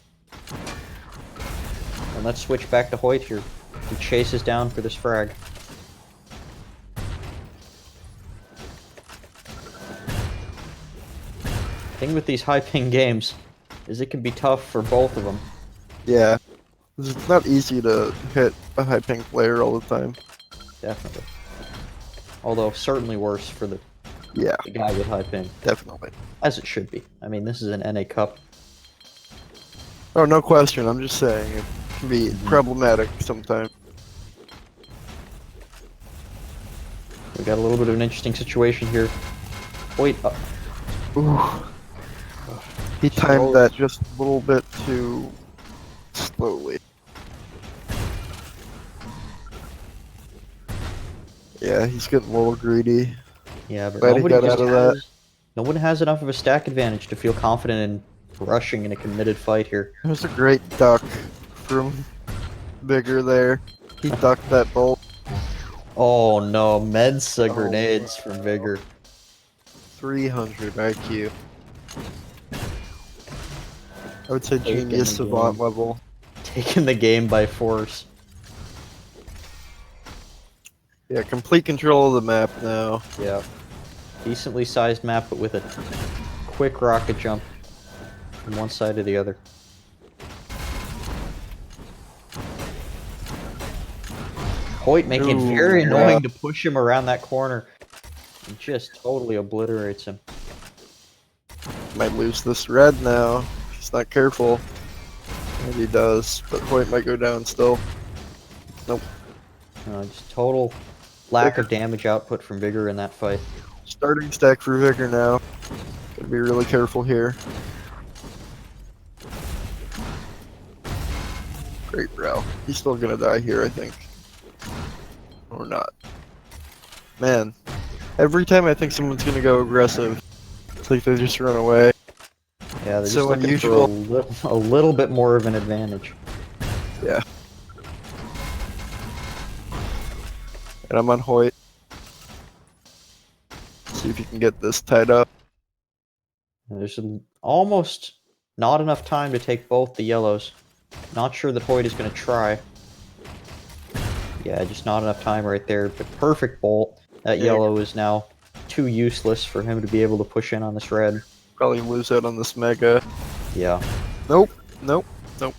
And let's switch back to Hoyt here. He chases down for this frag. Thing with these high ping games is it can be tough for both of them. Yeah. It's not easy to hit a high ping player all the time. Definitely. Although certainly worse for the Yeah, guy with high ping, definitely. as it should be. I mean, this is an NA Cup. Oh, no question. I'm just saying it can be problematic sometimes. We got a little bit of an interesting situation here. Wait, Ooh. He timed that just a little bit too slowly. Yeah, he's getting a little greedy. yeah, but Glad he nobody got just out of that. has, no one has enough of a stack advantage to feel confident in rushing in a committed fight here. There's a great duck from Vigor there. He ducked that bolt. Oh no, Mensa Oh. grenades from Vigor. 300 IQ. I would say Taking genius the savant game. level. Taking the game by force. Yeah, complete control of the map now. Yeah. Decently sized map, but with a quick rocket jump from one side to the other. Hoyt making it Ooh, very yeah. annoying to push him around that corner. It just totally obliterates him. Might lose this red now. If he's not careful. Maybe he does, but Hoyt might go down still. Nope. Just total lack of damage output from Vigor in that fight. Starting stack for Vigor now. Gotta be really careful here. Great bro. He's still gonna die here, I think. Or not. Man, every time I think someone's gonna go aggressive, it's like they just run away. Yeah, they're just So looking unusual. for a little bit more of an advantage. Yeah. And I'm on Hoyt. See if you can get this tied up. And there's almost not enough time to take both the yellows. Not sure that Hoyt is going to try. Yeah, just not enough time right there. But perfect bolt. That yellow is now too useless for him to be able to push in on this red. Probably lose out on this mega. Yeah. Nope. Nope. Nope.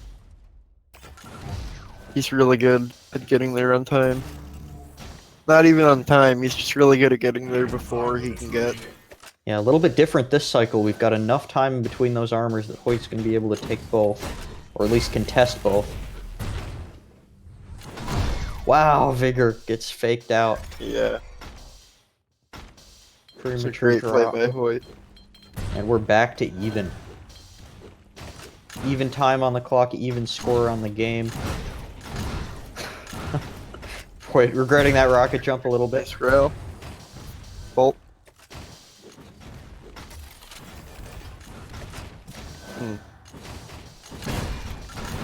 He's really good at getting there on time. Not even on time, he's just really good at getting there before he can get. Yeah, a little bit different this cycle. We've got enough time in between those armors that Hoyt's going to be able to take both. Or at least contest both. Wow, Vigor gets faked out. Yeah. It's a Premature great play drop. by Hoyt. And we're back to even. Even time on the clock, even score on the game. Wait, regretting that rocket jump a little bit. Nice rail. Bolt.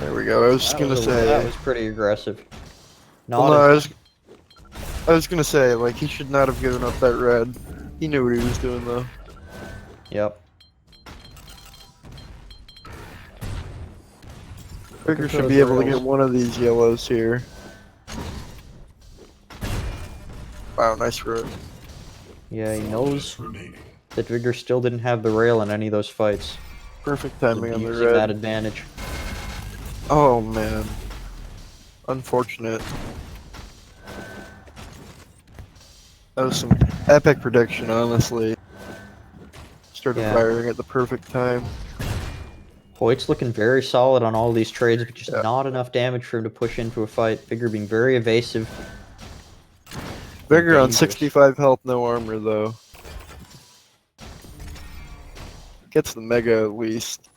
There we go. I was just gonna say. That was pretty aggressive. Not Well, no, as- I was gonna say, like, he should not have given up that red. He knew what he was doing, though. Yep. Vigor should be able to get one of these yellows here. Wow, nice road. Yeah, he knows remaining. that Vigor still didn't have the rail in any of those fights. Perfect timing on the Using that red. advantage. Oh, man. Unfortunate. That was some epic prediction, honestly. Started Yeah. firing at the perfect time. Hoyt's looking very solid on all these trades, but just Yeah. not enough damage for him to push into a fight. Vigor being very evasive. Vigor on Dangerous. 65 health, no armor, though. Gets the mega at least.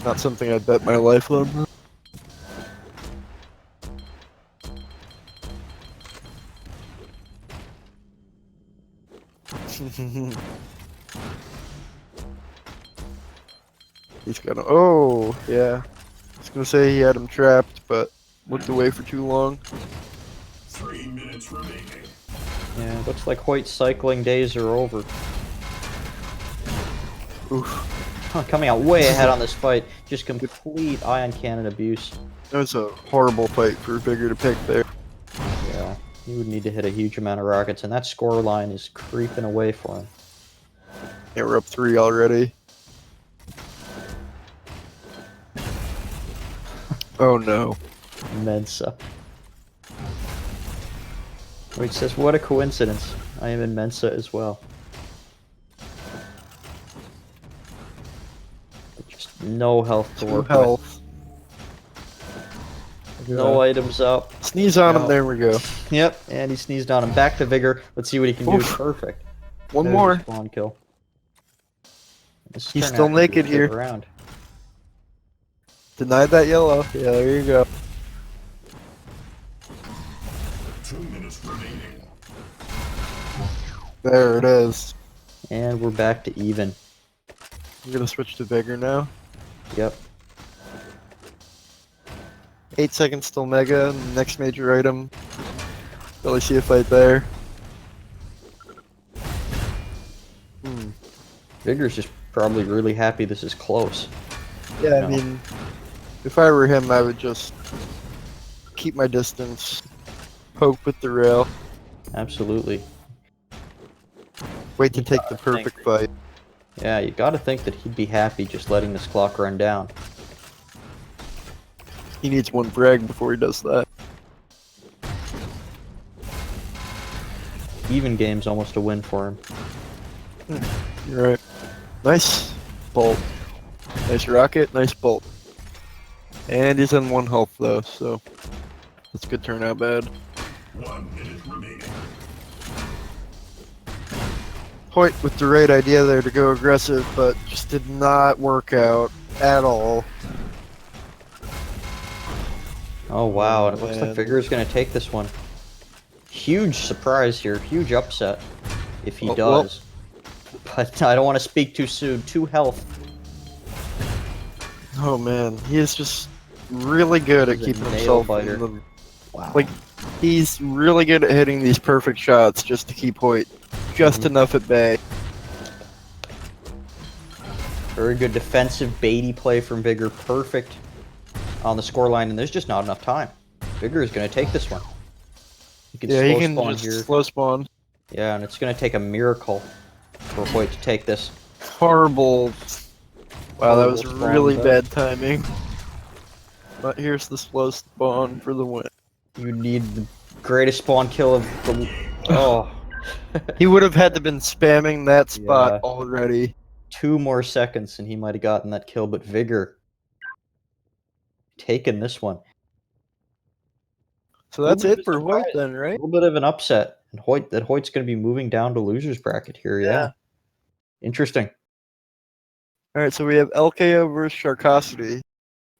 Not something I'd bet my life on. He's gonna. Oh, yeah. I was gonna say he had him trapped, but looked away for too long. 3 minutes remaining. Yeah, it looks like Hoyt's cycling days are over. Oof. Coming out way ahead on this fight. Just complete ion cannon abuse. That was a horrible fight for Vigor to pick there. Yeah, he would need to hit a huge amount of rockets, and that score line is creeping away for him. Yeah, we're up 3 already. Oh no. Mensa. Hoyt says, what a coincidence. I am in Mensa as well. Just no health to 2 work health. with. No items up. Sneeze on him, No. there we go. Yep, and he sneezed on him. Back to Vigor. Let's see what he can do. Oof. Perfect. One There's a more. spawn kill. This is He's turning still out to be a naked good here. round. Denied that yellow. Yeah, there you go. 2 minutes remaining. There it is. And we're back to even. I'm gonna switch to Vigor now. Yep. 8 seconds till mega. Next major item. Really see a fight there. Vigor's just probably really happy this is close. Yeah, I No. mean, if I were him, I would just keep my distance, poke with the rail, Absolutely. wait to You take gotta the perfect think. fight. Yeah, you gotta think that he'd be happy just letting this clock run down. He needs one frag before he does that. Even game's almost a win for him. You're right. Nice bolt. Nice rocket, nice bolt. And he's on 1 health though, so this could turn out bad. 1 minute remaining. Hoyt with the right idea there to go aggressive, but just did not work out at all. Oh wow, Oh, and it looks like man. Vigor's gonna take this one. Huge surprise here, huge upset if he Oh, well. does. But I don't want to speak too soon. 2 health. Oh man, he is just really good at He's a keeping nail himself biter. in the. Wow. Like, he's really good at hitting these perfect shots just to keep Hoyt just enough at bay. Very good defensive baity play from Vigor. Perfect on the scoreline, and there's just not enough time. Vigor is going to take this one. He can Yeah, slow he can spawn just here. slow spawn. Yeah, and it's going to take a miracle for Hoyt to take this. Horrible. Wow, that was Horrible spawn, really but bad timing. But here's the slow spawn for the win. You need the greatest spawn kill of the... Oh. He would have had to been spamming that spot Yeah. already. 2 more seconds and he might have gotten that kill, but Vigor taking this one. So that's Little bit it of for a Hoyt surprise. then, A right? little bit of an upset. And Hoyt's going to be moving down to loser's bracket here, yeah. Interesting. Alright, so we have LKO versus Sharqosity.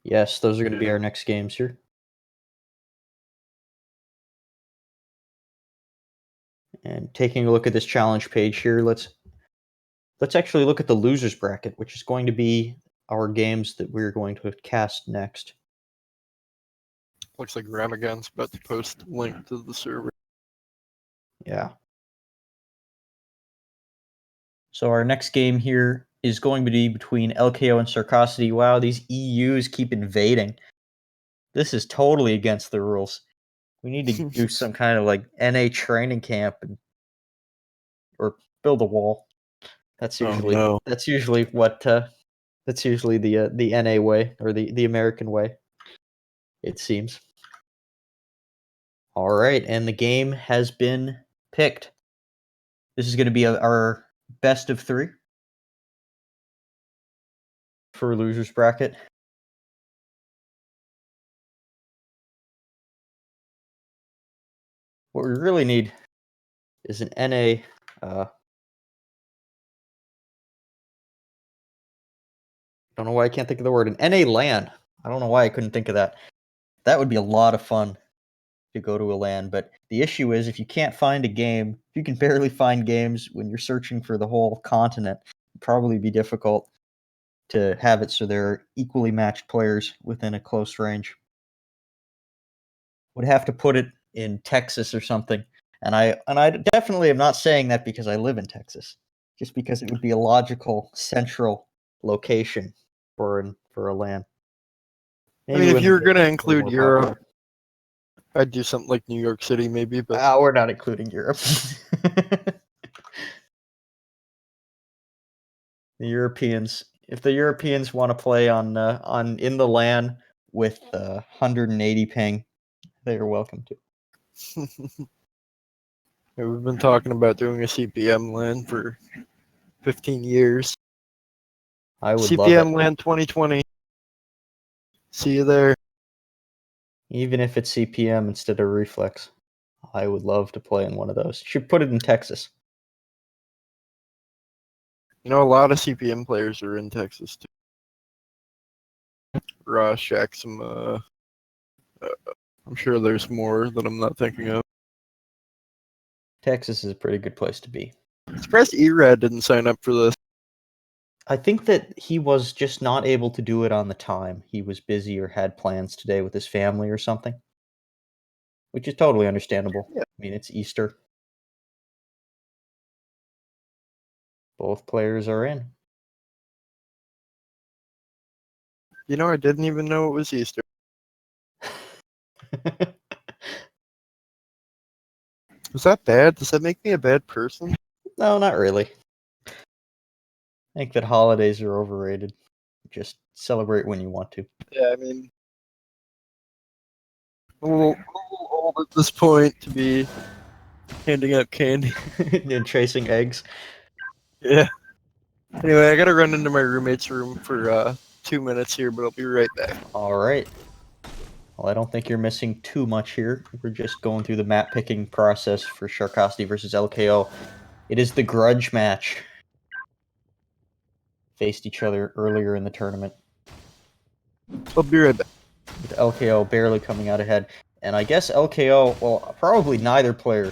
Yes, those are going to be our next games here. And taking a look at this challenge page here, let's actually look at the losers bracket, which is going to be our games that we're going to cast next. Looks like Ramagan's about to post a link to the server. Yeah. So our next game here is going to be between LKO and Sharqosity. Wow, these EUs keep invading. This is totally against the rules. We need to do some kind of like NA training camp or build a wall. That's usually no. that's usually what that's usually the NA way or the American way. It seems. All right, and the game has been picked. This is going to be our best of 3 for losers bracket. What we really need is an NA Don't know why I can't think of the word. An NA LAN. I don't know why I couldn't think of that. That would be a lot of fun to go to a LAN, but the issue is if you can't find a game, if you can barely find games when you're searching for the whole continent, it'd probably be difficult to have it so there are equally matched players within a close range. Would have to put it in Texas or something. And I definitely am not saying that because I live in Texas, just because it would be a logical central location for a LAN. I mean, if you were going to Maybe include more Europe, popular. I'd do something like New York City, maybe. But We're not including Europe. The Europeans, if the Europeans want to play on in the LAN with 180 ping, they are welcome to. yeah, we've been talking about doing a CPM LAN for 15 years. I would love CPM it, LAN 2020. See you there. even if it's CPM instead of Reflex. I would love to play in one of those. Should put it in Texas. You know, a lot of CPM players are in Texas too. Ross, Shaxum, I'm sure there's more that I'm not thinking of. Texas is a pretty good place to be. I'm surprised Erad didn't sign up for this. I think that he was just not able to do it on the time. He was busy or had plans today with his family or something, which is totally understandable. Yeah. I mean, it's Easter. Both players are in. You know, I didn't even know it was Easter. Was that bad? Does that make me a bad person? No, not really. I think that holidays are overrated. Just celebrate when you want to. Yeah, I mean, I'm a little old at this point to be handing out candy. And chasing eggs. Yeah. Anyway, I gotta run into my roommate's room for 2 minutes here, but I'll be right back. All right. Well, I don't think you're missing too much here. We're just going through the map picking process for Sharqosity versus LKO. It is the grudge match. Faced each other earlier in the tournament, I'll be right back. with LKO barely coming out ahead. And I guess LKO, well, probably neither player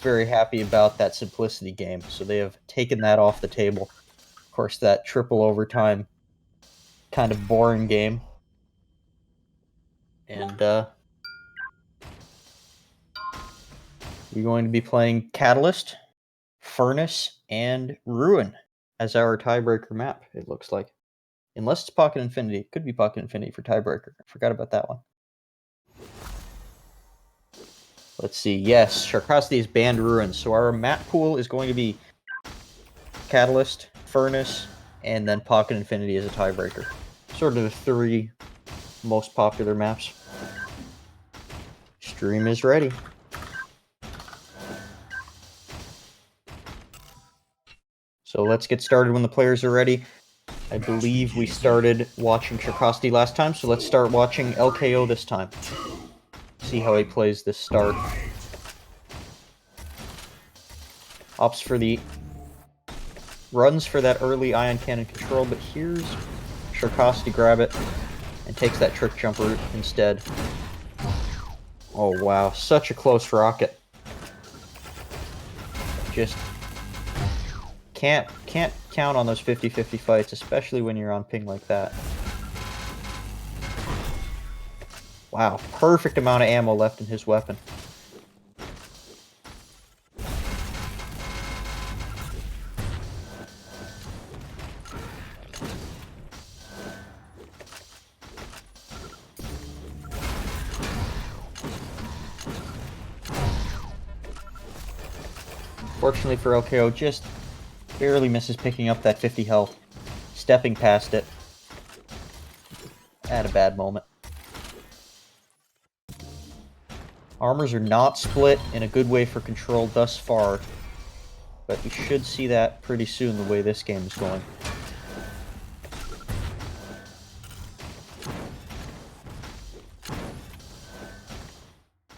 very happy about that simplicity game, so they have taken that off the table. Of course, that triple overtime kind of boring game. And we're going to be playing Catalyst, Furnace, and Ruin as our tiebreaker map, it looks like. Unless it's Pocket Infinity. It could be Pocket Infinity for tiebreaker. I forgot about that one. Let's see. Yes, Sharqosity is banned Ruin. So our map pool is going to be Catalyst, Furnace, and then Pocket Infinity as a tiebreaker. Sort of the three most popular maps. Stream is ready. So let's get started when the players are ready. I believe we started watching Sharqosity last time, so let's start watching LKO this time. See how he plays this start. Opts for the runs for that early ion cannon control, but here's Sharqosity grab it and takes that trick jump route instead. Oh wow, such a close rocket. Just can't count on those 50-50 fights, especially when you're on ping like that. Wow, perfect amount of ammo left in his weapon. Fortunately for LKO, just barely misses picking up that 50 health, stepping past it at a bad moment. Armors are not split in a good way for control thus far, but we should see that pretty soon the way this game is going.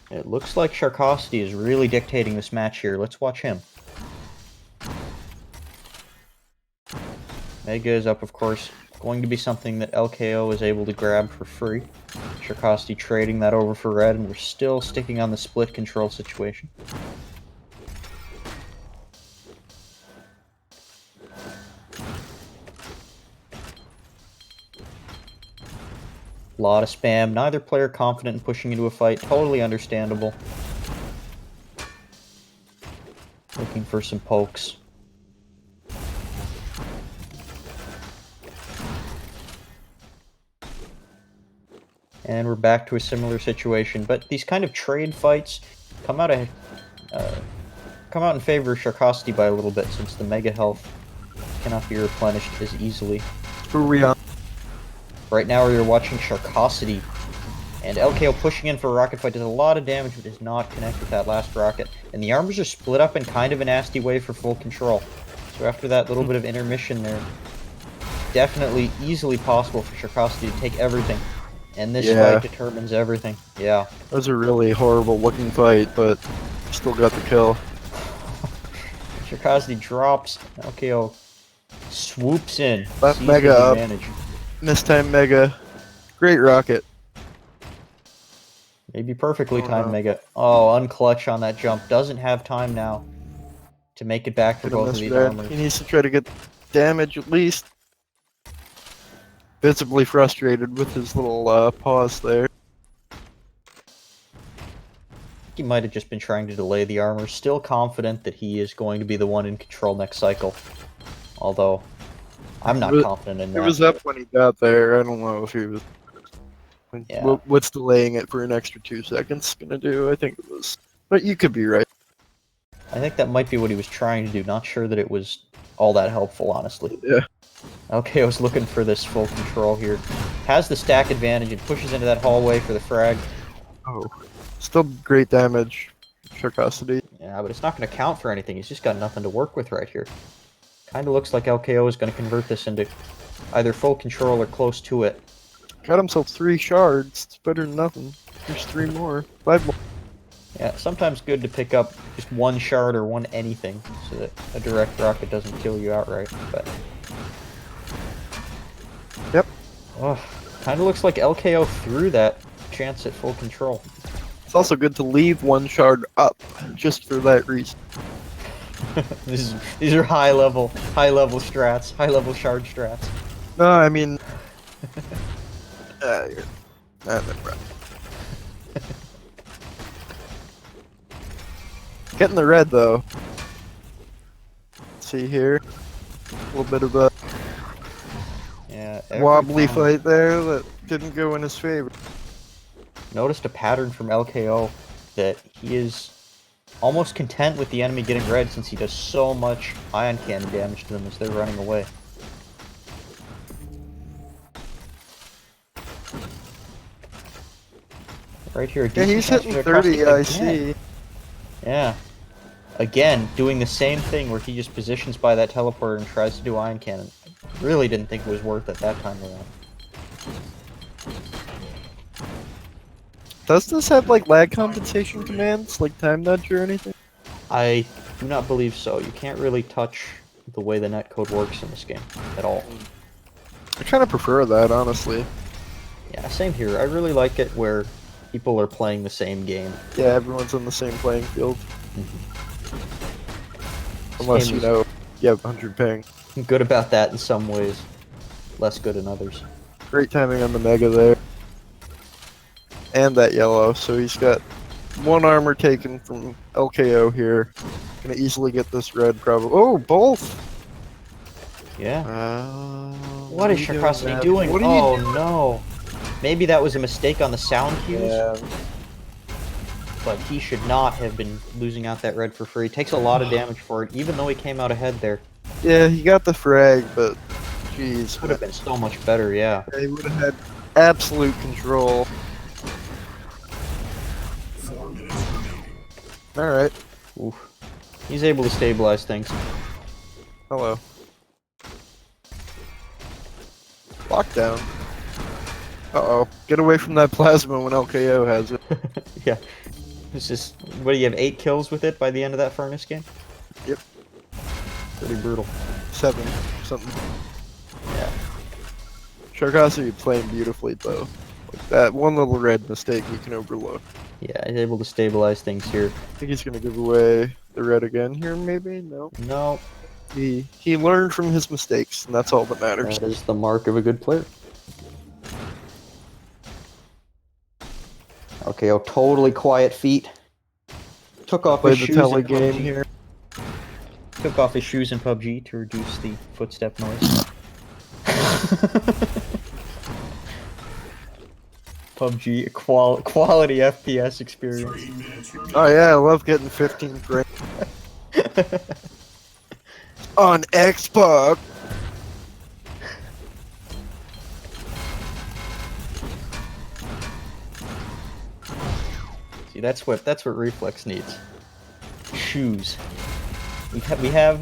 It looks like Sharqosity is really dictating this match here. Let's watch him. Mega is up, of course. Going to be something that LKO is able to grab for free. Sharqosity trading that over for red, and we're still sticking on the split control situation. A lot of spam. Neither player confident in pushing into a fight. Totally understandable. Looking for some pokes. And we're back to a similar situation, but these kind of trade fights come out in favor of Sharqosity by a little bit, since the mega health cannot be replenished as easily. Who are we on? Right now you're watching Sharqosity, and LKO pushing in for a rocket fight does a lot of damage, but does not connect with that last rocket. And the armors are split up in kind of a nasty way for full control. So after that little bit of intermission there, definitely easily possible for Sharqosity to take everything. And this fight determines everything. Yeah. That was a really horrible looking fight, but still got the kill. Sharqosity drops. LKO swoops in. Left seizes mega the up. advantage. Mistime mega. Great rocket. Maybe perfectly Oh, timed no. mega. Oh, unclutch on that jump. Doesn't have time now to make it back for Could've both of missed these red. armors. He needs to try to get damage at least. Visibly frustrated with his little pause there. He might have just been trying to delay the armor. Still confident that he is going to be the one in control next cycle. Although, I'm not confident in It that. was up when he got there. I don't know if he was. Yeah. What's delaying it for an extra 2 seconds gonna do? I think it was. But you could be right. I think that might be what he was trying to do. Not sure that it was all that helpful, honestly. Yeah. Okay, I was looking for this full control here. Has the stack advantage and pushes into that hallway for the frag. Oh. Still great damage. Sharqosity. Yeah, but it's not going to count for anything. He's just got nothing to work with right here. Kind of looks like LKO is going to convert this into either full control or close to it. Got himself 3 shards. It's better than nothing. There's 3 more. 5 more. Yeah, sometimes good to pick up just one shard or one anything so that a direct rocket doesn't kill you outright. But Yep. oh, kind of looks like LKO threw that chance at full control. It's also good to leave 1 shard up, just for that reason. These are high level strats, high level shard strats. No, I mean... never mind. Getting the red, though. Let's see here. A little bit of a Yeah, wobbly time. fight there that didn't go in his favor. Noticed a pattern from LKO that he is almost content with the enemy getting red since he does so much ion cannon damage to them as they're running away. Right here, a Yeah, decent he's chance hitting for Sharqosity 30, I again. see. Yeah. Again, doing the same thing where he just positions by that teleporter and tries to do ion cannon. Really didn't think it was worth it that time around. Does this have, like, lag compensation commands? Like time nudge or anything? I do not believe so. You can't really touch the way the netcode works in this game at all. I kind of prefer that, honestly. Yeah, same here. I really like it where people are playing the same game. Yeah, everyone's on the same playing field. This Unless, game you is know, you have 100 ping. good about that in some ways, less good in others. Great timing on the mega there. And that yellow, so he's got 1 armor taken from LKO here. Gonna easily get this red, probably. Oh, both! Yeah. What What is Sharqosity doing? What are you Oh doing? no. Maybe that was a mistake on the sound cues, Yeah. but he should not have been losing out that red for free. Takes a lot of damage for it, even though he came out ahead there. Yeah, he got the frag, but jeez, Would have been so much better, yeah. he would have had absolute control. 4 minutes remaining. Alright, Oof. He's able to stabilize things. hello. Lockdown. Uh-oh. Get away from that plasma when LKO has it. Yeah. It's just, what do you have, 8 kills with it by the end of that furnace game? Yep. Pretty brutal. 7, something. Sharqosity playing beautifully though. Like that one little red mistake we can overlook. Yeah, he's able to stabilize things here. I think he's gonna give away the red again here, maybe? No. No, He learned from his mistakes, and that's all that matters. that is the mark of a good player. Okay, oh, totally quiet feet. Took off Play his the shoes tele in game PUBG. here. Took off his shoes in PUBG to reduce the footstep noise. PUBG quality FPS experience. 3 minutes remaining. Oh yeah, I love getting 15 frames on Xbox. See, that's what Reflex needs. Shoes. We have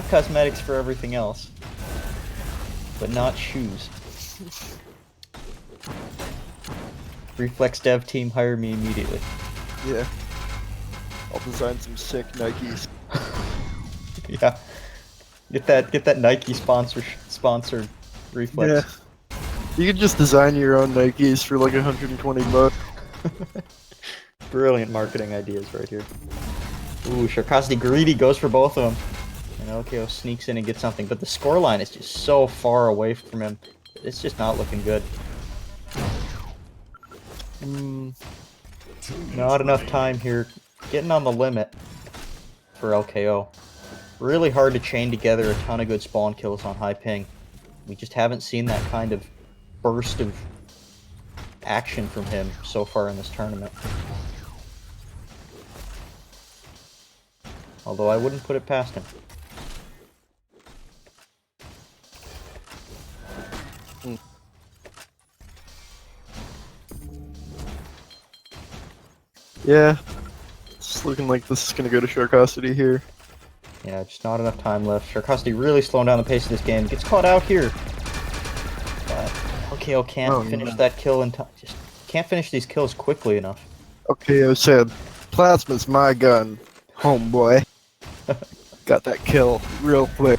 cosmetics for everything else, but not shoes. Reflex dev team, hire me immediately. Yeah. I'll design some sick Nikes. Yeah. Get that Nike sponsored Reflex. Yeah. You could just design your own Nikes for like 120 bucks. Brilliant marketing ideas right here. Ooh, Sharqosity greedy goes for both of them. And LKO sneaks in and gets something, but the scoreline is just so far away from him. It's just not looking good. Not enough time here. Getting on the limit for LKO. Really hard to chain together a ton of good spawn kills on high ping. We just haven't seen that kind of burst of action from him so far in this tournament. Although I wouldn't put it past him. Yeah. It's looking like this is gonna go to Shar here. Yeah, just not enough time left. Sharqosity really slowing down the pace of this game. Gets caught out here. LKO can't finish that kill in time. Just can't finish these kills quickly enough. Okay, I said, plasma's my gun, homeboy. Got that kill real quick.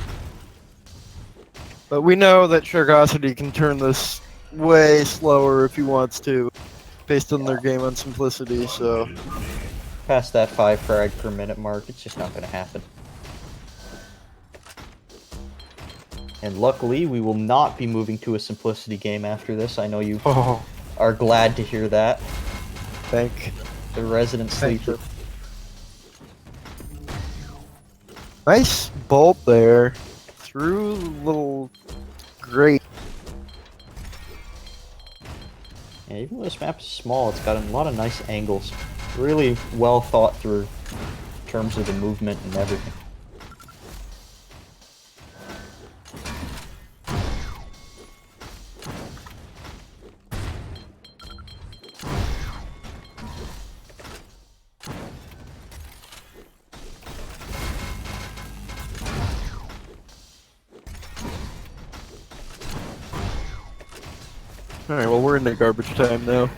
But we know that Sharqosity can turn this way slower if he wants to, based on their game on simplicity, so... Past that 5 frag per minute mark, it's just not going to happen. And luckily, we will not be moving to a simplicity game after this. I know you are glad to hear that. Thank The resident sleeper. Nice bolt there. Through the little grate. Yeah, even though this map is small, it's got a lot of nice angles. Really well thought through in terms of the movement and everything. Alright, well we're into garbage time now.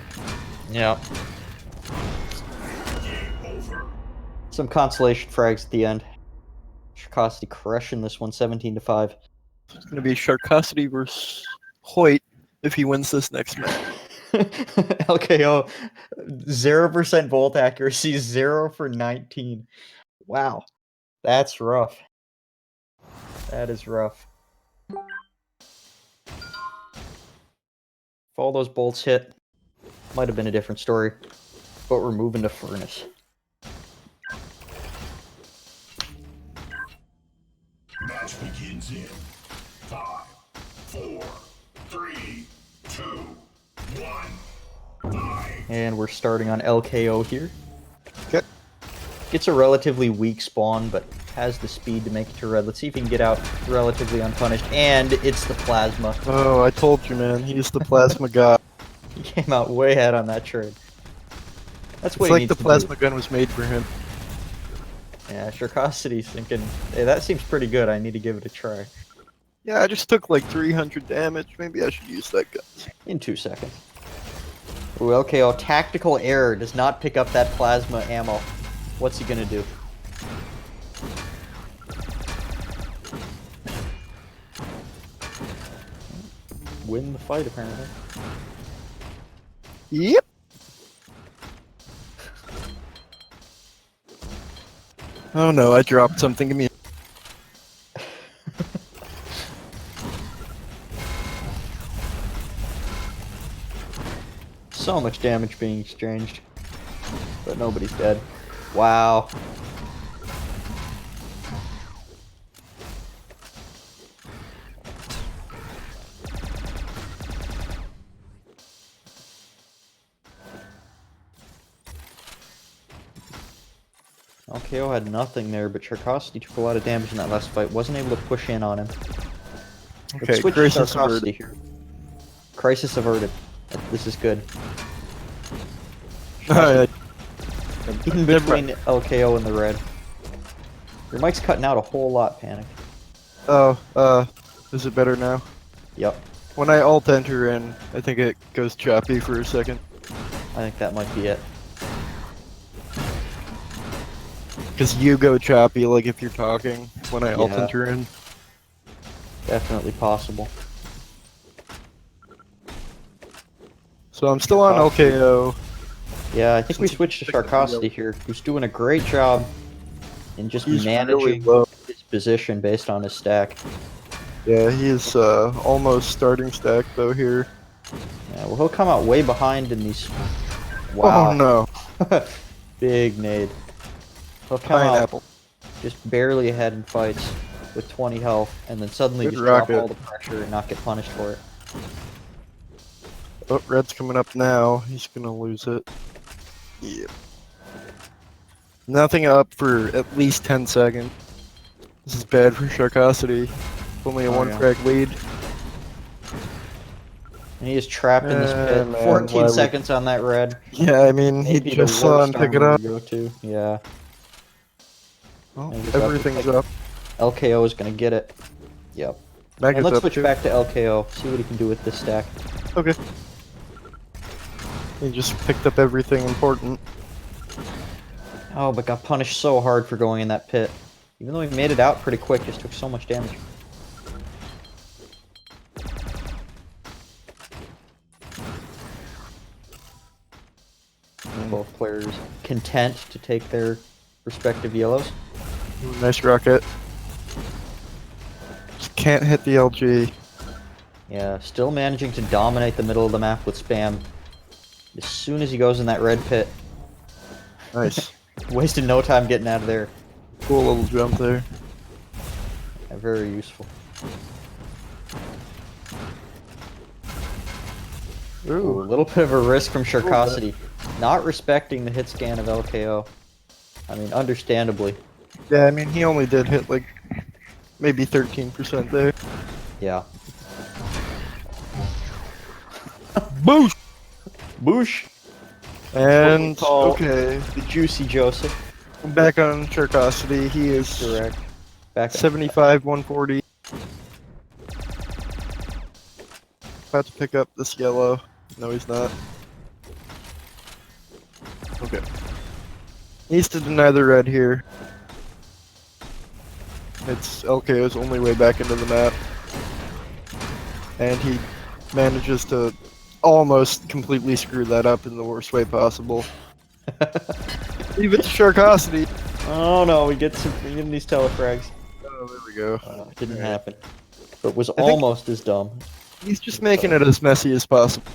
Yeah. Some consolation frags at the end. Sharqosity crushing this one 17-5. It's gonna be Shar versus Hoyt if he wins this next match. LKO 0% bolt accuracy, 0 for 19. Wow. That's rough. That is rough. If all those bolts hit, might have been a different story. But we're moving to Furnace. Match begins in 5, 4, 3, 2, 1. And we're starting on LKO here. Okay. Gets a relatively weak spawn, but has the speed to make it to red. Let's see if he can get out relatively unpunished. And it's the plasma. Oh, I told you, man. He's the plasma god. He came out way ahead on that trade. That's what It's he like needs the to plasma gun was made for him. do. Yeah, Sharqosity's thinking, hey, that seems pretty good. I need to give it a try. Yeah, I just took like 300 damage. Maybe I should use that gun. In 2 seconds. Ooh, LKO, tactical error, does not pick up that plasma ammo. What's he gonna do? win the fight, apparently. Yep. Oh no, I dropped something. Give me. So much damage being exchanged. But nobody's dead. Wow. LKO had nothing there, but Sharqosity took a lot of damage in that last fight. Wasn't able to push in on him. Let's Okay, switch to crisis Sharqosity averted. here. Crisis averted. This is good. Alright. In between LKO and the red. Your mic's cutting out a whole lot, Panic. Oh, is it better now? Yep. When I alt enter in, I think it goes choppy for a second. I think that might be it. Because you go choppy, like if you're talking, when I alt Yeah. enter in. Definitely possible. So I'm still on LKO. Yeah, I think we Since switched to it's picked up the Sharqosity here, who's doing a great job in just He's really managing low. his position based on his stack. Yeah, he is almost starting stack though here. Yeah, well, he'll come out way behind in these. Wow. Oh no, Big nade. He'll come out pineapple. just barely ahead in fights with 20 health, and then suddenly Good just drop rocket. all the pressure and not get punished for it. Oh, red's coming up now. He's gonna lose it. Yep. Nothing up for at least 10 seconds. This is bad for Sharqosity. Only a Oh, one yeah. frag lead. And he is trapped in this pit. man, 14 why would- seconds on that red. Yeah, I mean, he Maybe the just saw him worst pick it armor up. to go to. Yeah. Oh, And he's up to everything's pick- up. LKO is gonna get it. Yep. Mega's And let's up switch too. back to LKO. See what he can do with this stack. Okay. He just picked up everything important. Oh, but got punished so hard for going in that pit. Even though he made it out pretty quick, just took so much damage. Both players content to take their respective yellows. Ooh, nice rocket. Just can't hit the LG. Yeah, still managing to dominate the middle of the map with spam. As soon as he goes in that red pit, Nice. wasted no time getting out of there. Cool little jump there. Yeah, very useful. Ooh, a little bit of a risk from Sharqosity. Not respecting the hit scan of LKO. I mean, understandably. Yeah, I mean, he only did hit like maybe 13% there. Yeah. Boosh! Boosh! And, call- okay, The juicy Joseph. back on Sharqosity. He is Correct. Back 75, 140. About to pick up this yellow. No, he's not. Okay. Needs to deny the red here. It's LKO's only way back into the map. And he manages to almost completely screw that up in the worst way possible. Leave it to Sharqosity. Oh no, we get these telefrags. Oh, there we go. It didn't Alright. happen. But was think- almost as dumb. He's just making it as messy as possible.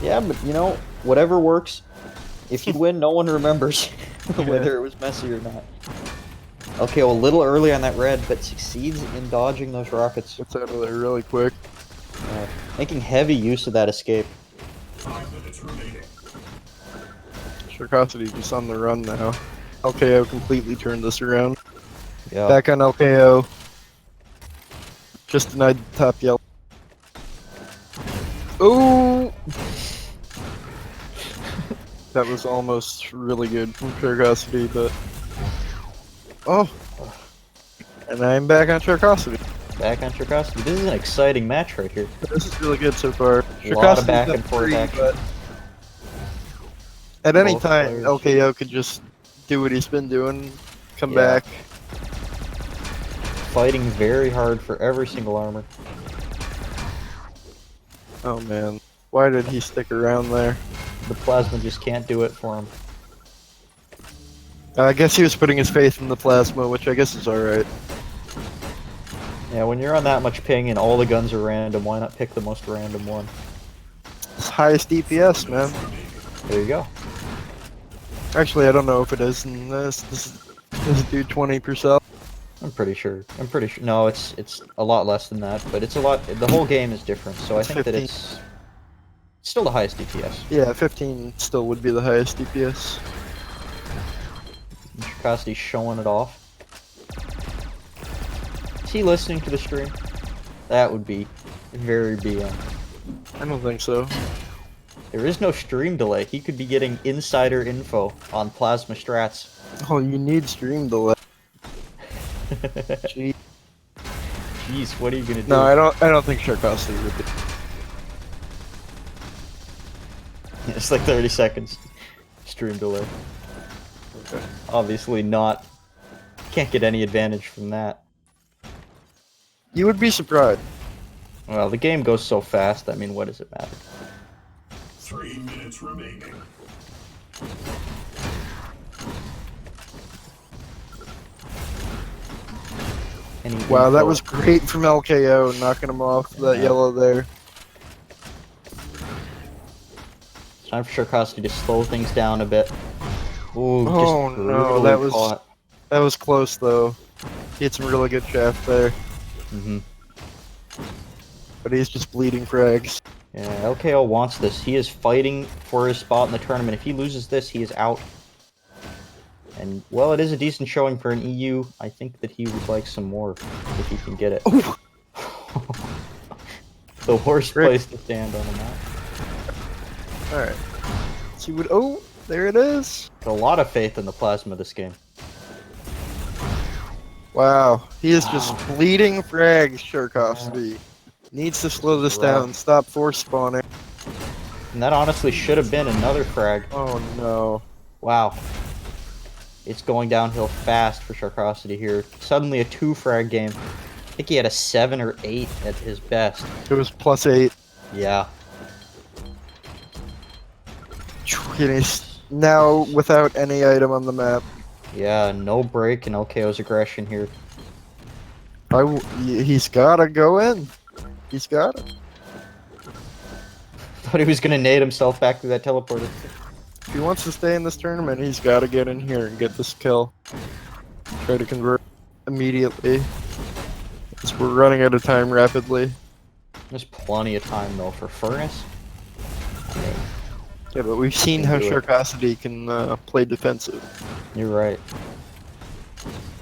Yeah, but you know, whatever works. If you win, no one remembers whether it was messy or not. Okay, well, a little early on that red, but succeeds in dodging those rockets. Gets out of there really quick. Making heavy use of that escape. 5 minutes remaining. Sharqosity just on the run now. LKO completely turned this around. Yeah. Back on LKO. Just denied the top yellow. Ooh! That was almost really good from Sharqosity, but... Oh! And I'm back on Sharqosity. Back on Sharqosity. This is an exciting match right here. This is really good so far. A lot of Sharqosity's back up and forth 3, action. but at any Both time, players. LKO could just do what he's been doing, come Yeah. back. Fighting very hard for every single armor. Oh man, why did he stick around there? The plasma just can't do it for him. I guess he was putting his faith in the plasma, which I guess is alright. Yeah, when you're on that much ping and all the guns are random, why not pick the most random one? It's highest DPS, man. There you go. Actually, I don't know if it is in this. Does it do 20%? I'm pretty sure. No, it's a lot less than that, but it's a lot. The whole game is different, so It's I think that 15. it's still the highest DPS. Yeah, 15 still would be the highest DPS. Sharqosity's showing it off. Is he listening to the stream? That would be very BM. I don't think so. There is no stream delay. He could be getting insider info on plasma strats. Oh, you need stream delay. Gee. Jeez, what are you gonna do? No, I don't think Sharqosity would be. It's like 30 seconds. Stream delay. Okay. Obviously not. Can't get any advantage from that. You would be surprised. Well, the game goes so fast, I mean, what does it matter? 3 minutes remaining. Wow, that was great from LKO, knocking him off that yellow there. It's time for Sharqosity to slow things down a bit. Ooh, Oh just no, brutally that was close though. He had some really good shaft there. Mm-hmm. But he's just bleeding frags. Yeah, LKO wants this. He is fighting for his spot in the tournament. If he loses this, he is out. And, well, it is a decent showing for an EU. I think that he would like some more, if he can get it. The worst place to stand on the map. Alright. See what? Oh, there it is. A lot of faith in the plasma this game. Wow, he is just bleeding frags, Sharqosity. Needs to slow this down. Stop force spawning. And that honestly should have been another frag. Oh no. Wow. It's going downhill fast for Sharqosity here. Suddenly a 2-frag game. I think he had a 7 or 8 at his best. It was +8. Yeah. And he's now without any item on the map. Yeah, no break in LKO's aggression here. He's gotta go in. He's got it. Thought he was gonna nade himself back through that teleporter. If he wants to stay in this tournament, he's gotta get in here and get this kill. Try to convert immediately. Because we're running out of time rapidly. There's plenty of time though for Furnace. Yeah, but we've seen how Sharqosity can play defensive. You're right.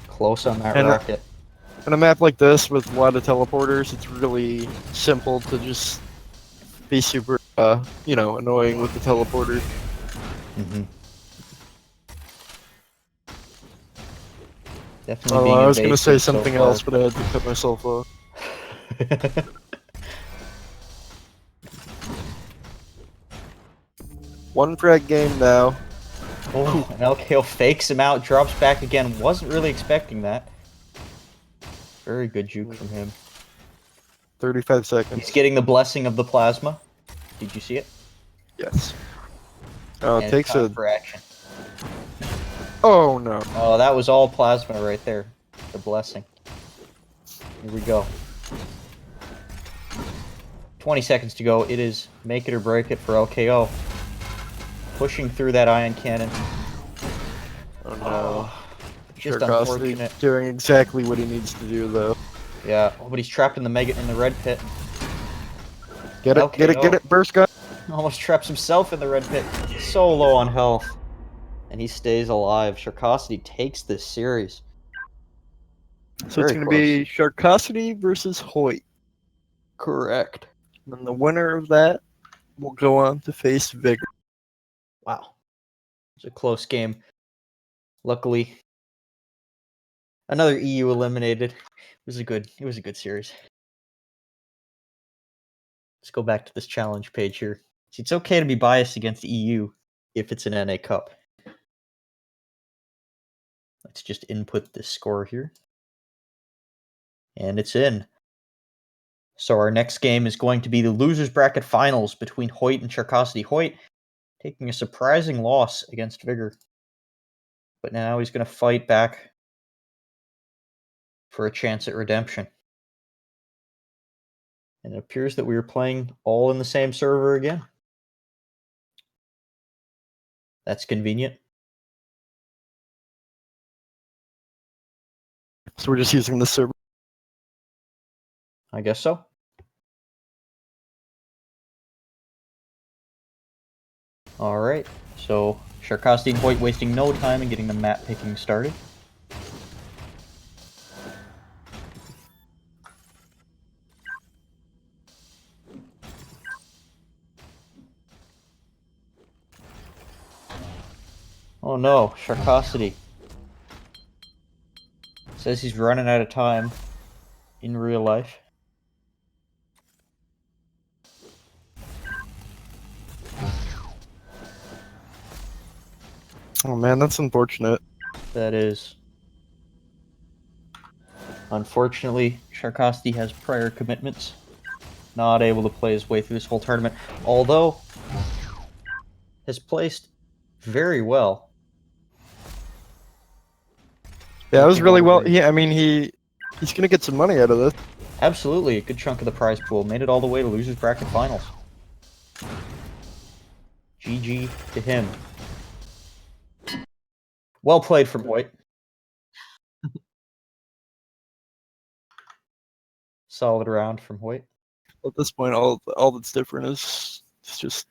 Close on that And, rocket. On a map like this with a lot of teleporters, it's really simple to just be super, annoying with the teleporter. Mm-hmm. Definitely. Oh, I was gonna say something else, but I had to cut myself off. One frag game now. Oh, and LKO fakes him out, drops back again. Wasn't really expecting that. Very good juke from him. 35 seconds. He's getting the blessing of the plasma. Did you see it? Yes. Oh, it takes a for action. Oh no. Oh, that was all plasma right there. The blessing. Here we go. 20 seconds to go. It is make it or break it for LKO. Pushing through that ion cannon. Oh no. Just unfortunate. Doing exactly what he needs to do though. Yeah, oh, but he's trapped in the red pit. Get it, get it, burst gun. Almost traps himself in the red pit. So low on health. And he stays alive. Sharqosity takes this series. So it's going to be Sharqosity versus Hoyt. Correct. And the winner of that will go on to face Vigor. Wow. It's a close game. Luckily, another EU eliminated. It was a good series. Let's go back to this challenge page here. See, it's okay to be biased against EU if it's an NA Cup. Let's just input this score here. And it's in. So our next game is going to be the losers bracket finals between Hoyt and Sharqosity. Hoyt taking a surprising loss against Vigor, but now he's going to fight back for a chance at redemption. And it appears that we are playing all in the same server again. That's convenient. So we're just using the server. I guess so. All right. So Sharqosity and Hoyt wasting no time in getting the map picking started. Oh no, Sharqosity says he's running out of time in real life. Oh man, that's unfortunate. That is. Unfortunately, Sharqosity has prior commitments. Not able to play his way through this whole tournament. Although, has placed very well. Yeah, that was Making really all the well. way- Yeah, I mean he's gonna get some money out of this. Absolutely, a good chunk of the prize pool. Made it all the way to losers bracket finals. GG to him. Well played from Hoyt. Solid round from Hoyt. At this point, all that's different is it's just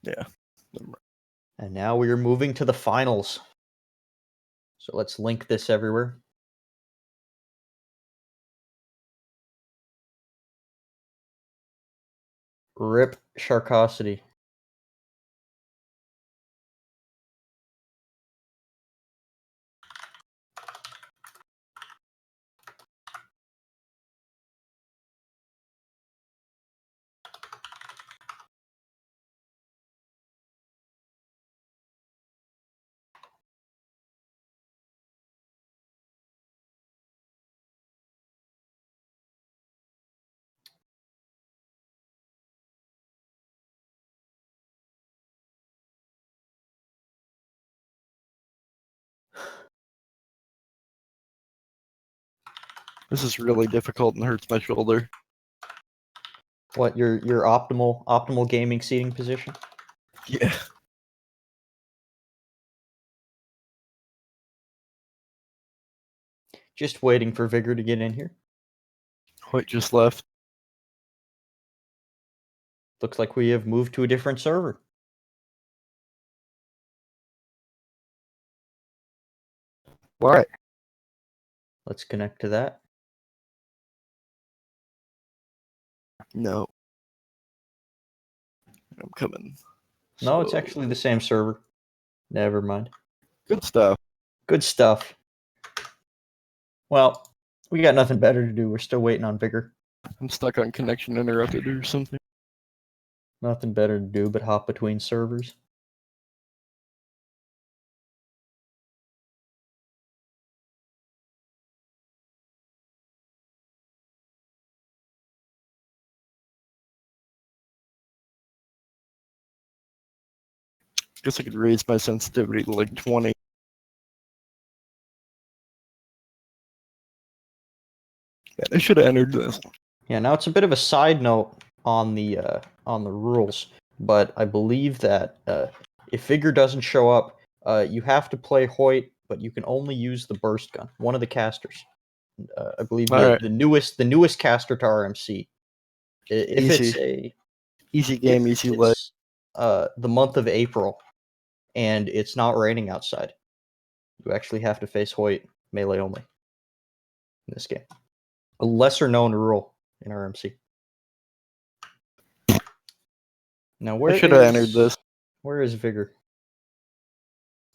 yeah. And now we are moving to the finals. So let's link this everywhere. Rip Sharqosity. This is really difficult and hurts my shoulder. What, your optimal gaming seating position? Yeah. Just waiting for Vigor to get in here. Hoyt just left. Looks like we have moved to a different server. Why? Let's connect to that. No. I'm coming. No, it's So, actually the same server. Never mind. good stuff. Good stuff. Well, we got nothing better to do. We're still waiting on Vigor. I'm stuck on connection interrupted or something. Nothing better to do but hop between servers. Guess I could raise my sensitivity to like 20. Yeah, I should have entered this. Yeah, now it's a bit of a side note on the rules, but I believe that if Vigor doesn't show up, you have to play Hoyt, but you can only use the burst gun, one of the casters. I believe Alright. the newest caster to RMC. If it's Easy. Easy if game, easy life. it's the month of April and it's not raining outside, you actually have to face Hoyt melee only in this game. A lesser known rule in RMC. Now I should have entered this. Where is Vigor?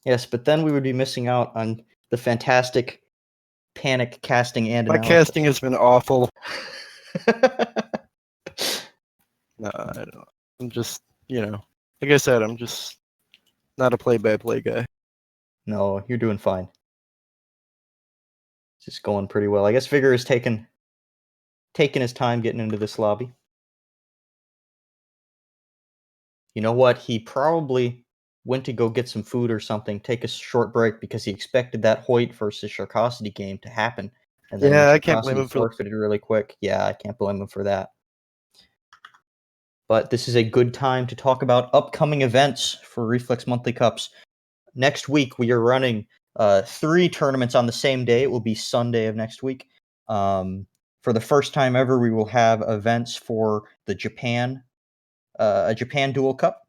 Yes, but then we would be missing out on the fantastic panic casting and My analysis. casting has been awful. No, I don't. I'm just, like I said, I'm just not a play-by-play guy. No, you're doing fine. It's just going pretty well. I guess Vigor has taken taking his time getting into this lobby. You know what? He probably went to go get some food or something, take a short break because he expected that Hoyt versus Sharqosity game to happen. And then when Yeah, I can't blame Sharqosity him for forfeited really quick, yeah, I can't blame him for that. But this is a good time to talk about upcoming events for Reflex Monthly Cups. Next week, we are running 3 tournaments on the same day. It will be Sunday of next week. For the first time ever, we will have events for the a Japan Dual Cup,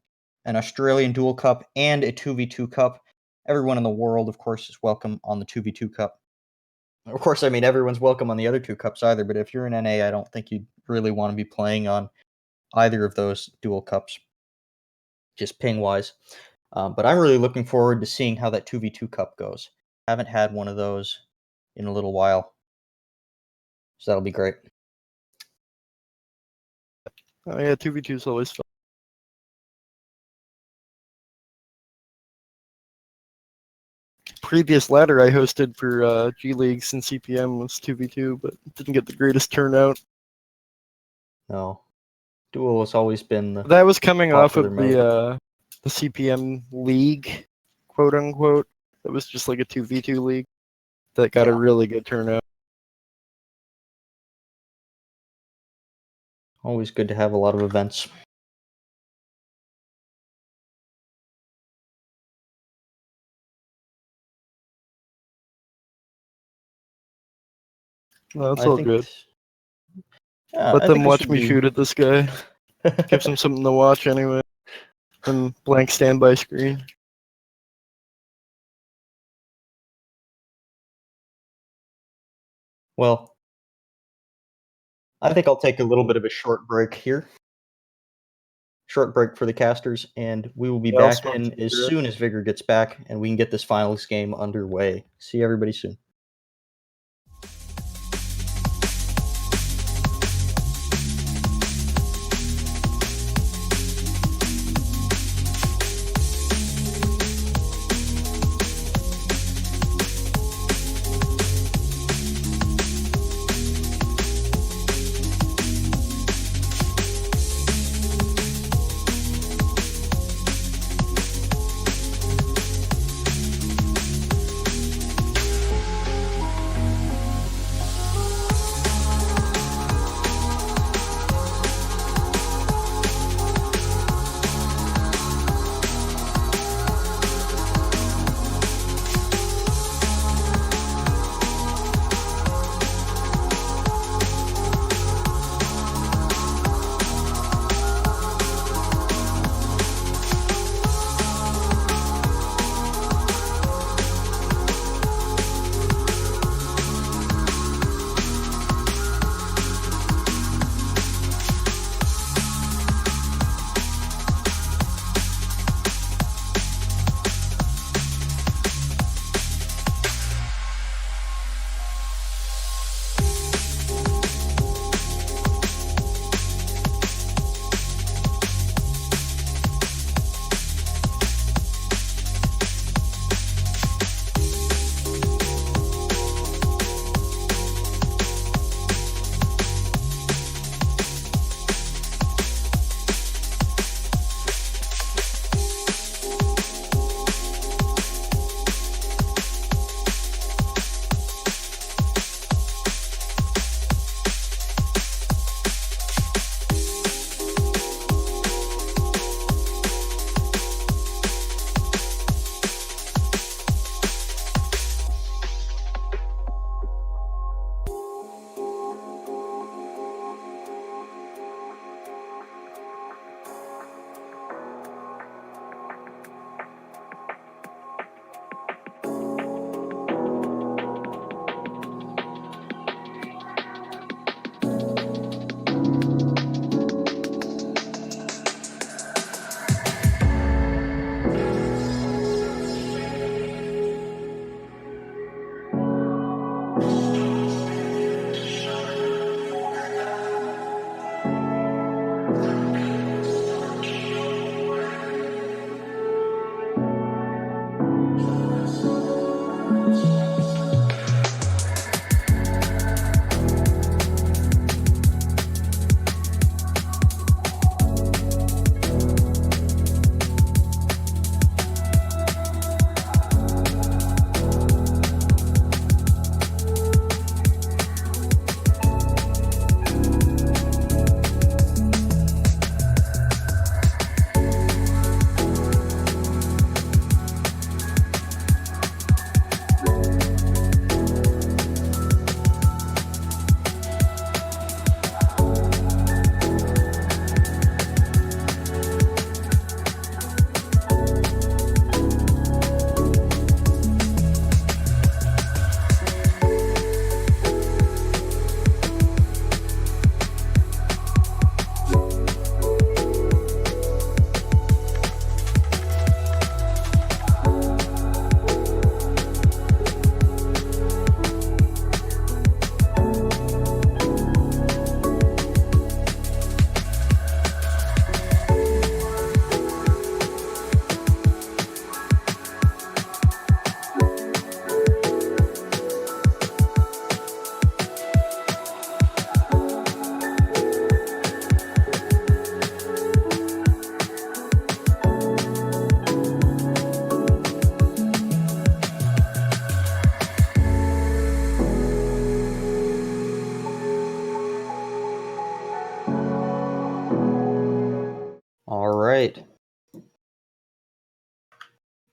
an Australian Dual Cup, and a 2v2 Cup. Everyone in the world, of course, is welcome on the 2v2 Cup. Of course, I mean, everyone's welcome on the other 2 cups either, but if you're in NA, I don't think you'd really want to be playing on either of those dual cups, just ping-wise. But I'm really looking forward to seeing how that 2v2 Cup goes. Haven't had one of those in a little while, so that'll be great. Oh yeah, 2v2 is always fun. Previous ladder I hosted for G Leagues and CPM was 2v2, but didn't get the greatest turnout. No, dual has always been the That was coming off popular of mode. the CPM league, quote unquote. It was just like a 2v2 league that got a Yeah. really good turnout. Always good to have a lot of events. No, that's I all think, good. yeah, Let I them think this watch would me be... shoot at this guy. Gives them something to watch anyway. And blank standby screen. Well, I think I'll take a little bit of a short break here. Short break for the casters, and we will be Yeah, I'll back smoke in some as cigarettes. soon as Vigor gets back, and we can get this finals game underway. See everybody soon.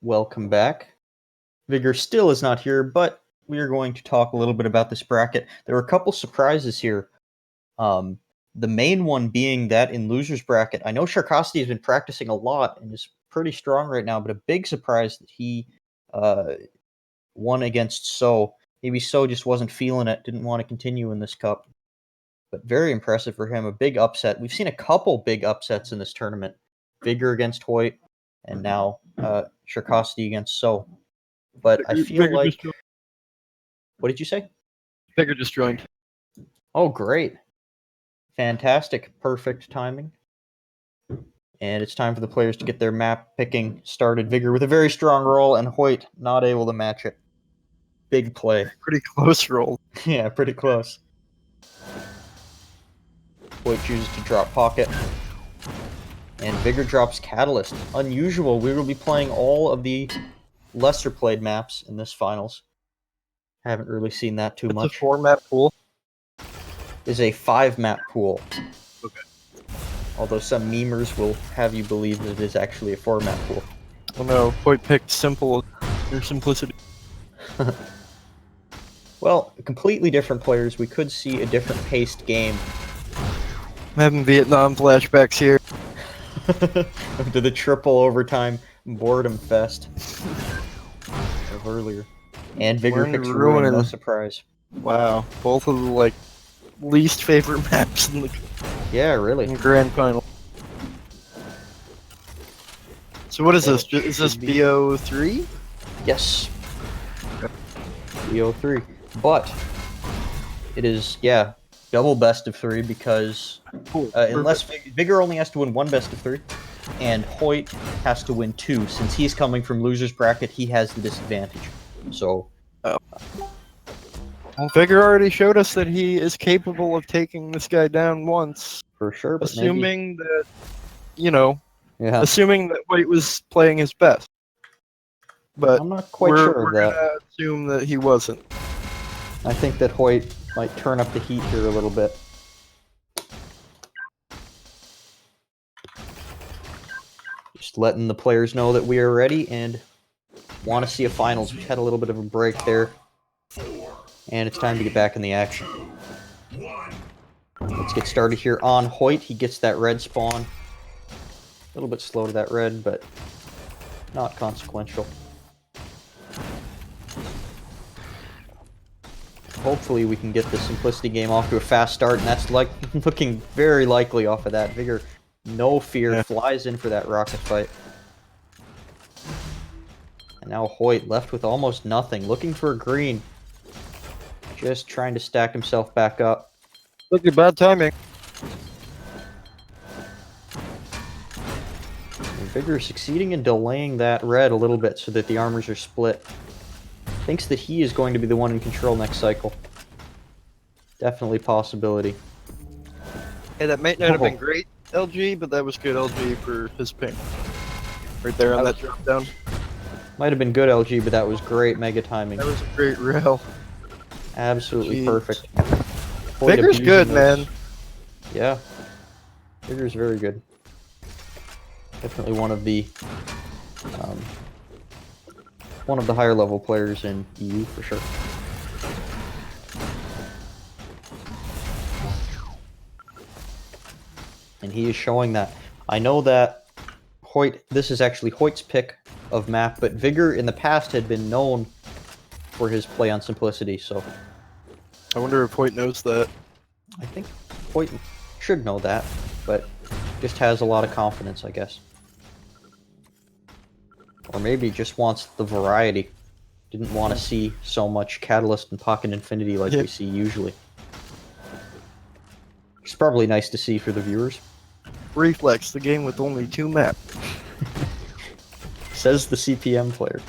Welcome back. Vigor still is not here, but we are going to talk a little bit about this bracket. There were a couple surprises here. The main one being that in loser's bracket, I know Sharqosity has been practicing a lot and is pretty strong right now, but a big surprise that he won against So. Maybe So just wasn't feeling it, didn't want to continue in this cup. But very impressive for him, a big upset. We've seen a couple big upsets in this tournament. Vigor against Hoyt, and now Sharqosity against So. But I feel Vigor like... What did you say? Vigor just joined. Oh, great. Fantastic. Perfect timing. And it's time for the players to get their map picking started. Vigor with a very strong roll, and Hoyt not able to match it. Big play. Pretty close roll. Yeah, pretty close. Hoyt chooses to drop Pocket. And Vigor drops Catalyst. Unusual. We will be playing all of the lesser played maps in this finals. Haven't really seen that too much. It's a 4-map pool. Is a 5-map pool. Okay. Although some memers will have you believe that it is actually a 4-map pool. Oh no, Hoyt picked simple or simplicity. Well, completely different players. We could see a different paced game. I'm having Vietnam flashbacks here. To the triple overtime boredom fest of earlier. And Vigor picks Ruin, no surprise. Wow, both of the like least favorite maps in the really grand final. So what is this? Is this BO3? Yes. BO3. But it is, double best of 3 because unless Vigor only has to win 1 best of 3, and Hoyt has to win 2. Since he's coming from loser's bracket, he has the disadvantage. So... Well, Vigor already showed us that he is capable of taking this guy down once. For sure, but assuming that, assuming that Hoyt was playing his best. But I'm not quite sure of that. We're gonna assume that he wasn't. I think that Hoyt might turn up the heat here a little bit. Just letting the players know that we are ready and want to see a finals. We had a little bit of a break there. And it's time to get back in the action. Let's get started here on Hoyt. He gets that red spawn. A little bit slow to that red, but not consequential. Hopefully we can get the Simplicity game off to a fast start, and that's like looking very likely off of that. Vigor, no fear, flies in for that rocket fight. And now Hoyt left with almost nothing, looking for a green. Just trying to stack himself back up. Look at bad timing. And Vigor succeeding in delaying that red a little bit so that the armors are split. Thinks that he is going to be the one in control next cycle. Definitely possibility. Hey, that might not have been great, LG, but that was good LG for his ping. Right there on that drop down. Might have been good LG, but that was great mega timing. That was a great rail. Absolutely perfect. Vigor's good, man. Yeah. Vigor's very good. Definitely one of the higher level players in EU for sure. And he is showing that. I know that Hoyt, this is actually Hoyt's pick of map, but Vigor in the past had been known for his play on Simplicity, so... I wonder if Hoyt knows that. I think Hoyt should know that, but just has a lot of confidence, I guess. Or maybe just wants the variety. Didn't want to see so much Catalyst and Pocket Infinity like we see usually. It's probably nice to see for the viewers. Reflex, the game with only 2 maps. Says the CPM player.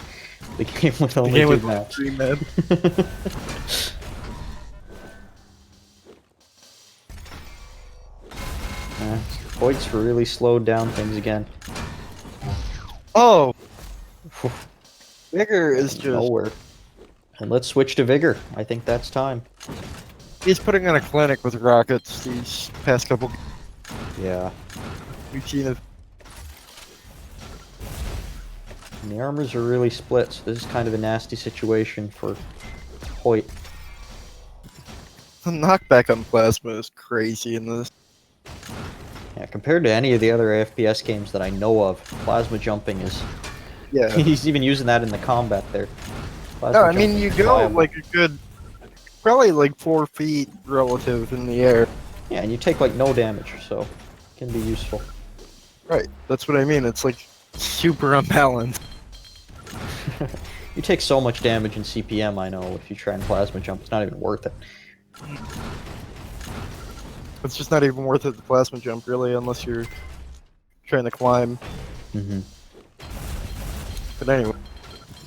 The game with only 2 maps. 3 maps. Hoyt's really slowed down things again. Oh! Vigor is just... nowhere. And let's switch to Vigor. I think that's time. He's putting on a clinic with rockets these past couple... Yeah. We've seen it. And the armors are really split, so this is kind of a nasty situation for Hoyt. The knockback on Plasma is crazy in this. Yeah, compared to any of the other FPS games that I know of, plasma jumping is... Yeah. He's even using that in the combat there. No, Plasma I mean, jumping you is go viable. like a good, probably like 4 feet relative in the air. Yeah, and you take like no damage, so it can be useful. Right, that's what I mean. It's like super unbalanced. You take so much damage in CPM, I know, if you try and plasma jump, it's not even worth it. It's just not even worth it, the plasma jump, really, unless you're trying to climb. Mm-hmm. But anyway,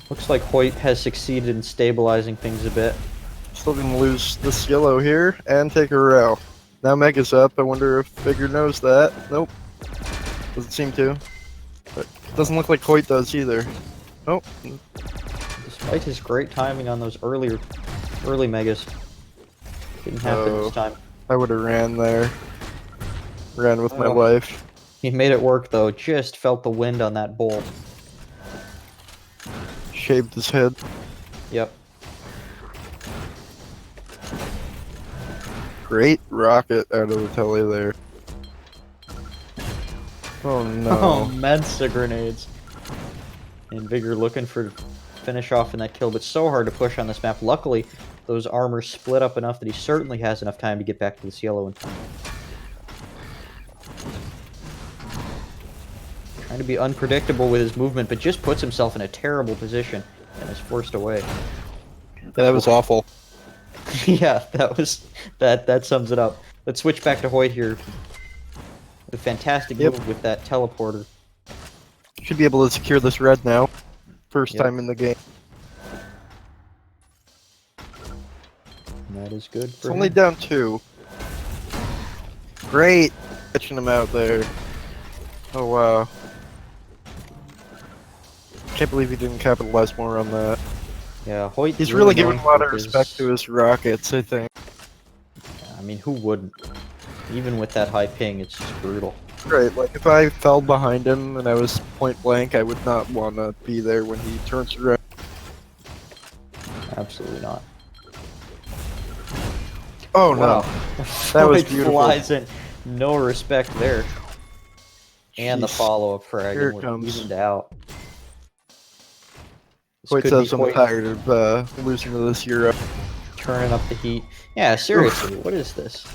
Looks like Hoyt has succeeded in stabilizing things a bit. still gonna lose this yellow here and take a row. Now Mega's up. I wonder if Vigor knows that. Nope. Doesn't seem to. But doesn't look like Hoyt does either. Nope. Despite his great timing on those early megas. Didn't happen Oh. this time. I would have ran there. Ran with my Oh. life. He made it work though, just felt the wind on that bull. Shaved his head. Yep. Great rocket out of the telly there. Oh Oh, no. Mensa grenades. And Vigor looking for finish off in that kill, but so hard to push on this map. Luckily, those armors split up enough that he certainly has enough time to get back to this yellow in time. Trying to be unpredictable with his movement, but just puts himself in a terrible position and is forced away. Yeah, that was awful. Yeah, that sums it up. Let's switch back to Hoyt here. The fantastic Yep. move with that teleporter. Should be able to secure this red now. First Yep. time in the game. And that is good It's for only him. down 2. Great! Catching him out there. Oh wow. Can't believe he didn't capitalize more on that. Yeah, Hoyt. He's really known giving a lot for of respect to his rockets, I think. I mean, who wouldn't? Even with that high ping, it's just brutal. Right, like if I fell behind him and I was point blank, I would not want to be there when he turns around. Absolutely not. Oh no. That was Hoyt beautiful. flies in. No respect there. And the Jeez. follow-up frag Here it would comes. evened out. This Hoyt could says be I'm Hoyt tired of losing to this Euro. turning up the heat. Yeah, seriously, what is this?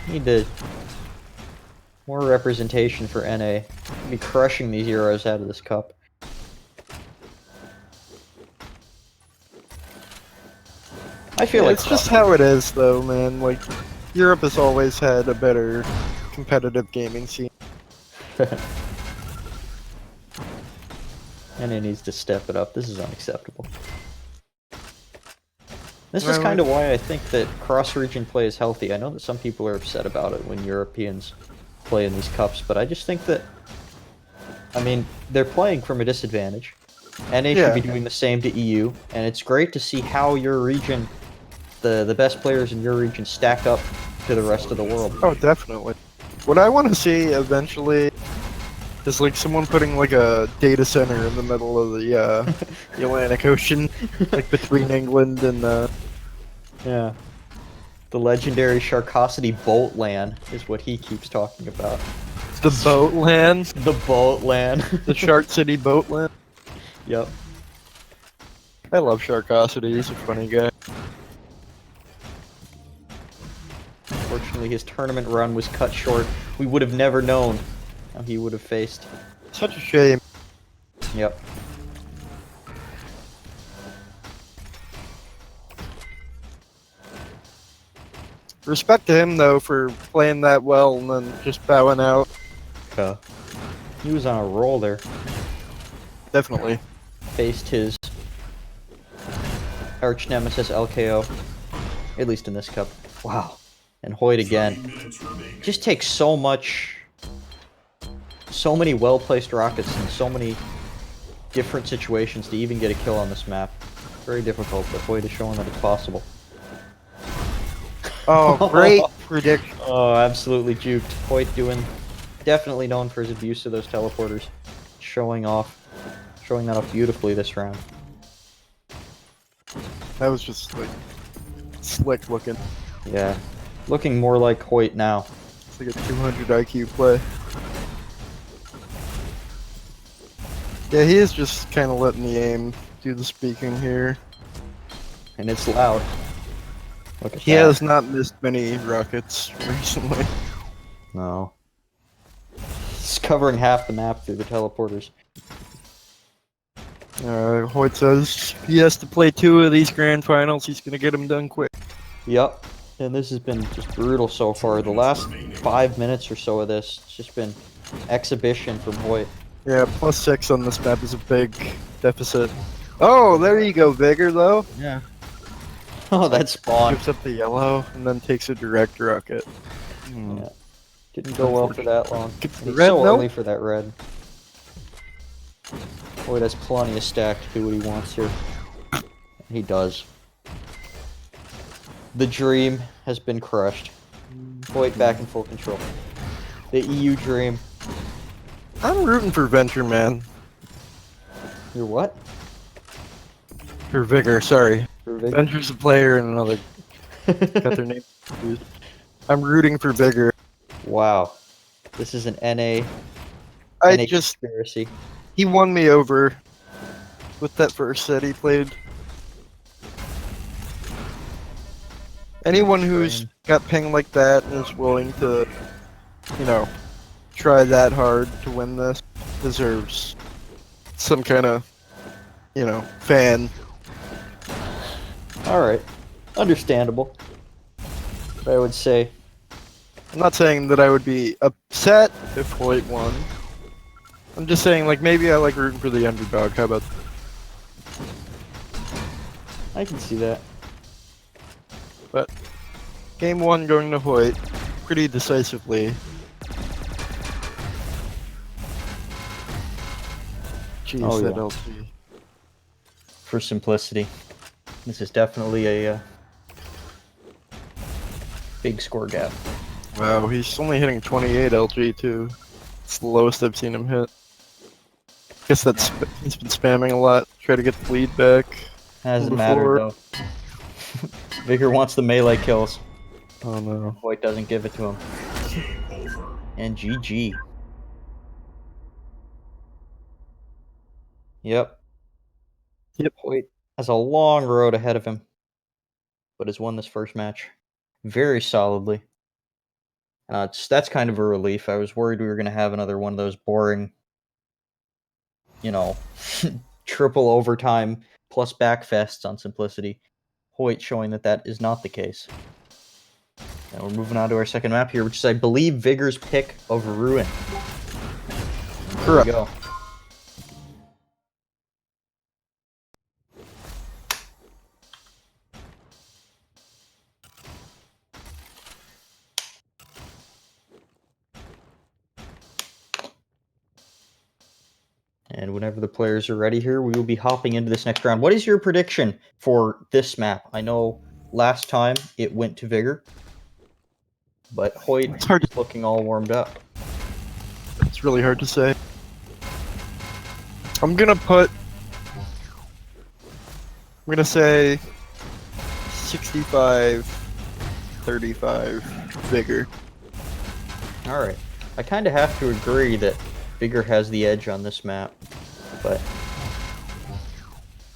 Need to more representation for NA. Be crushing these Euros out of this cup. I feel like It's just how it is, though, man. Like, Europe has always had a better competitive gaming scene. NA needs to step it up. This is unacceptable. This is Well, kind of why I think that cross-region play is healthy. I know that some people are upset about it when Europeans play in these cups, but I just think that, I mean, they're playing from a disadvantage. NA Yeah. should be doing the same to EU, and it's great to see how your region, the best players in your region stack up to the rest of the world. Oh, definitely. What I want to see eventually is like someone putting like a data center in the middle of the Atlantic Ocean, like between England and Yeah. The legendary Sharqosity boat land is what he keeps talking about. the boat land, The boat land. the Shark City boat land. Yep. I love Sharqosity. He's a funny guy. Unfortunately, his tournament run was cut short. We would have never known how he would have faced. Such a shame. Yep. Respect to him though for playing that well and then just bowing out. He was on a roll there. Definitely. Faced his arch nemesis LKO. At least in this cup. Wow. And Hoyt again. Just takes so many well-placed rockets in so many different situations to even get a kill on this map. Very difficult, but Hoyt is showing that it's possible. Oh, great prediction. Oh, absolutely juked. Hoyt definitely known for his abuse of those teleporters. Showing off. showing that off beautifully this round. That was just like slick looking. Yeah, looking more like Hoyt now. It's like a 200 IQ play. Yeah, he is just kind of letting the aim do the speaking here. And it's loud. Look at He that. has not missed many rockets recently. No. He's covering half the map through the teleporters. Hoyt says he has to play 2 of these grand finals. He's gonna get them done quick. Yep. And this has been just brutal so far. The last 5 minutes or so of this, it's just been exhibition from Hoyt. Yeah, +6 on this map is a big deficit. Oh, there you go, Vigor though. Yeah. Oh, that spawn. Gives up the yellow and then takes a direct rocket. Yeah. Didn't go well for that long. Gets And the he's red, so nope. early for that red. Hoyt has plenty of stack to do what he wants here. He does. The dream has been crushed. Hoyt back in full control. The EU dream. I'm rooting for Venture, man. You're what? For Vigor, sorry. For Vigor? Venture's a player and another. Got their name confused. I'm rooting for Vigor. Wow. This is an NA. I NA just. conspiracy. He won me over with that first set he played. Anyone who's got ping like that and is willing to, you know, try that hard to win this deserves some kind of, you know, fan. Alright. Understandable. But I would say. I'm not saying that I would be upset if Hoyt won. I'm just saying, like, maybe I like rooting for the underdog. How about I can see that. But game 1 going to Hoyt pretty decisively. Jeez, Oh, that yeah. LT. For simplicity. This is definitely a big score gap. Wow, he's only hitting 28 LG too. It's the lowest I've seen him hit. Guess that's he's been spamming a lot. Try to get the lead back. Hasn't Before- mattered though. Vigor wants the melee kills. Oh no. Hoyt doesn't give it to him. And GG. Yep. Yep. Hoyt has a long road ahead of him, but has won this first match very solidly. That's kind of a relief. I was worried we were going to have another one of those boring, you know, triple overtime plus backfests on simplicity. Hoyt showing that that is not the case. And we're moving on to our second map here, which is, I believe, Vigor's pick of Ruin. Here we go. And whenever the players are ready here, we will be hopping into this next round. What is your prediction for this map? I know last time it went to Vigor, but Hoyt It's hard is looking all warmed up. It's really hard to say. I'm gonna say 65-35 Vigor. Alright. I kind of have to agree that Vigor has the edge on this map, but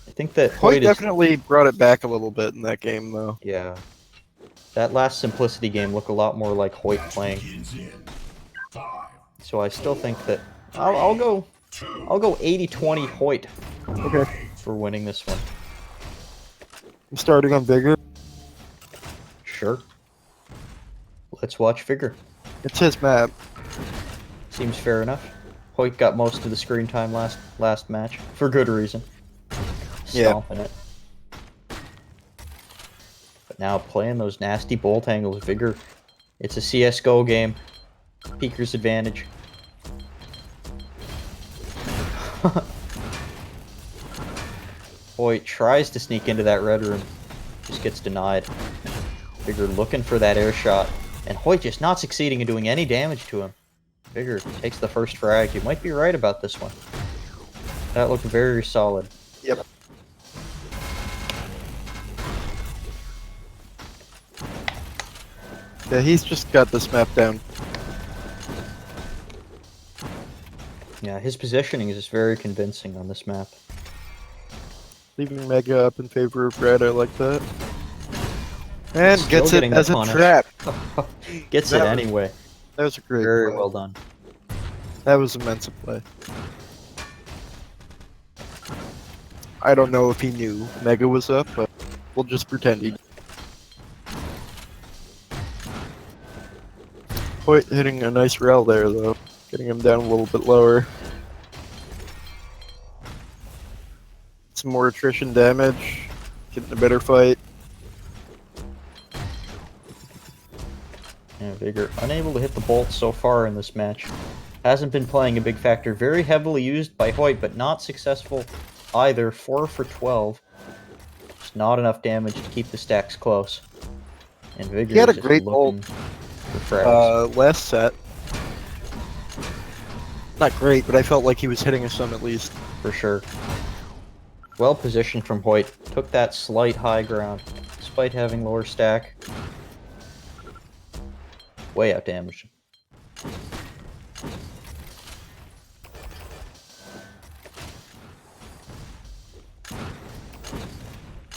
I think that Hoyt Hoyt is... definitely brought it back a little bit in that game though. Yeah. That last Simplicity game looked a lot more like Hoyt playing. So I still think that... I'll go 80-20 Hoyt Okay. for winning this one. I'm starting on Vigor. Sure. Let's watch Vigor. It's his map. Seems fair enough. Hoyt got most of the screen time last match, for good reason. Yeah. Stomping it. But now playing those nasty bolt angles, Vigor. It's a CSGO game. Peeker's advantage. Hoyt tries to sneak into that red room. Just gets denied. Vigor looking for that air shot. And Hoyt just not succeeding in doing any damage to him. Vigor takes the first frag. You might be right about this one. That looked very solid. Yep. Yeah, he's just got this map down. Yeah, his positioning is just very convincing on this map. Leaving Mega up in favor of Red, I like that. And Still gets it getting the as a punish. trap. Gets That it was- anyway. That was a great Very play. well done. That was immense play. I don't know if he knew Mega was up, but we'll just pretend he did. Hoyt hitting a nice rail there, though. Getting him down a little bit lower. Some more attrition damage. Getting a better fight. Yeah, Vigor unable to hit the bolt so far in this match. Hasn't been playing a big factor. Very heavily used by Hoyt, but not successful either. 4 for 12. Just not enough damage to keep the stacks close. And Vigor He had a is just great looking for frags. Last set. Not great, but I felt like he was hitting some at least. For sure. Well positioned from Hoyt. Took that slight high ground, despite having lower stack. Way out damaged.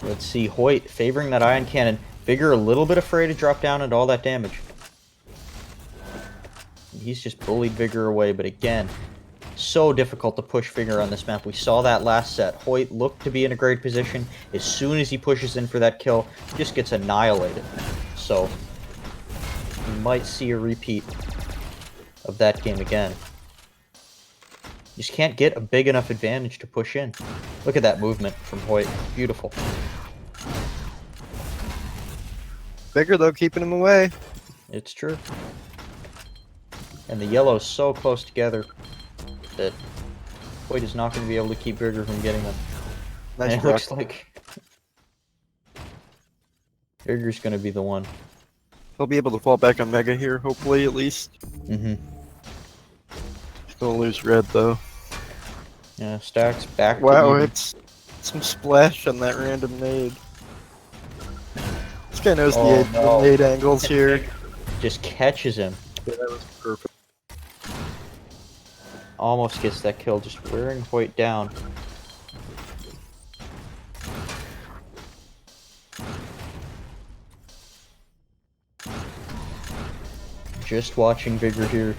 Let's see, Hoyt favoring that ion cannon. Vigor a little bit afraid to drop down into all that damage. He's just bullied Vigor away, but again, so difficult to push Vigor on this map. We saw that last set. Hoyt looked to be in a great position. As soon as he pushes in for that kill, just gets annihilated. So, we might see a repeat of that game again. You just can't get a big enough advantage to push in. Look at that movement from Hoyt. Beautiful. Vigor, though, keeping him away. It's true. And the yellow's so close together that Hoyt is not going to be able to keep Vigor from getting them. Nice And it rock. looks like Vigor's going to be the one. He'll be able to fall back on Mega here, hopefully, at least. Mm-hmm. Still lose Red, though. Yeah, stacks back Wow, to even. it's some splash on that random nade. This guy knows Oh, the no. nade angles here. Just catches him. Yeah, that was perfect. Almost gets that kill, just wearing Hoyt down. Just watching Vigor here.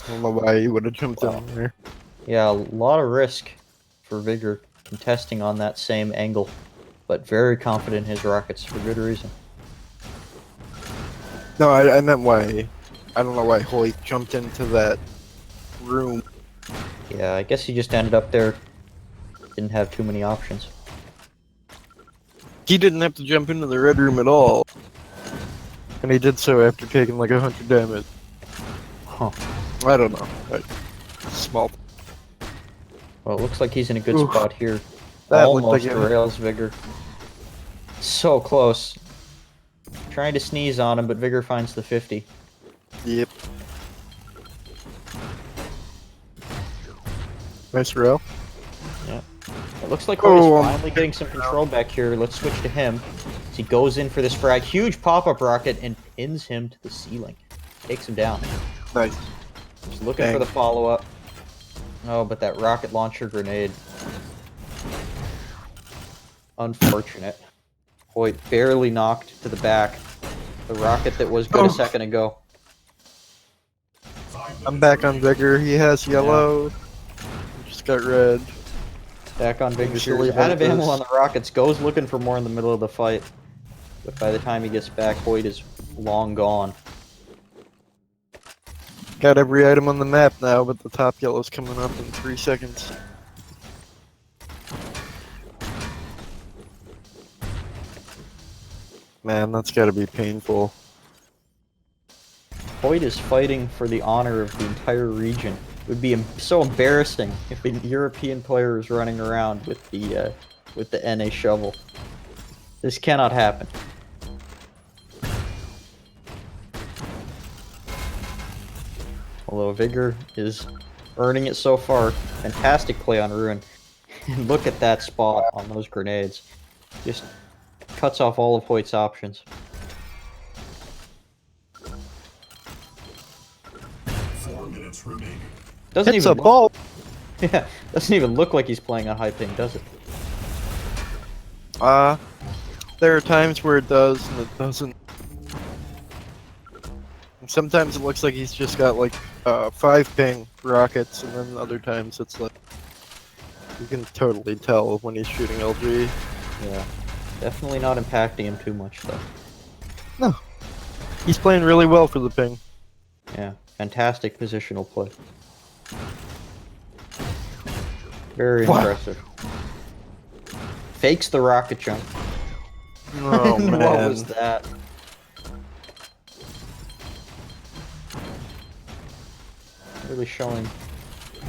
I don't know why he would have jumped in there. Yeah, a lot of risk for Vigor contesting on that same angle, but very confident in his rockets for good reason. No, I meant why. I don't know why Hoyt jumped into that room. Yeah, I guess he just ended up there. Didn't have too many options. He didn't have to jump into the red room at all. And he did so after taking like 100 damage. Huh. I don't know. Small. Well, it looks like he's in a good Oof. spot here. That looked Almost like it. derails Vigor. So close. Trying to sneeze on him, but Vigor finds the 50. Yep. Nice rail. It looks like Hoyt is Oh, finally getting some control back here. Let's switch to him. As he goes in for this frag. Huge pop-up rocket and pins him to the ceiling. Takes him down. Nice. Just looking Dang. for the follow-up. Oh, but that rocket launcher grenade. Unfortunate. Hoyt barely knocked to the back. The rocket that was good Oh. a second ago. I'm back on Vigor. He has yellow. Just got red. Back on Vigor. Silly Out of about ammo this. on the rockets. Goes looking for more in the middle of the fight. But by the time he gets back, Hoyt is long gone. Got every item on the map now, but the top yellow's coming up in 3 seconds. Man, that's gotta be painful. Hoyt is fighting for the honor of the entire region. It would be so embarrassing if a European player was running around with the NA shovel. This cannot happen. Although Vigor is earning it so far. Fantastic play on Ruin. And look at that spot on those grenades. Just cuts off all of Hoyt's options. 4 minutes remaining. Doesn't Hits even a ball. Yeah, doesn't even look like he's playing on high ping, does it? There are times where it does and it doesn't. And sometimes it looks like he's just got like 5 ping rockets, and then other times it's like you can totally tell when he's shooting LG. Yeah. Definitely not impacting him too much, though. No, he's playing really well for the ping. Yeah, fantastic positional play. Very Wow. impressive. Fakes the rocket jump. Oh man, What was that? Really showing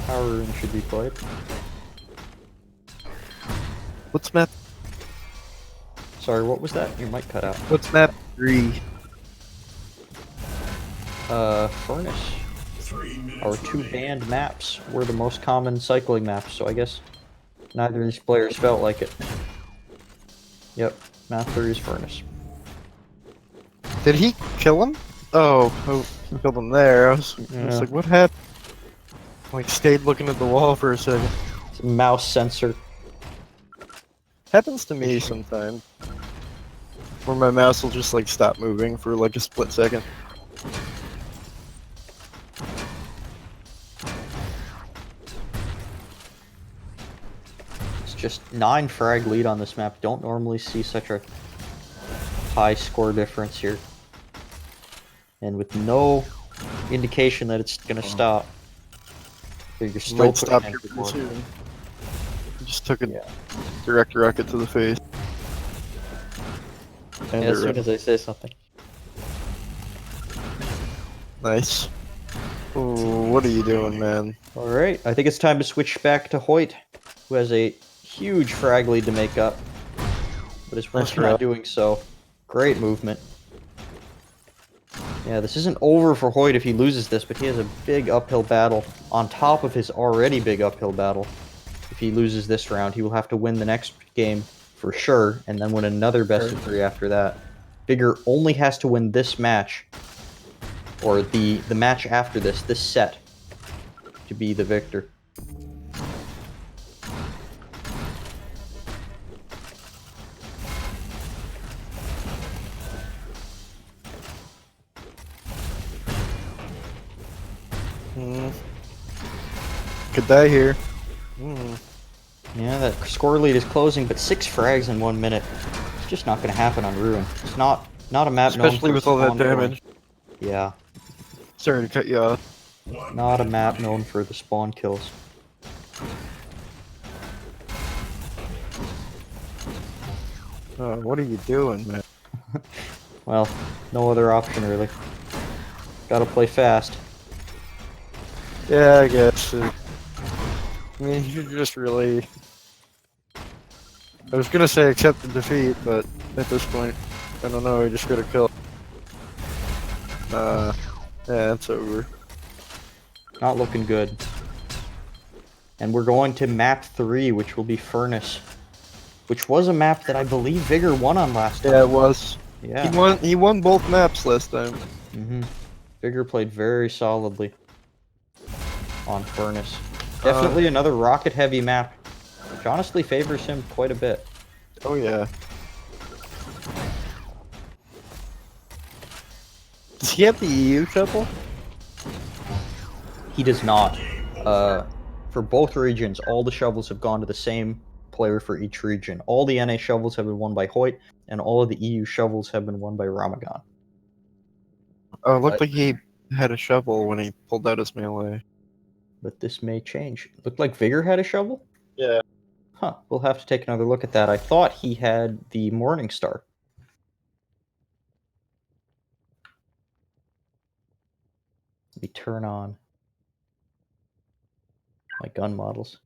how Rune should be played. What's map? Sorry, what was that? Your mic cut out. What's map 3? Furnace. 3 minutes Our 2 remaining. banned maps were the most common cycling maps, so I guess neither of these players felt like it. Yep, map 3 is Furnace. Did he kill him? Oh, he killed him there. I was Yeah. like, what happened? Like, stayed looking at the wall for a second. It's a mouse sensor. Happens to me sometimes. Where my mouse will just like stop moving for like a split second. It's just 9 frag lead on this map. Don't normally see such a high score difference here. And with no indication that it's gonna stop. You're still Might putting stop in here good pretty work. soon. Just took a Yeah. direct rocket to the face. And As it soon as I say something. nice. Ooh, what are you doing, man? Alright, I think it's time to switch back to Hoyt, who has a huge frag lead to make up, but is working on route. doing so. Great movement. Yeah, this isn't over for Hoyt if he loses this, but he has a big uphill battle on top of his already big uphill battle. If he loses this round, he will have to win the next game for sure, and then win another best of 3 after that. Vigor only has to win this match, or the match after this set, to be the victor. Could die here. Hmm. Yeah, that score lead is closing, but 6 frags in 1 minute. It's just not going to happen on Ruin. It's not a map known Especially for with all that spawn killing. damage. Yeah, Sorry to cut you off. 1 not a minute map remaining. known for the spawn kills. Oh, what are you doing, man? Well, no other option really. Gotta play fast. Yeah, I guess. I mean, you're just really... I was gonna say accept the defeat, but at this point, I don't know, I just got a kill. Yeah, it's over. Not looking good. And we're going to map 3, which will be Furnace. Which was a map that I believe Vigor won on last time. Yeah, it was. Yeah. He won both maps last time. Mm-hmm. Vigor played very solidly on Furnace. Definitely another rocket-heavy map, which honestly favors him quite a bit. Oh yeah. Does he have the EU shovel? He does not. For both regions, all the shovels have gone to the same player for each region. All the NA shovels have been won by Hoyt, and all of the EU shovels have been won by Ramagan. Oh, it looked like he had a shovel when he pulled out his melee. But this may change. Looked like Vigor had a shovel? Yeah. Huh, we'll have to take another look at that. I thought he had the Morning Star. Let me turn on my gun models.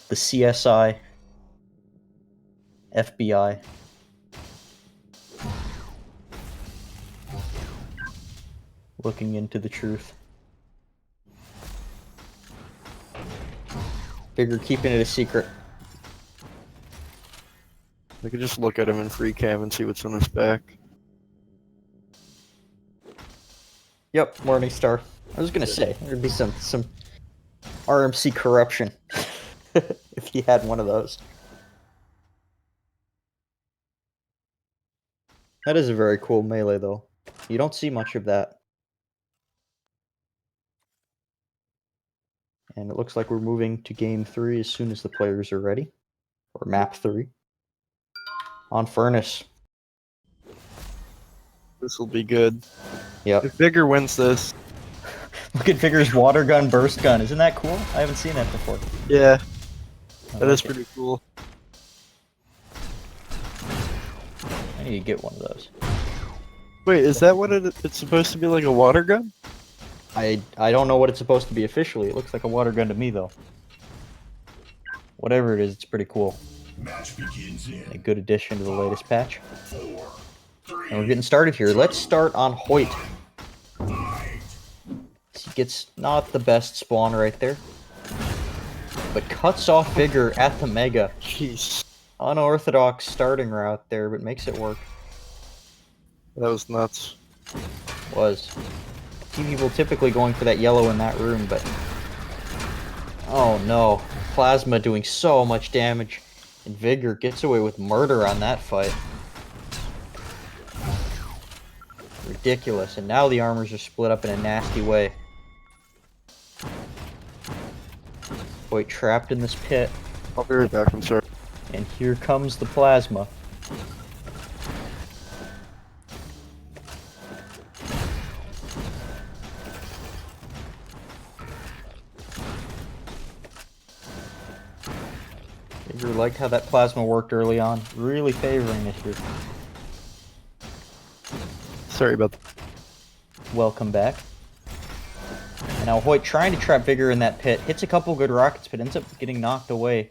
The CSI, FBI. looking into the truth. Vigor keeping it a secret. I could just look at him in free cam and see what's on his back. Yep, Morningstar. I was gonna say there'd be some RMC corruption if he had one of those. That is a very cool melee, though. You don't see much of that. And it looks like we're moving to game 3 as soon as the players are ready. Or map 3. On Furnace. This will be good. Yep. If Vigor wins this, Look at Vigor's water gun, burst gun. Isn't that cool? I haven't seen that before. yeah, I that like is it. pretty cool. I need to get one of those. Wait, is that what it's supposed to be, like a water gun? I don't know what it's supposed to be officially. It looks like a water gun to me, though. Whatever it is, it's pretty cool. Match begins in A good addition to the latest patch. 4, 3, And we're getting started here. Let's start on Hoyt. fight. He gets not the best spawn right there. But cuts off Vigor at the Mega. Jeez, Unorthodox starting route there, but makes it work. that was nuts. Was. See people typically going for that yellow in that room, but... Oh no. Plasma doing so much damage. And Vigor gets away with murder on that fight. Ridiculous. And now the armors are split up in a nasty way. Hoyt trapped in this pit. I'll be right back, I'm sorry. And here comes the plasma. Vigor liked how that plasma worked early on, really favoring it here. Sorry about that. Welcome back. And now Hoyt trying to trap Vigor in that pit, hits a couple good rockets, but ends up getting knocked away.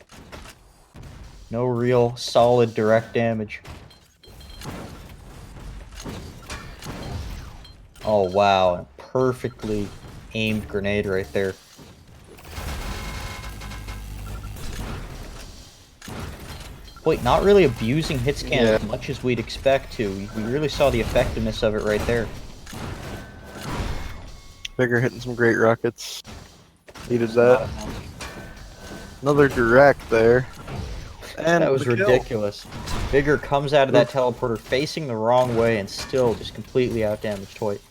No real solid direct damage. Oh wow, a perfectly aimed grenade right there. Hoyt not really abusing hitscan as much as we'd expect to. We really saw the effectiveness of it right there. Vigor hitting some great rockets. Needed that. Another direct there. And That was the kill. ridiculous. Vigor comes out of that teleporter facing the wrong way and still just completely outdamaged Hoyt.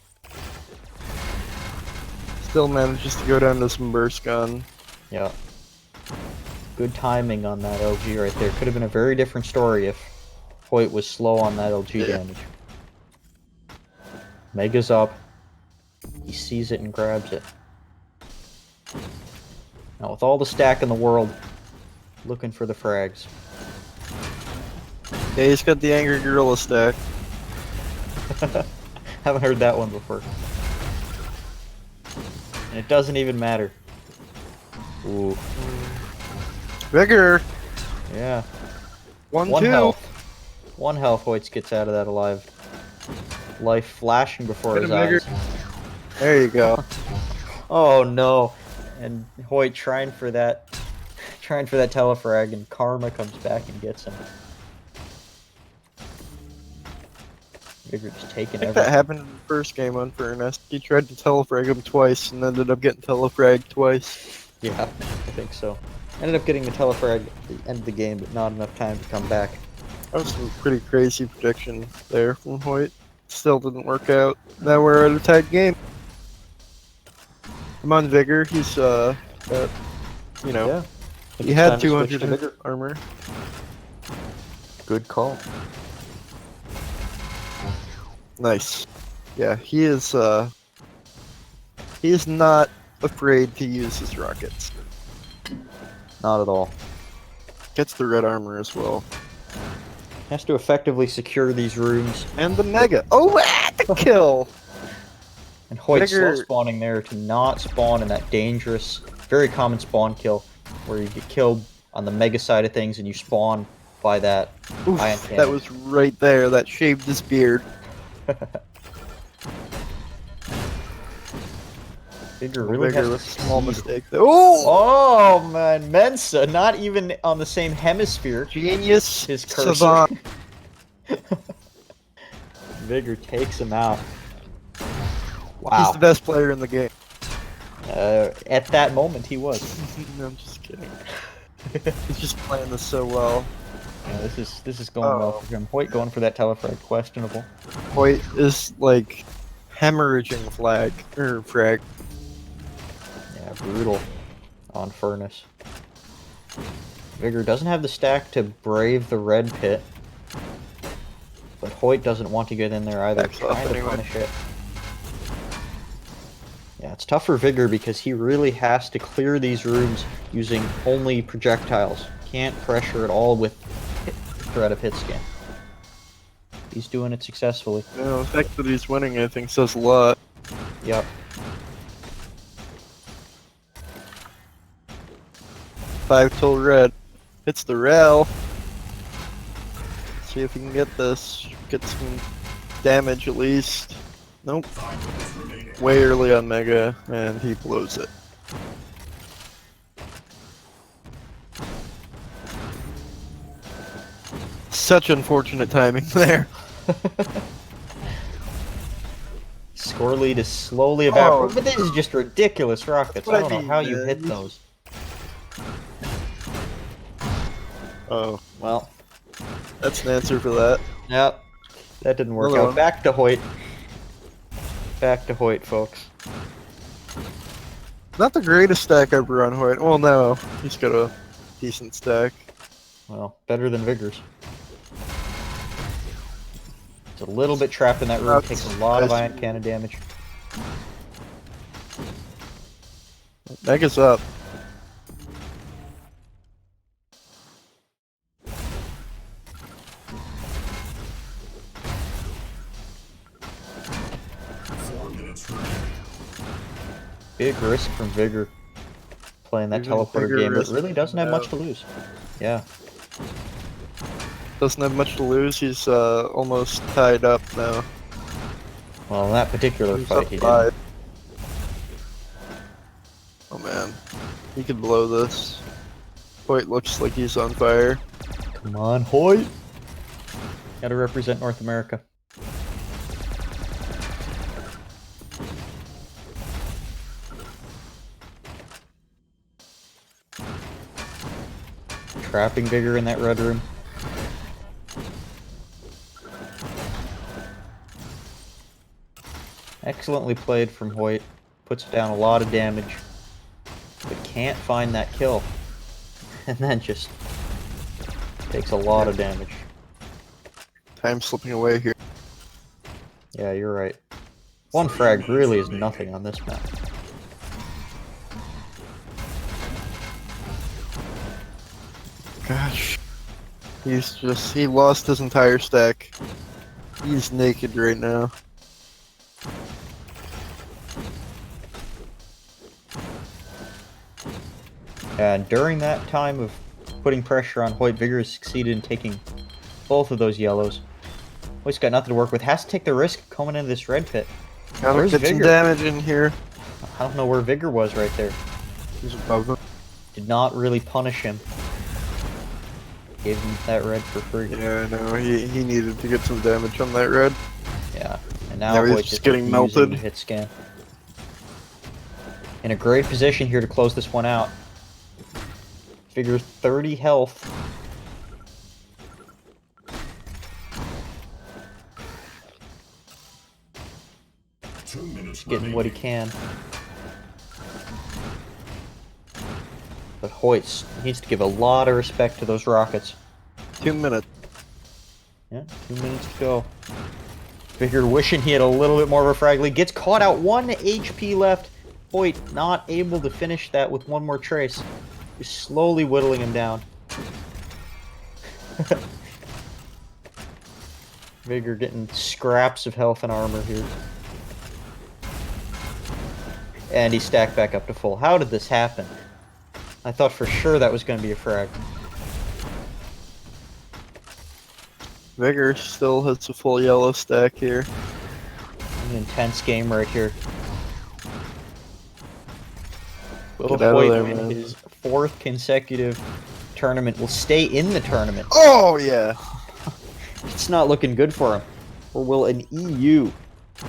Still manages to go down to some burst gun. Yeah. Good timing on that LG right there. Could have been a very different story if Hoyt was slow on that LG damage. Mega's up. He sees it and grabs it. Now with all the stack in the world, looking for the frags. Yeah, he's got the Angry Gorilla stack. Haven't heard that one before. And it doesn't even matter. Ooh. Vigor! Yeah. One, One two. health. One health Hoyt gets out of that alive. Life flashing before Hit his him, Vigor. eyes. There you go. Oh no. And Hoyt trying for that telefrag, and Karma comes back and gets him. Vigor just taking I think that everything. happened in the first game on Furnace. He tried to telefrag him twice and ended up getting telefragged twice. Yeah, I think so. Ended up getting the telefrag at the end of the game, but not enough time to come back. That was some pretty crazy prediction there from Hoyt. Still didn't work out. Now we're at a tied game. Come on, Vigor. He's, got, you know, Yeah. he had Time to switch to 200 Vigor. armor. Good call. Nice. Yeah, he is not afraid to use his rockets. Not at all. Gets the red armor as well. Has to effectively secure these rooms. And the Mega. Oh, the kill! And Hoyt slow Vigor- spawning there to not spawn in that dangerous, very common spawn kill, where you get killed on the Mega side of things and you spawn by that Oof, ion that cannon. was right there. That shaved his beard. Vigor really Vigor has with to a small succeed. mistake there. Oh! Oh man, Mensa, not even on the same hemisphere. Genius His cursor. savant. Vigor takes him out. He's Wow. the best player in the game. At that moment, he was. No, I'm just kidding. He's just playing this so well. Yeah, this is going well for him. Hoyt going for that telefrag, questionable. Hoyt is like hemorrhaging frag. Yeah, brutal on Furnace. Vigor doesn't have the stack to brave the red pit, but Hoyt doesn't want to get in there either. Backs off Trying to anyway. punish it. Yeah, it's tough for Vigor because he really has to clear these rooms using only projectiles. Can't pressure at all with threat of hit scan. He's doing it successfully. You know, the fact that he's winning, I think, says a lot. Yep. 5 till red. Hits the rail. See if he can get this. Get some damage at least. Nope. Way early on Mega, and he blows it. Such unfortunate timing there. Score lead is slowly evaporating, Oh. but this is just ridiculous rockets. what I I don't know mean, how you man. hit those. Oh, Well, that's an answer for that. yep, that didn't work Another out. one. Back to Hoyt. Back to Hoyt, folks. Not the greatest stack ever on Hoyt. Well, no, he's got a decent stack. Well, better than Vigor's. It's a little bit trapped in that room. That's Takes a lot of nice. ion cannon damage. Mega's up. Big risk from Vigor playing that Even teleporter bigger game, but risk really doesn't have now. much to lose. Yeah. Doesn't have much to lose. He's almost tied up now. Well, in that particular He's fight, up he did. 5. Oh man, he could blow this. Hoyt looks like he's on fire. Come on, Hoyt! Gotta represent North America. Trapping Vigor in that red room. Excellently played from Hoyt. Puts down a lot of damage, but can't find that kill. And then just takes a lot of damage. Time slipping away here. Yeah, you're right. One frag really is nothing on this map. Gosh. He lost his entire stack. He's naked right now. And during that time of putting pressure on Hoyt, Vigor has succeeded in taking both of those yellows. Hoyt's got nothing to work with. Has to take the risk coming into this red pit. Gotta Where's get some Vigor? damage in here. I don't know where Vigor was right there. He's above him. Did not really punish him. Gave him that red for free. Yeah, I know. He needed to get some damage on that red. Yeah. And now Now he's Hoyt just getting refusing melted. to hit scan. In a great position here to close this one out. Vigor 30 health. Getting what he can. But Hoyt needs to give a lot of respect to those rockets. 2 minutes. Yeah, 2 minutes to go. Vigor wishing he had a little bit more of a frag lead. Gets caught out. 1 HP left. Hoyt not able to finish that with one more trace. Just slowly whittling him down. Vigor getting scraps of health and armor here. And he stacked back up to full. How did this happen? I thought for sure that was going to be a frag. Vigor still has a full yellow stack here. An intense game right here. Will Get out of Hoyt there, win man. his 4th consecutive tournament? Will stay in the tournament. Oh, yeah. It's not looking good for him. Or will an EU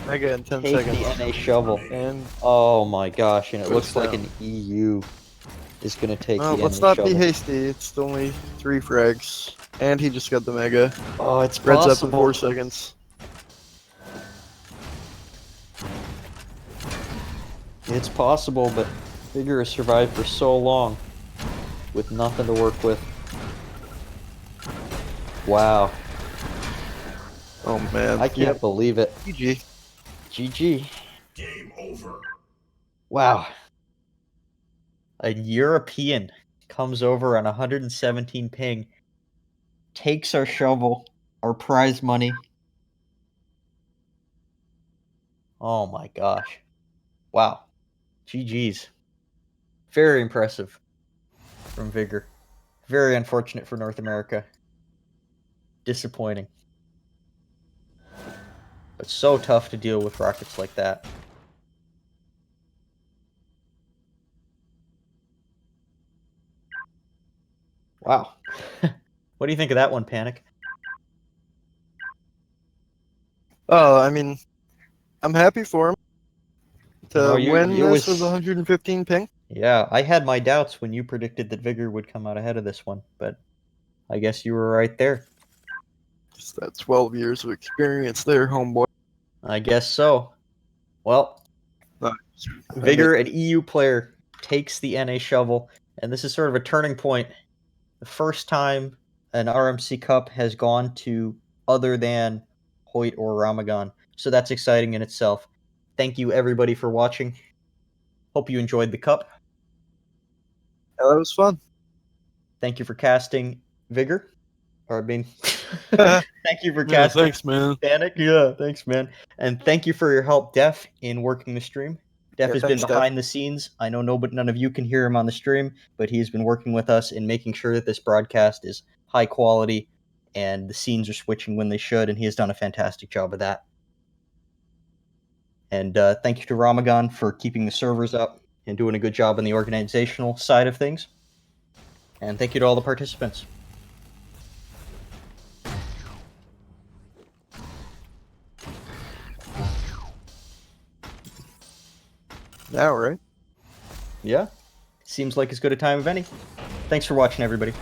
Mega in 10 take seconds. the NA shovel? And Oh my gosh, and it Goes looks like down. an EU is going to take the let's NA not shovel. be hasty. It's only 3 frags. And he just got the Mega. Oh, it's Red's up in possible. 4 seconds. It's possible, but Vigor has survived for so long with nothing to work with. Wow. Oh, man. I can't believe it. GG. GG. Game over. Wow. A European comes over on 117 ping, takes our shovel, our prize money. Oh my gosh. Wow. GG's. Very impressive from Vigor. Very unfortunate for North America. Disappointing. But so tough to deal with rockets like that. Wow. What do you think of that one, Panic? Oh, I mean, I'm happy for him. To No, win it this was with 115 ping. Yeah, I had my doubts when you predicted that Vigor would come out ahead of this one, but I guess you were right there. Just that 12 years of experience there, homeboy. I guess so. Well, Vigor, an EU player, takes the NA shovel, and this is sort of a turning point. The first time an RMC Cup has gone to other than Hoyt or Ramagan, so that's exciting in itself. Thank you, everybody, for watching. Hope you enjoyed the cup. Yeah, that was fun. Thank you for casting Vigor. Or, I mean, thank you for casting thanks, man. Panic. Yeah, thanks, man. And thank you for your help, Def, in working the stream. Def has thanks, been behind the scenes. I know none of you can hear him on the stream, but he has been working with us in making sure that this broadcast is high quality and the scenes are switching when they should, and he has done a fantastic job of that. And thank you to Ramagan for keeping the servers up and doing a good job on the organizational side of things. And thank you to all the participants. Now, right? Yeah, seems like as good a time of any. Thanks for watching, everybody.